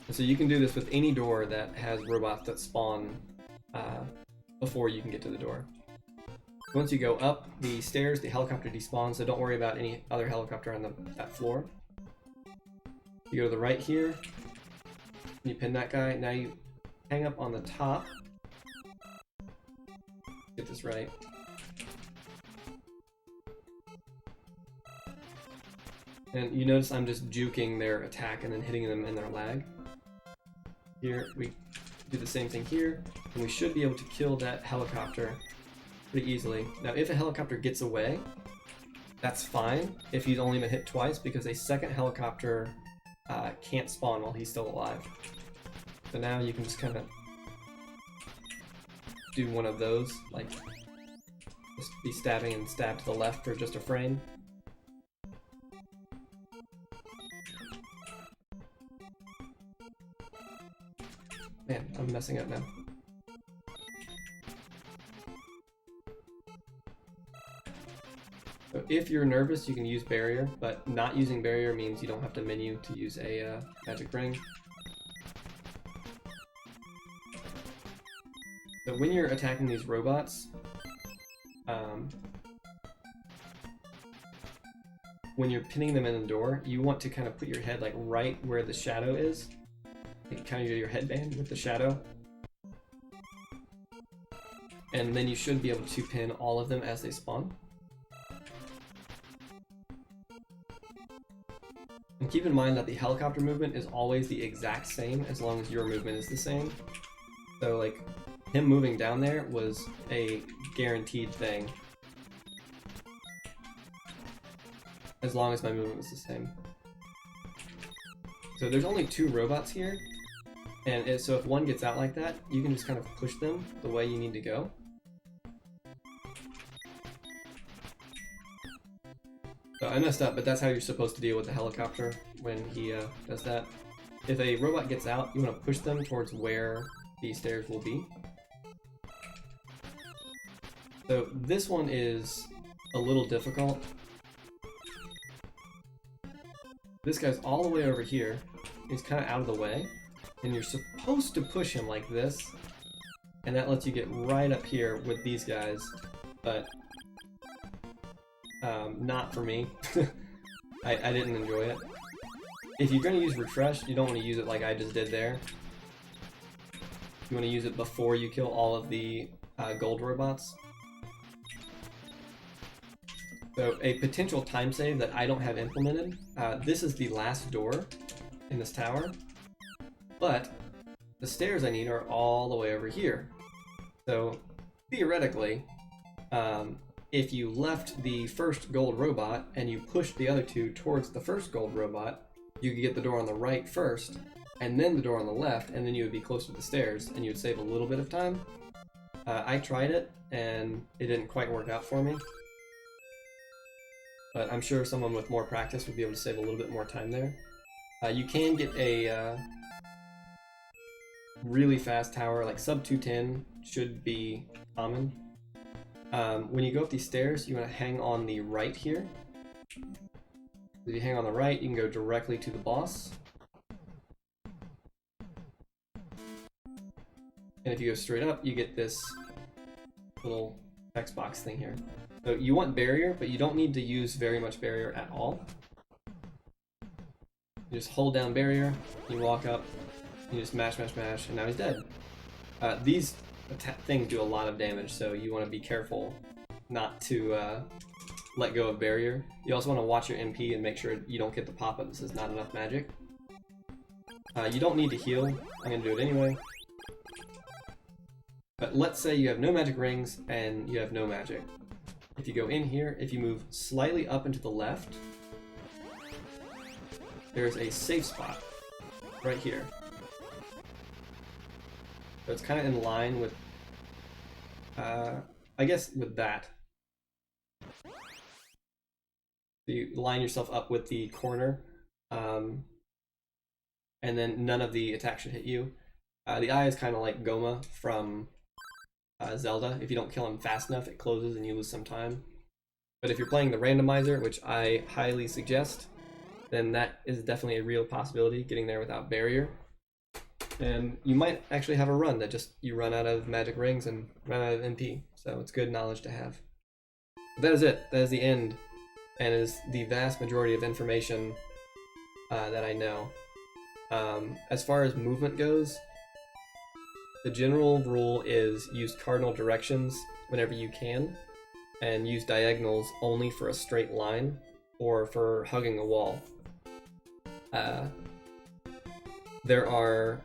A: And so you can do this with any door that has robots that spawn before you can get to the door. Once you go up the stairs, the helicopter despawns, so don't worry about any other helicopter on that floor. You go to the right here, you pin that guy, now you hang up on the top. Get this right. And you notice I'm just juking their attack and then hitting them in their lag. Here, we do the same thing here, and we should be able to kill that helicopter pretty easily. Now, if a helicopter gets away, that's fine if he's only been hit twice, because a second helicopter can't spawn while he's still alive. So now you can just kind of do one of those, like just be stabbing and stab to the left for just a frame. Man, I'm messing up now. So if you're nervous, you can use barrier, but not using barrier means you don't have to menu to use a magic ring. So when you're attacking these robots, when you're pinning them in the door, you want to kind of put your head like right where the shadow is. Like kind of your headband with the shadow. And then you should be able to pin all of them as they spawn. And keep in mind that the helicopter movement is always the exact same as long as your movement is the same. So like, him moving down there was a guaranteed thing. As long as my movement was the same. So there's only 2 robots here. And so if one gets out like that, you can just kind of push them the way you need to go. So I messed up, but that's how you're supposed to deal with the helicopter when he does that. If a robot gets out, you want to push them towards where the stairs will be. So this one is a little difficult. This guy's all the way over here. He's kind of out of the way. And you're supposed to push him like this. And that lets you get right up here with these guys. But not for me. I didn't enjoy it. If you're going to use refresh, you don't want to use it like I just did there. You want to use it before you kill all of the gold robots. So a potential time save that I don't have implemented, this is the last door in this tower, but the stairs I need are all the way over here. So theoretically, if you left the first gold robot and you pushed the other 2 towards the first gold robot, you could get the door on the right first, and then the door on the left, and then you would be close to the stairs, and you would save a little bit of time. I tried it, and it didn't quite work out for me. But I'm sure someone with more practice would be able to save a little bit more time there. You can get a really fast tower, like sub 210 should be common. When you go up these stairs, you want to hang on the right here. If you hang on the right, you can go directly to the boss. And if you go straight up, you get this little text box thing here. So you want barrier, but you don't need to use very much barrier at all. You just hold down barrier, you walk up, you just mash, mash, mash, and now he's dead. These things do a lot of damage, so you want to be careful not to let go of barrier. You also want to watch your MP and make sure you don't get the pop-up that says not enough magic. You don't need to heal. I'm going to do it anyway. But let's say you have no magic rings and you have no magic. If you go in here, if you move slightly up and to the left, there's a safe spot right here. So it's kind of in line with, I guess, with that. So you line yourself up with the corner, and then none of the attacks should hit you. The eye is kind of like Goma from Zelda. If you don't kill him fast enough, it closes and you lose some time. But if you're playing the randomizer, which I highly suggest, then that is definitely a real possibility, getting there without barrier. And you might actually have a run that just you run out of magic rings and run out of MP. So it's good knowledge to have. But that is it. That is the end, and is the vast majority of information that I know. As far as movement goes, the general rule is use cardinal directions whenever you can, and use diagonals only for a straight line or for hugging a wall. There are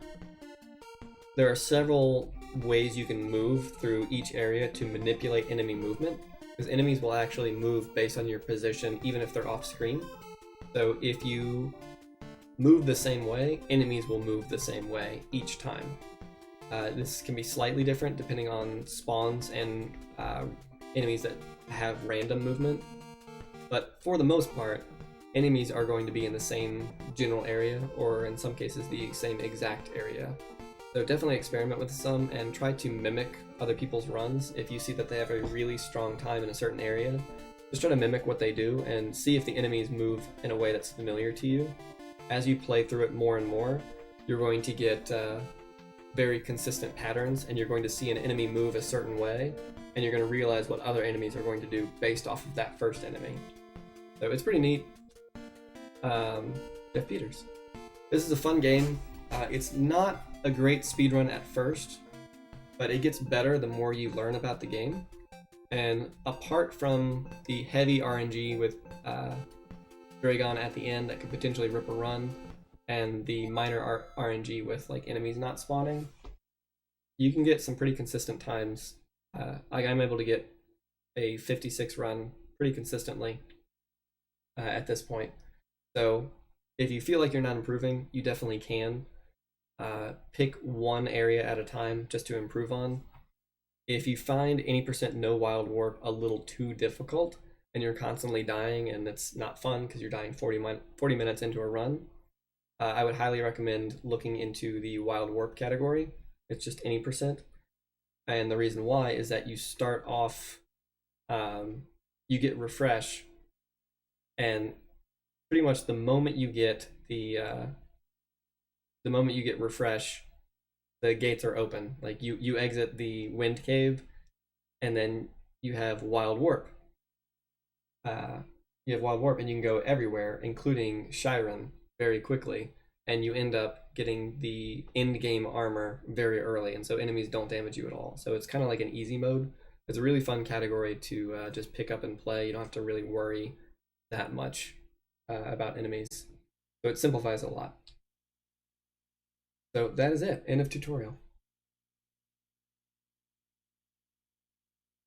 A: several ways you can move through each area to manipulate enemy movement, because enemies will actually move based on your position even if they're off screen. So if you move the same way, enemies will move the same way each time. This can be slightly different depending on spawns and enemies that have random movement, but for the most part, enemies are going to be in the same general area, or in some cases the same exact area. So definitely experiment with some and try to mimic other people's runs. If you see that they have a really strong time in a certain area, just try to mimic what they do and see if the enemies move in a way that's familiar to you. As you play through it more and more, you're going to get very consistent patterns, and you're going to see an enemy move a certain way, and you're going to realize what other enemies are going to do based off of that first enemy. So it's pretty neat. Jeff Peters. This is a fun game. It's not a great speedrun at first, but it gets better the more you learn about the game. And apart from the heavy RNG with Dragon at the end that could potentially rip a run, and the minor RNG with like enemies not spawning, you can get some pretty consistent times. I'm able to get a 56 run pretty consistently at this point. So if you feel like you're not improving, you definitely can. Pick one area at a time just to improve on. If you find any % no wild warp a little too difficult and you're constantly dying and it's not fun because you're dying 40 minutes into a run, I would highly recommend looking into the wild warp category. It's just any %. And the reason why is that you start off, you get refresh, and pretty much the moment you get refresh, the gates are open. Like you exit the wind cave, and then you have wild warp. And you can go everywhere, including Shiren, very quickly, and you end up getting the end game armor very early, and so enemies don't damage you at all. So it's kind of like an easy mode. It's a really fun category to just pick up and play. You don't have to really worry that much about enemies. So it simplifies a lot. So that is it. End of tutorial.